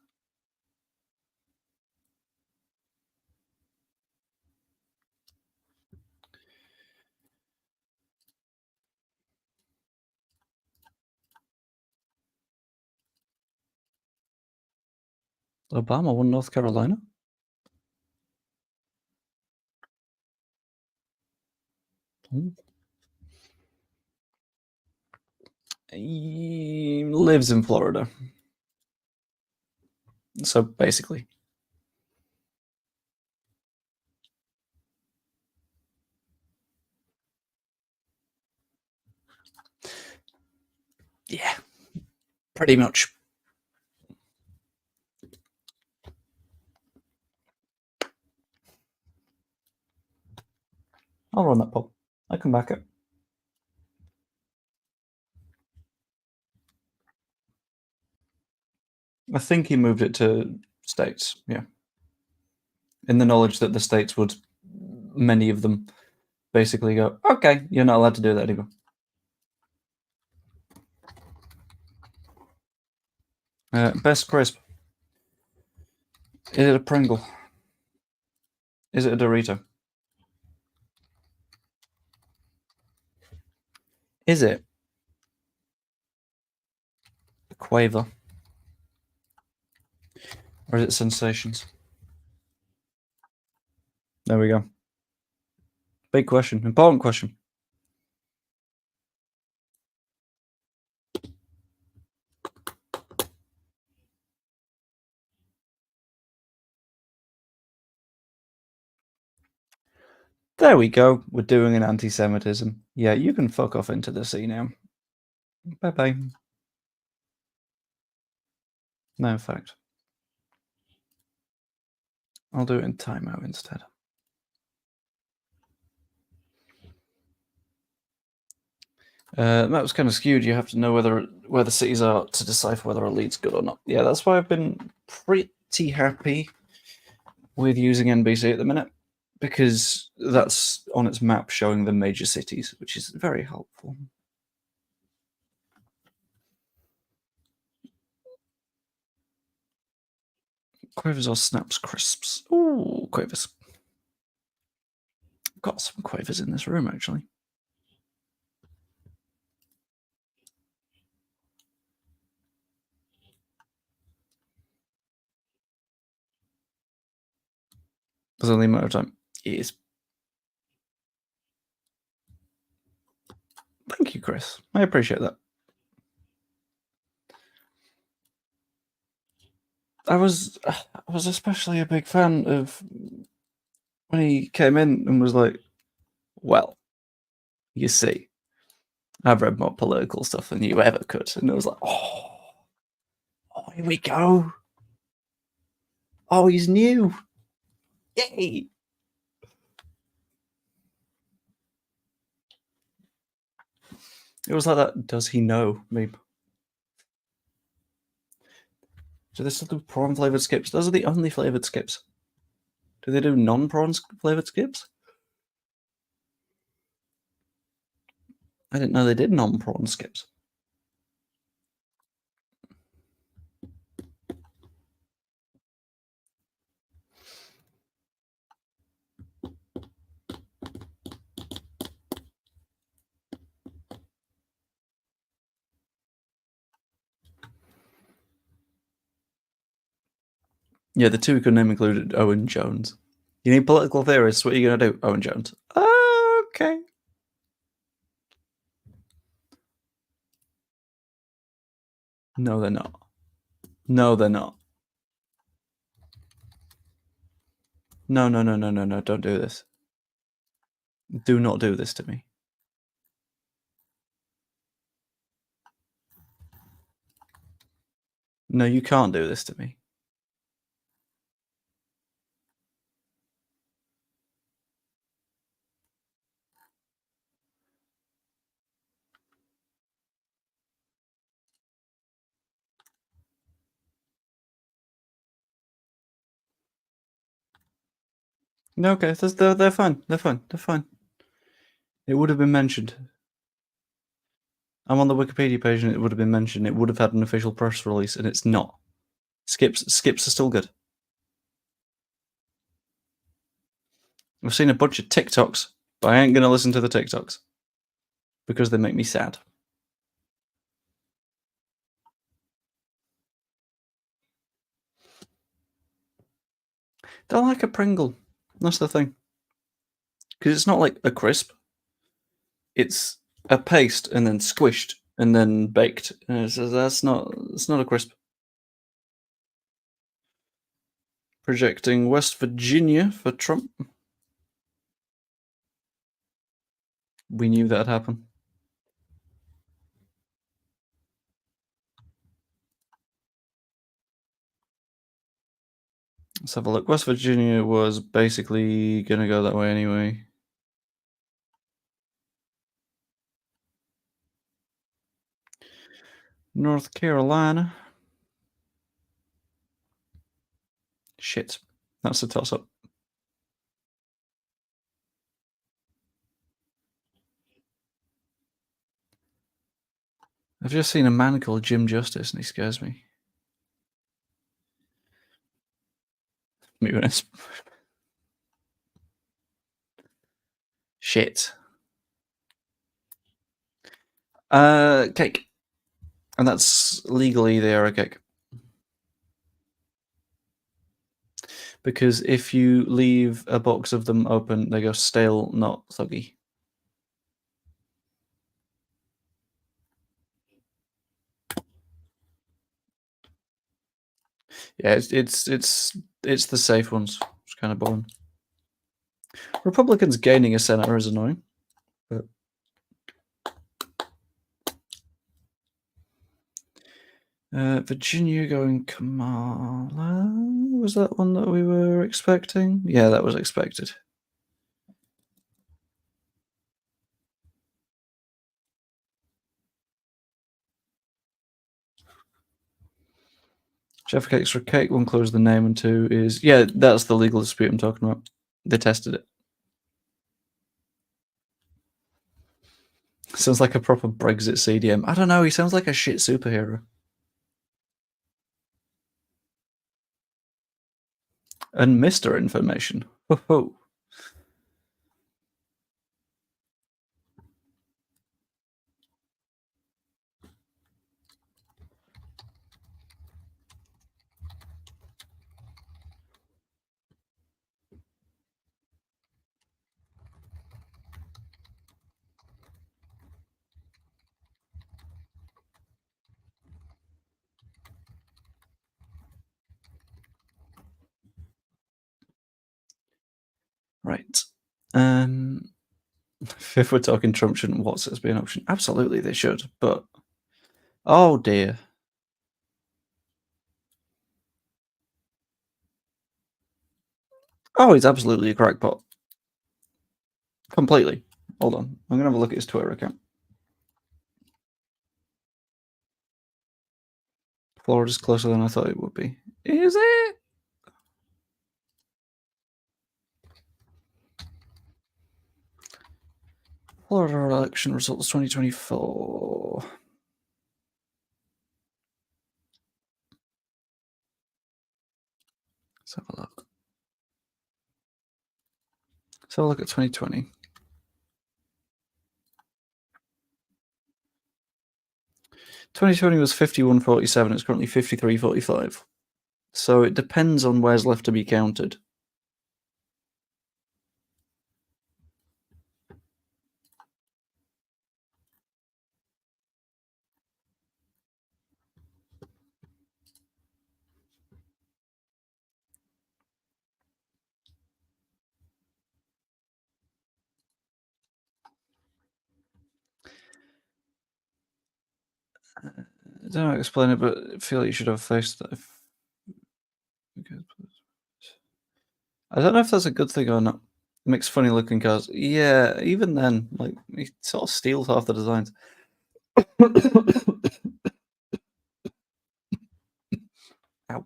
[SPEAKER 1] Obama won North Carolina? Ooh. He lives in Florida. So basically. Yeah, pretty much. I'll run that poll. I can back it. I think he moved it to states, yeah. In the knowledge that the states would, many of them, basically go, okay, you're not allowed to do that anymore. Best crisp. Is it a Pringle? Is it a Dorito? Is it a Quaver? Or is it Sensations? There we go. Big question. Important question. There we go. We're doing an anti-Semitism. Yeah, you can fuck off into the sea now. Bye-bye. No, in fact. I'll do it in timeout instead. That was kind of skewed. You have to know where the cities are to decipher whether a lead's good or not. Yeah, that's why I've been pretty happy with using NBC at the minute, because that's on its map showing the major cities, which is very helpful. Quavers or snaps crisps? Ooh, quavers. Got some quavers in this room, actually. There's only a matter of time. Yes. Thank you, Chris. I appreciate that. I was especially a big fan of when he came in and was like, well, you see, I've read more political stuff than you ever could. And it was like, oh, here we go. Oh, he's new. Yay. It was like that does he know meme. Do they still do prawn flavored skips? Those are the only flavored skips. Do they do non-prawn flavored skips? I didn't know they did non-prawn skips. Yeah, the two we could name included Owen Jones. You need political theorists. What are you going to do? Owen Jones. Okay. No, they're not. No, they're not. No. Don't do this. Do not do this to me. No, you can't do this to me. No, okay, they're fine. They're fine. They're fine. It would have been mentioned. I'm on the Wikipedia page and it would have been mentioned. It would have had an official press release, and it's not. Skips are still good. I've seen a bunch of TikToks, but I ain't gonna listen to the TikToks because they make me sad. They're like a Pringle. That's the thing. Because it's not like a crisp. It's a paste and then squished and then baked. And that's not. It's not a crisp. Projecting West Virginia for Trump. We knew that'd happen. Let's have a look. West Virginia was basically gonna go that way anyway. North Carolina. Shit. That's a toss-up. I've just seen a man called Jim Justice and he scares me. Shit. Cake. And that's legally they are a cake. Because if you leave a box of them open, they go stale, not soggy. Yeah, it's the safe ones. It's kind of boring. Republicans gaining a senator is annoying, but Virginia going Kamala. Was that one that we were expecting? Yeah, that was expected. Jeff Cakes for cake. One close the name, and two is that's the legal dispute I'm talking about. They tested it. Sounds like a proper Brexit CDM. I don't know. He sounds like a shit superhero. And Mr. Information. Ho. Right. If we're talking Trump, shouldn't WhatsApp be an option? Absolutely, they should. But oh dear. Oh, he's absolutely a crackpot. Completely. Hold on. I'm gonna have a look at his Twitter account. Florida's closer than I thought it would be. Is it? Florida election results 2024. Let's have a look. Let's have a look at 2020. 2020 was 51-47. It's currently 53-45. So it depends on where's left to be counted. I don't know how to explain it, but I feel like you should have faced that. I don't know if that's a good thing or not. It makes funny looking cars. Yeah, even then, like he sort of steals half the designs. Ow.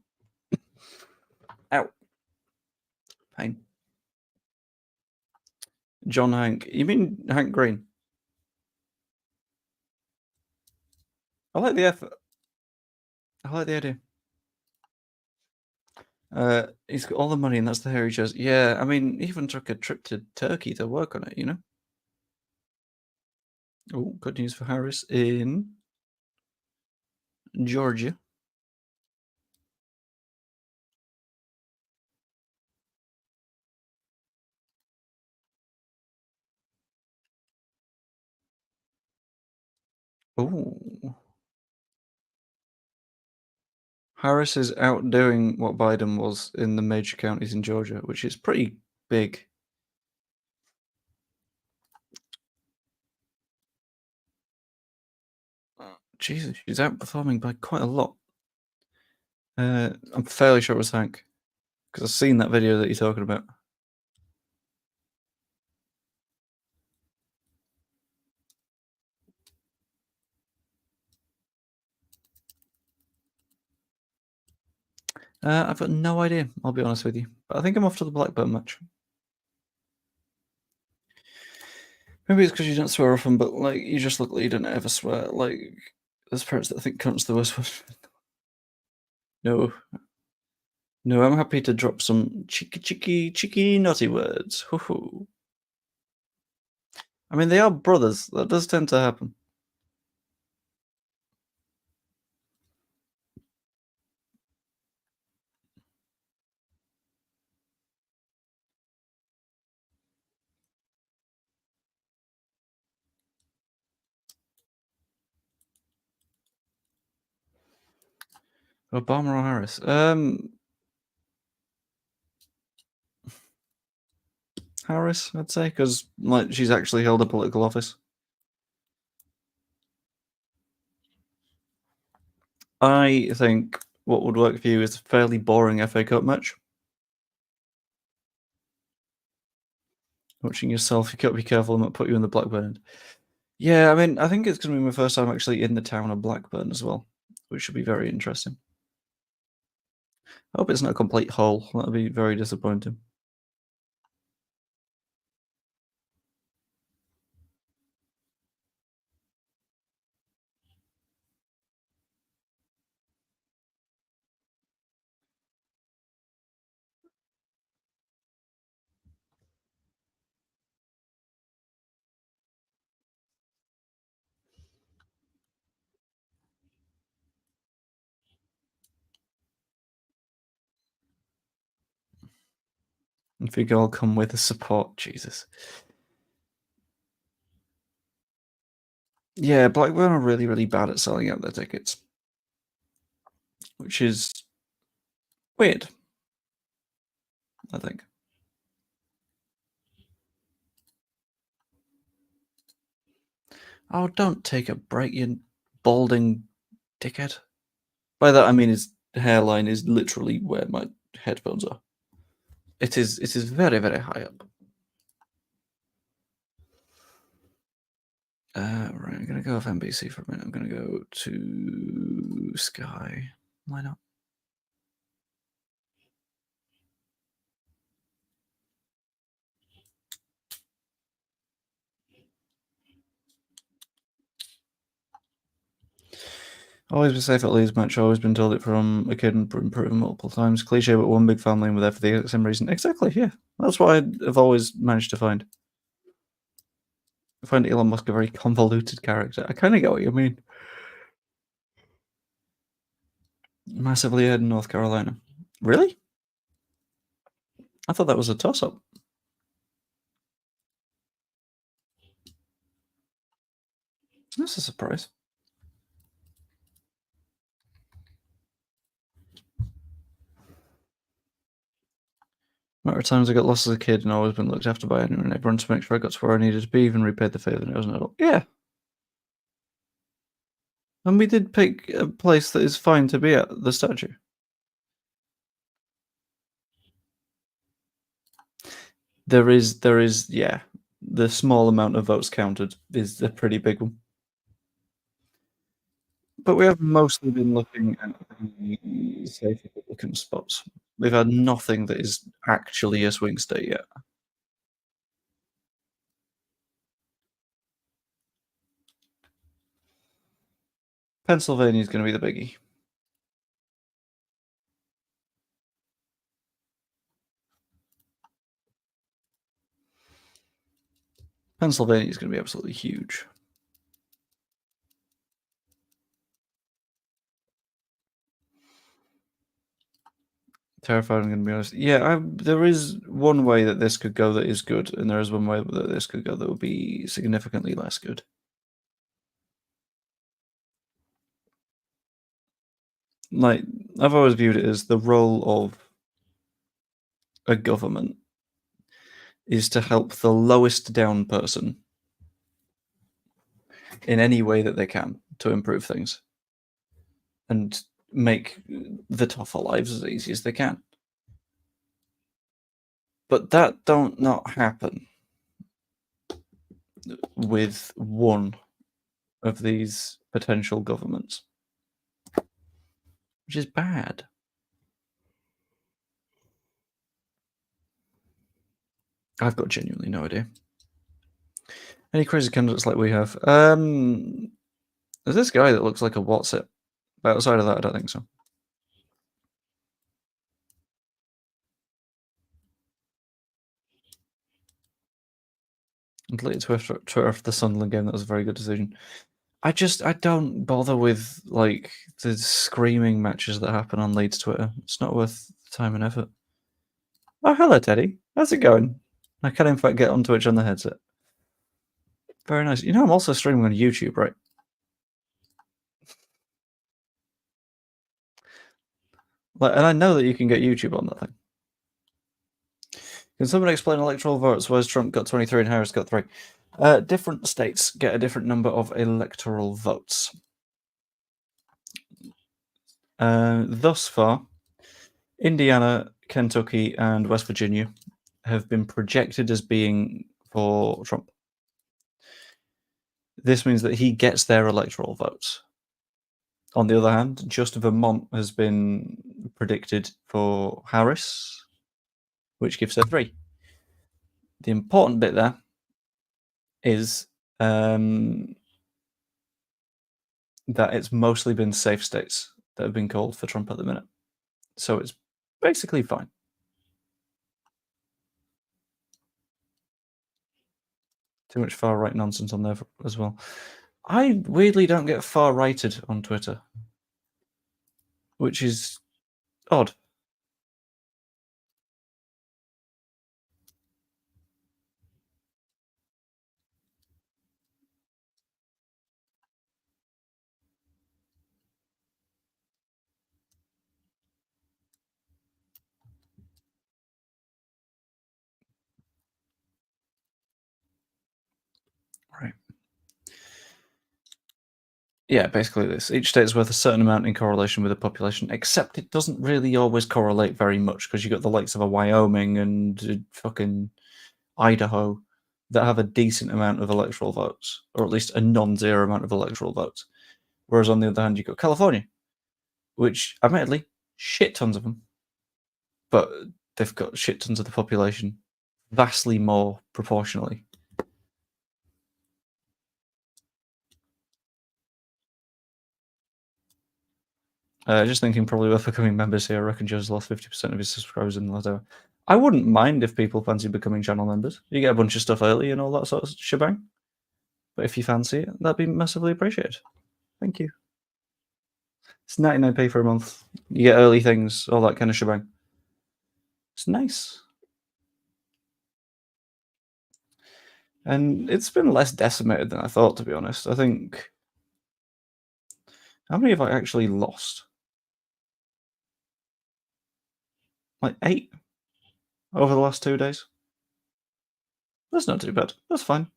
[SPEAKER 1] Ow. Pain. John Hank. You mean Hank Green? I like the effort. I like the idea. He's got all the money, and that's the hair he chose. Yeah, I mean, he even took a trip to Turkey to work on it, you know? Oh, good news for Harris in Georgia. Oh, Harris is outdoing what Biden was in the major counties in Georgia, which is pretty big. Jesus, she's outperforming by quite a lot. I'm fairly sure it was Hank because I've seen that video that you're talking about. I've got no idea, I'll be honest with you. But I think I'm off to the Blackburn match. Maybe it's because you don't swear often, but like you just look like you don't ever swear. Like there's parents that think cunt's the worst word. No, no, I'm happy to drop some cheeky naughty words. Hoo hoo. I mean, they are brothers. That does tend to happen. Obama or Harris? Harris, I'd say, because like she's actually held a political office. I think what would work for you is a fairly boring FA Cup match. Watching yourself, you got to be careful. I might put you in the Blackburn end. Yeah, I mean, I think it's going to be my first time actually in the town of Blackburn as well, which should be very interesting. I hope it's not a complete hole. That'd be very disappointing. If you all come with the support, Jesus. Yeah, Blackburn are really, really bad at selling out their tickets, which is weird, I think. Oh, don't take a break, you balding dickhead. By that I mean his hairline is literally where my headphones are. It is very, very high up. Right, I'm gonna go with NBC for a minute. I'm gonna go to Sky. Why not? Always be safe at Leeds match. Always been told it from a kid and proven multiple times. Cliche, but one big family and we're there for the same reason. Exactly, yeah. That's what I've always managed to find. I find Elon Musk a very convoluted character. I kind of get what you mean. Massively ahead in North Carolina. Really? I thought that was a toss-up. That's a surprise. Matter of times I got lost as a kid and always been looked after by everyone to make sure I got to where I needed to be, even repaid the favour when I was an adult. Yeah. And we did pick a place that is fine to be at, the statue. There is, yeah. The small amount of votes counted is a pretty big one. But we have mostly been looking at the safe Republican spots. We've had nothing that is actually a swing state yet. Pennsylvania is going to be the biggie. Pennsylvania is going to be absolutely huge. Terrified, I'm going to be honest. Yeah, there is one way that this could go that is good, and there is one way that this could go that would be significantly less good. Like, I've always viewed it as the role of a government is to help the lowest down person in any way that they can to improve things and make the tougher lives as easy as they can. But that don't not happen with one of these potential governments, which is bad. I've got genuinely no idea. Any crazy candidates like we have? There's this guy that looks like a what's it. But outside of that, I don't think so. And deleted Twitter after the Sunderland game. That was a very good decision. I don't bother with like the screaming matches that happen on Leeds Twitter. It's not worth time and effort. Oh, hello, Teddy. How's it going? I can in fact get on Twitch on the headset. Very nice. You know, I'm also streaming on YouTube, right? Like, and I know that you can get YouTube on that thing. Can someone explain electoral votes? Where's Trump got 23 and Harris got 3? Different states get a different number of electoral votes. Thus far, Indiana, Kentucky, and West Virginia have been projected as being for Trump. This means that he gets their electoral votes. On the other hand, just Vermont has been predicted for Harris, which gives her 3. The important bit there is that it's mostly been safe states that have been called for Trump at the minute. So it's basically fine. Too much far-right nonsense on there as well. I weirdly don't get far-righted on Twitter, which is odd. Right. Yeah, basically this. Each state is worth a certain amount in correlation with the population, except it doesn't really always correlate very much because you got the likes of a Wyoming and fucking Idaho that have a decent amount of electoral votes, or at least a non-zero amount of electoral votes. Whereas on the other hand, you've got California, which admittedly, shit tons of them, but they've got shit tons of the population, vastly more proportionally. Just thinking probably worth becoming members here. I reckon Joe's lost 50% of his subscribers in the last hour. I wouldn't mind if people fancy becoming channel members. You get a bunch of stuff early and all that sort of shebang. But if you fancy it, that'd be massively appreciated. Thank you. It's 99p for a month. You get early things, all that kind of shebang. It's nice. And it's been less decimated than I thought, to be honest. I think... How many have I actually lost? Like 8 over the last 2 days. That's not too bad. That's fine.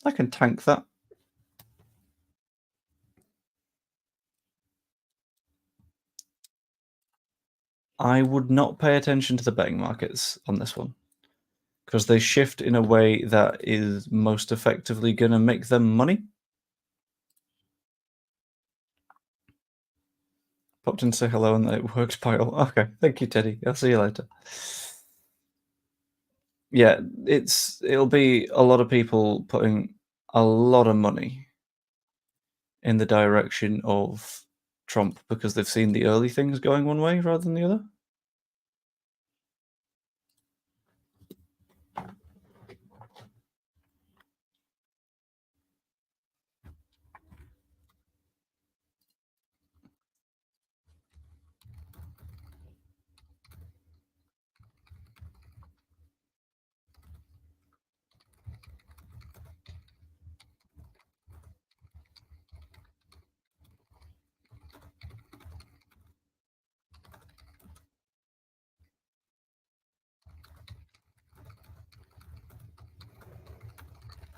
[SPEAKER 1] I can tank that. I would not pay attention to the betting markets on this one because they shift in a way that is most effectively going to make them money. Popped in to say hello and it worked, Pile. Okay, thank you, Teddy. I'll see you later. Yeah, it'll be a lot of people putting a lot of money in the direction of Trump because they've seen the early things going one way rather than the other.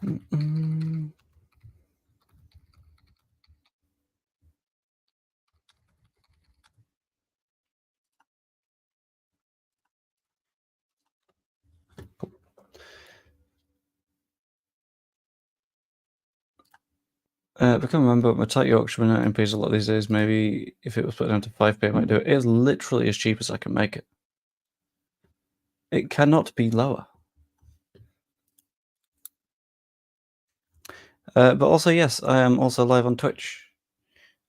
[SPEAKER 1] Mm-mm. Become a member. My tight Yorkshireman 19p is a lot these days. Maybe if it was put down to 5p, I might do it. It is literally as cheap as I can make it. It cannot be lower. But also, yes, I am also live on Twitch.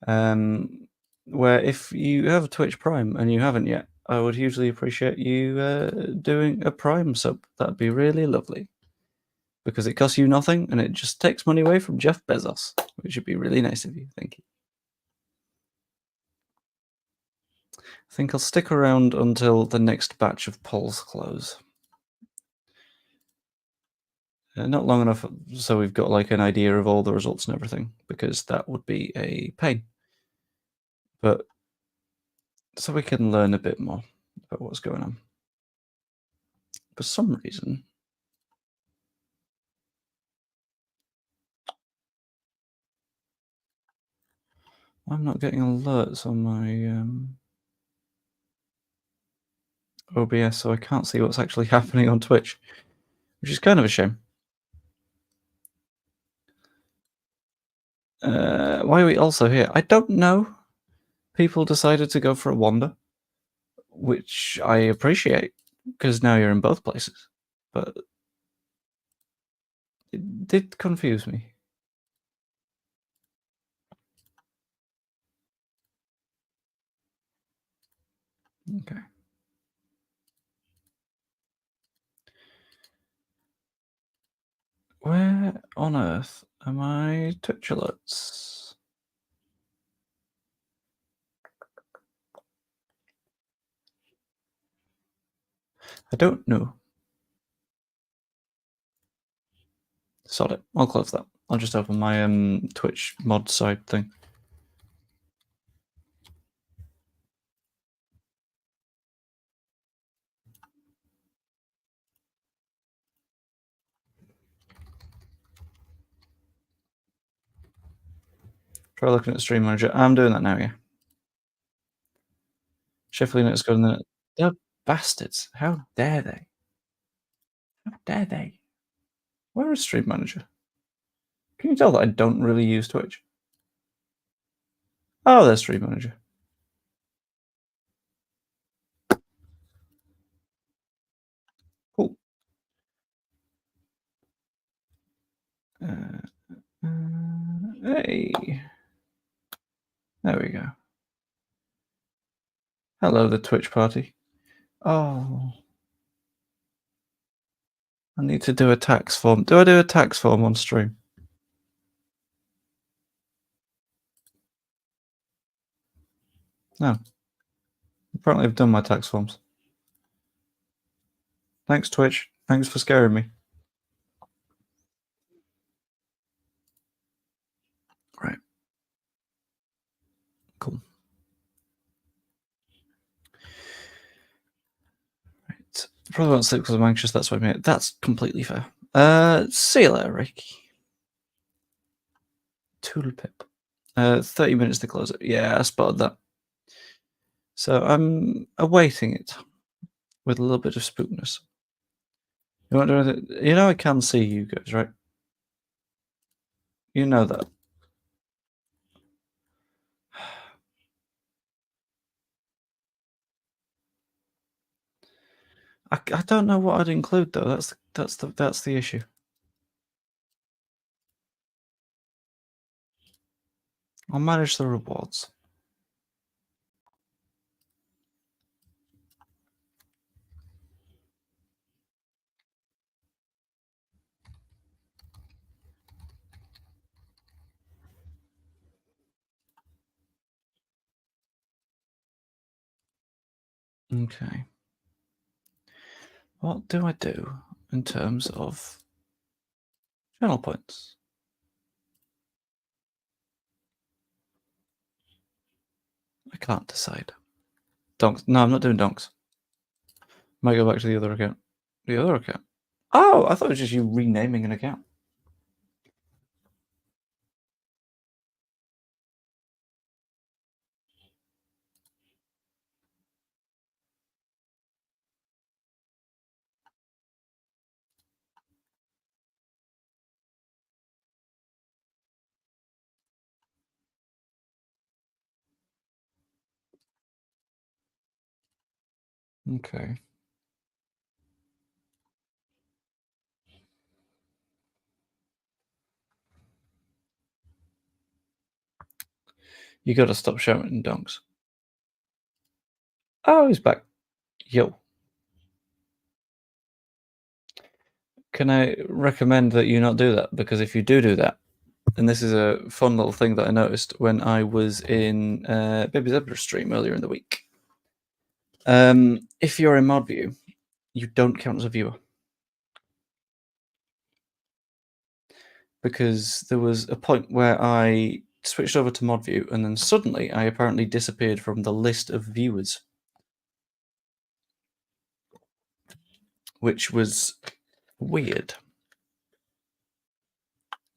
[SPEAKER 1] Where if you have a Twitch Prime and you haven't yet, I would hugely appreciate you doing a Prime sub. That'd be really lovely. Because it costs you nothing and it just takes money away from Jeff Bezos, which would be really nice of you. Thank you. I think I'll stick around until the next batch of polls close. Not long enough so we've got like an idea of all the results and everything, because that would be a pain. But so we can learn a bit more about what's going on. For some reason, I'm not getting alerts on my OBS, so I can't see what's actually happening on Twitch, which is kind of a shame. Why are we also here? I don't know. People decided to go for a wander, which I appreciate, because now you're in both places. But it did confuse me. Okay. Where on earth are my Twitch alerts? I don't know. Solid. I'll close that. I'll just open my Twitch mod side thing. Try looking at Stream Manager. I'm doing that now, yeah. Sheffield United's got in there. They're bastards. How dare they? How dare they? Where is Stream Manager? Can you tell that I don't really use Twitch? Oh, there's Stream Manager. Cool. Hey. There we go. Hello, the Twitch party. Oh. I need to do a tax form. Do I do a tax form on stream? No. Apparently I've done my tax forms. Thanks, Twitch. Thanks for scaring me. Right. Cool. Right. Probably won't sleep because I'm anxious. That's why I'm here. That's completely fair. See you later, Rick. Toodlepip. 30 minutes to close it. Yeah, I spotted that. So I'm awaiting it with a little bit of spookness. You want to do anything? You know I can see you guys, right? You know that. I don't know what I'd include though. That's the issue. I'll manage the rewards. Okay. What do I do in terms of channel points? I can't decide. Donks. No, I'm not doing donks. Might go back to the other account. The other account? Oh, I thought it was just you renaming an account. Okay. You gotta stop shouting donks. Oh, he's back. Yo. Can I recommend that you not do that? Because if you do that, and this is a fun little thing that I noticed when I was in Baby Zebra's stream earlier in the week. If you're in mod view, you don't count as a viewer. Because there was a point where I switched over to mod view and then suddenly I apparently disappeared from the list of viewers, which was weird.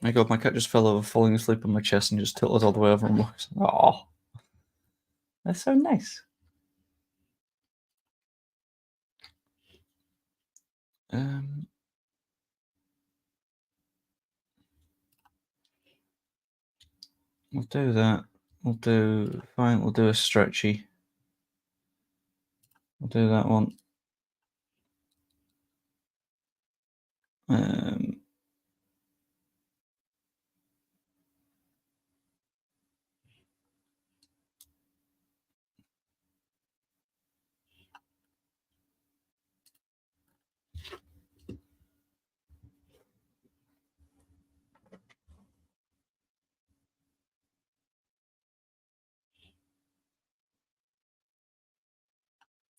[SPEAKER 1] My god, my cat just fell over, falling asleep on my chest and just tilted all the way over and walked. Oh, that's so nice. We'll do that. We'll do fine. We'll do a stretchy. We'll do that one.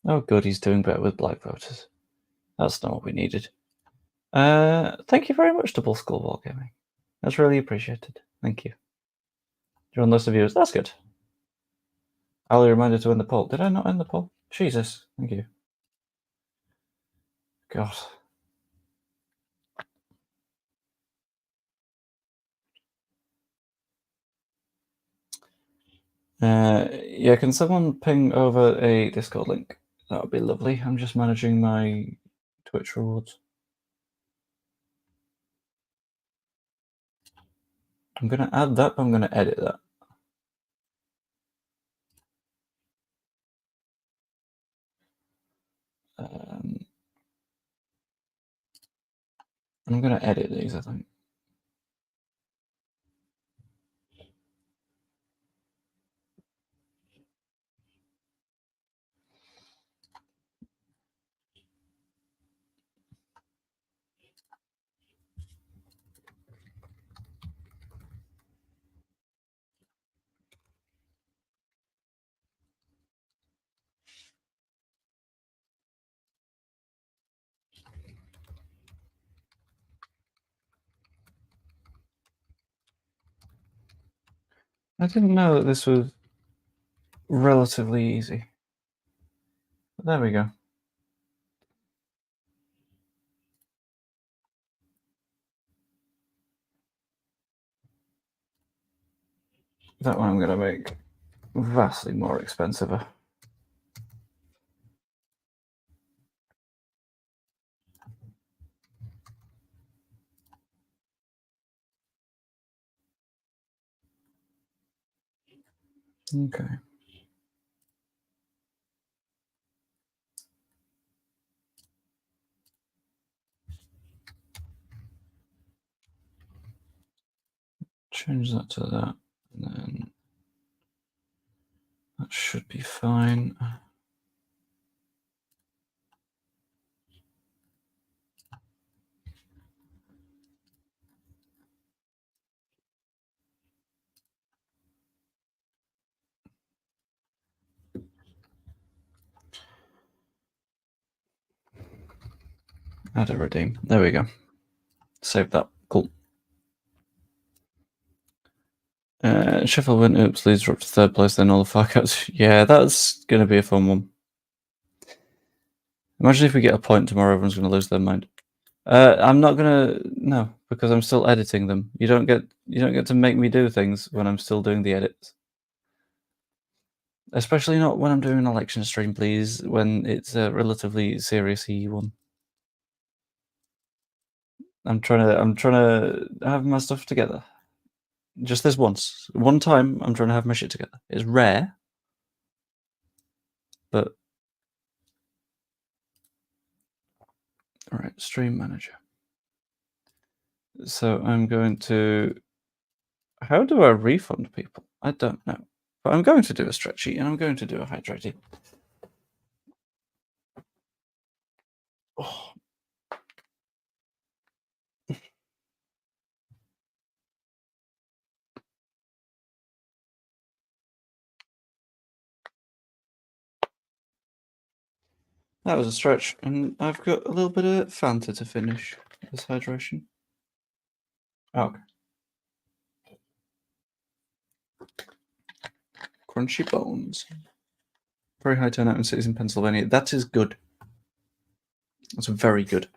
[SPEAKER 1] Oh, good. He's doing better with black voters. That's not what we needed. Thank you very much, Double Skull Wargaming. That's really appreciated. Thank you. You're on the list of viewers. That's good. I'll be reminded to end the poll. Did I not end the poll? Jesus. Thank you. God. Yeah, can someone ping over a Discord link? That would be lovely. I'm just managing my Twitch rewards. I'm going to add that, but I'm going to edit that. I'm going to edit these, I think. I didn't know that this was relatively easy. But there we go. That one I'm going to make vastly more expensive. Okay. Change that to that. And then should be fine. Add a redeem. There we go. Save that. Cool. Sheffield win. Oops, Leeds are up to third place. Then all the fuck outs. Yeah, that's going to be a fun one. Imagine if we get a point tomorrow, everyone's going to lose their mind. I'm not gonna because I'm still editing them. You don't get to make me do things when I'm still doing the edits. Especially not when I'm doing an election stream, please. When it's a relatively serious one. I'm trying to have my stuff together. Just this once, one time, I'm trying to have my shit together. It's rare, but all right. Stream manager. So I'm going to. How do I refund people? I don't know, but I'm going to do a stretchy and I'm going to do a hydrated. Oh. That was a stretch, and I've got a little bit of Fanta to finish this hydration. Oh, okay. Crunchy bones. Very high turnout in cities in Pennsylvania. That is good. That's very good.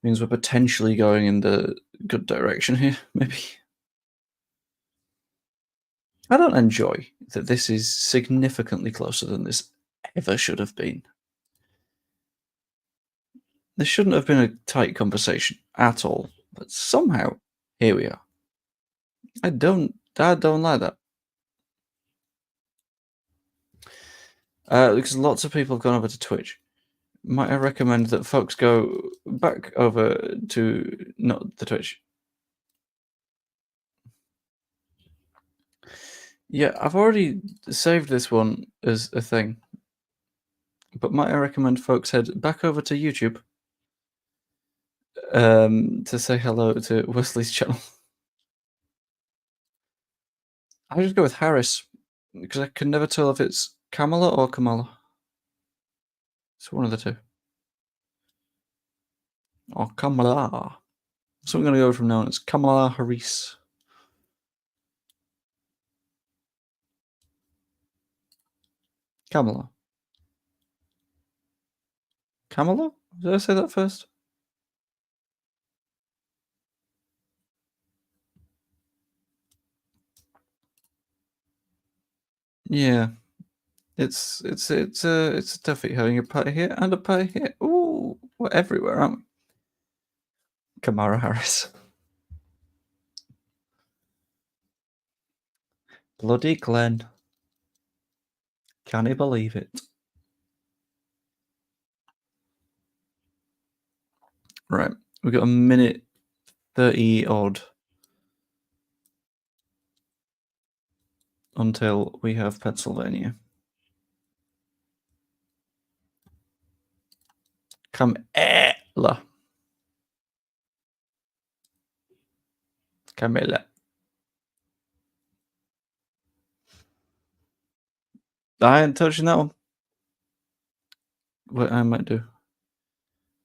[SPEAKER 1] Means we're potentially going in the good direction here, maybe. I don't enjoy that this is significantly closer than this ever should have been. This shouldn't have been a tight conversation at all, but somehow here we are. I don't like that. Because lots of people have gone over to Twitch. Might I recommend that folks go back over to not the Twitch? Yeah, I've already saved this one as a thing. But might I recommend folks head back over to YouTube to say hello to Wesley's channel? I just go with Harris because I can never tell if it's Kamala or Kamala. It's one of the two. Or Kamala. So I'm going to go from now on. It's Kamala Harris. Kamala. Kamala? Did I say that first? Yeah. It's a toughie having a pie here and a pie here. Ooh, we're everywhere, aren't we? Kamala Harris. Bloody Glenn. Can you believe it? Right, we've got a minute 30 odd until we have Pennsylvania. Camilla. I ain't touching that one. What I might do.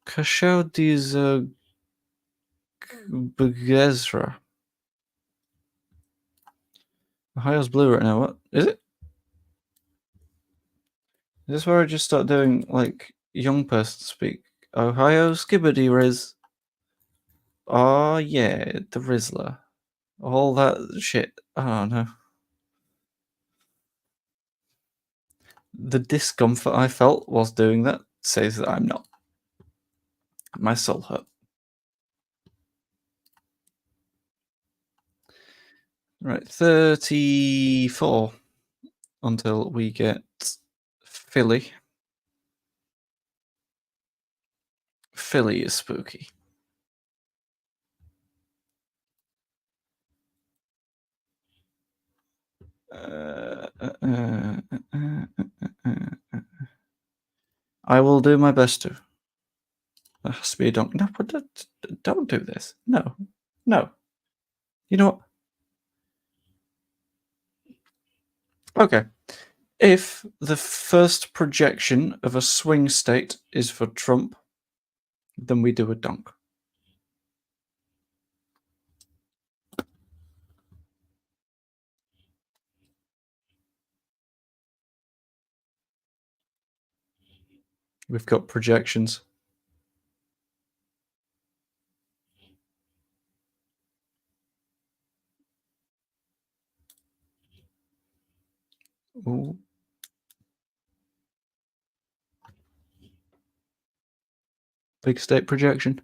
[SPEAKER 1] Kashau diese Begezra. Ohio's blue right now. What is it? Is this where I just start doing like young person speak? Ohio skibbity riz. Oh yeah, the Rizzler. All that shit. Oh no. The discomfort I felt whilst doing that says that I'm not. My soul hurt. Right, 34 until we get Philly. Philly is spooky. I will do my best to. There has to be a donk. No, but don't do this. No. No. You know what? Okay. If the first projection of a swing state is for Trump, then we do a donk. We've got projections. Ooh. Big state projection.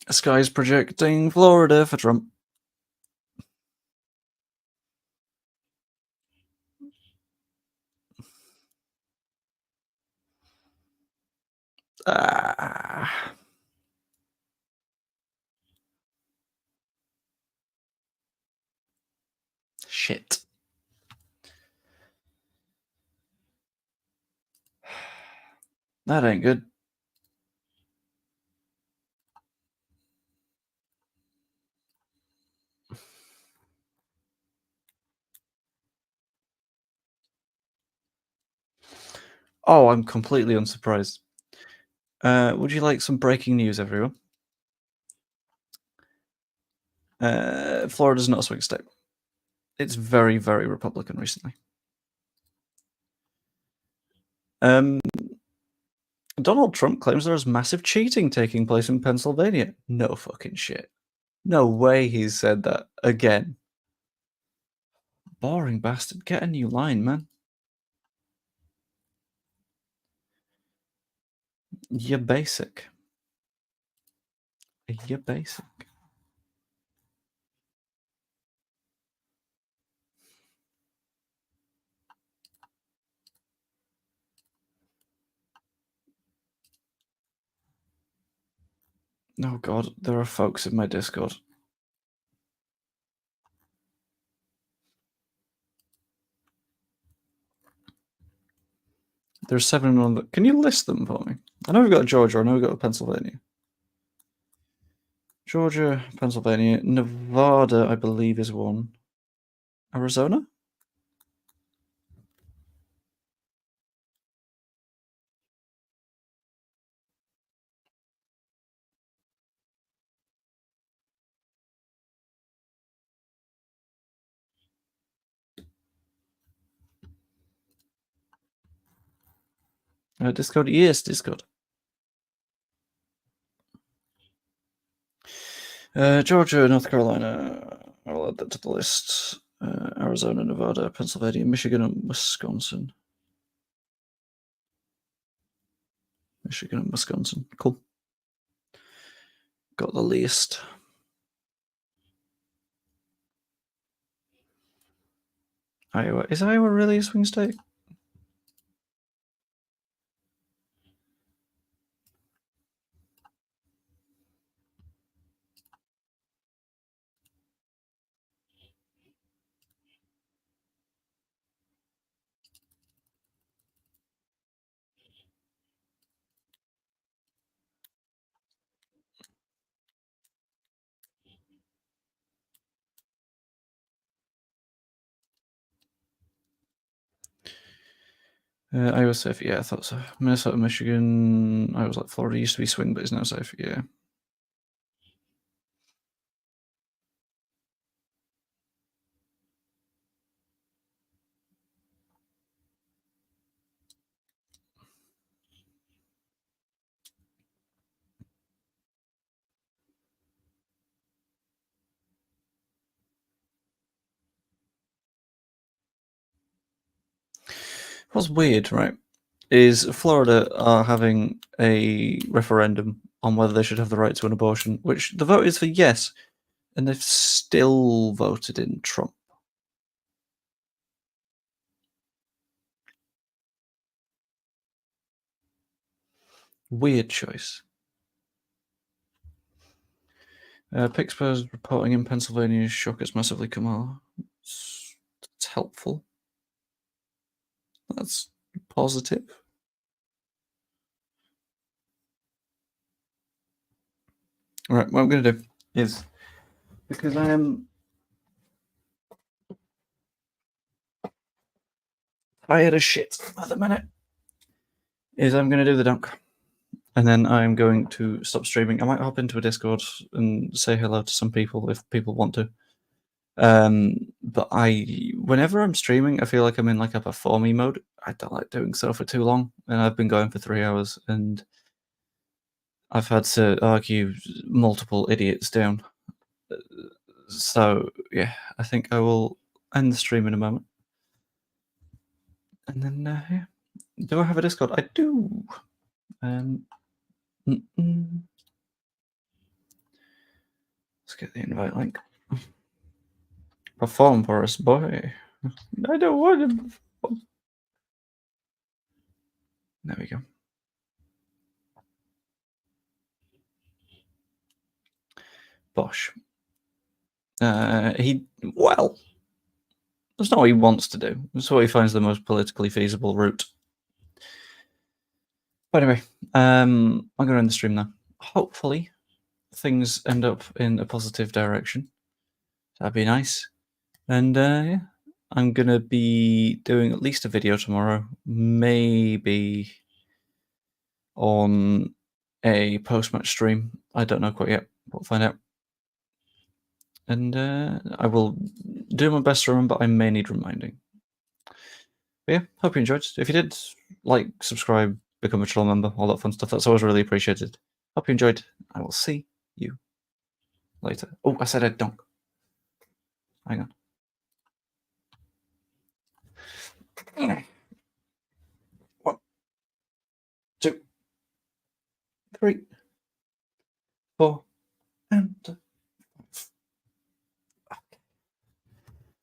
[SPEAKER 1] Sky's projecting Florida for Trump. Shit. That ain't good. Oh, I'm completely unsurprised. Would you like some breaking news, everyone? Florida's not a swing state. It's very, very Republican recently. Donald Trump claims there is massive cheating taking place in Pennsylvania. No fucking shit. No way he's said that again. Boring bastard. Get a new line, man. You're basic. You're basic. Oh god, there are folks in my Discord. There's 7 on the. Can you list them for me? I know we've got Georgia. I know we've got Pennsylvania. Georgia, Pennsylvania, Nevada, I believe, is one. Arizona? Discord? Yes, Discord. Georgia, North Carolina. I'll add that to the list. Arizona, Nevada, Pennsylvania, Michigan, and Wisconsin. Michigan and Wisconsin. Cool. Got the list. Iowa. Is Iowa really a swing state? Iowa safe. Yeah, I thought so. Minnesota, Michigan. I was like Florida used to be swing, but is now safe. Yeah. What's weird, right, is Florida are having a referendum on whether they should have the right to an abortion, which the vote is for yes, and they've still voted in Trump. Weird choice. Pittsburgh's reporting in Pennsylvania shock has massively come on. It's helpful. That's positive. All right, what I'm going to do is, because I am tired as shit at the minute, is I'm going to do the dunk. And then I'm going to stop streaming. I might hop into a Discord and say hello to some people if people want to. But whenever I'm streaming, I feel like I'm in like a performy mode. I don't like doing so for too long, and I've been going for 3 hours, and I've had to argue multiple idiots down. So yeah, I think I will end the stream in a moment, and then yeah. Do I have a Discord? I do. Let's get the invite link. Perform for us, boy. I don't want to perform. There we go. Bosh. Well, that's not what he wants to do. That's what he finds the most politically feasible route. But anyway, I'm going to end the stream now. Hopefully, things end up in a positive direction. That'd be nice. And yeah, I'm going to be doing at least a video tomorrow, maybe on a post-match stream. I don't know quite yet. We'll find out. And I will do my best to remember. I may need reminding. But yeah, hope you enjoyed. If you did, like, subscribe, become a troll member, all that fun stuff. That's always really appreciated. Hope you enjoyed. I will see you later. Oh, I said I'd donk. Hang on. 1, 2, 3, 4, and 5.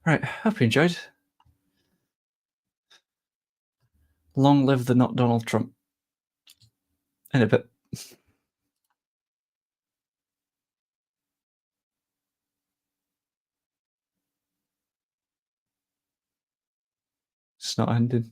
[SPEAKER 1] Right, hope you enjoyed. Long live the not Donald Trump. In a bit. It's not ending.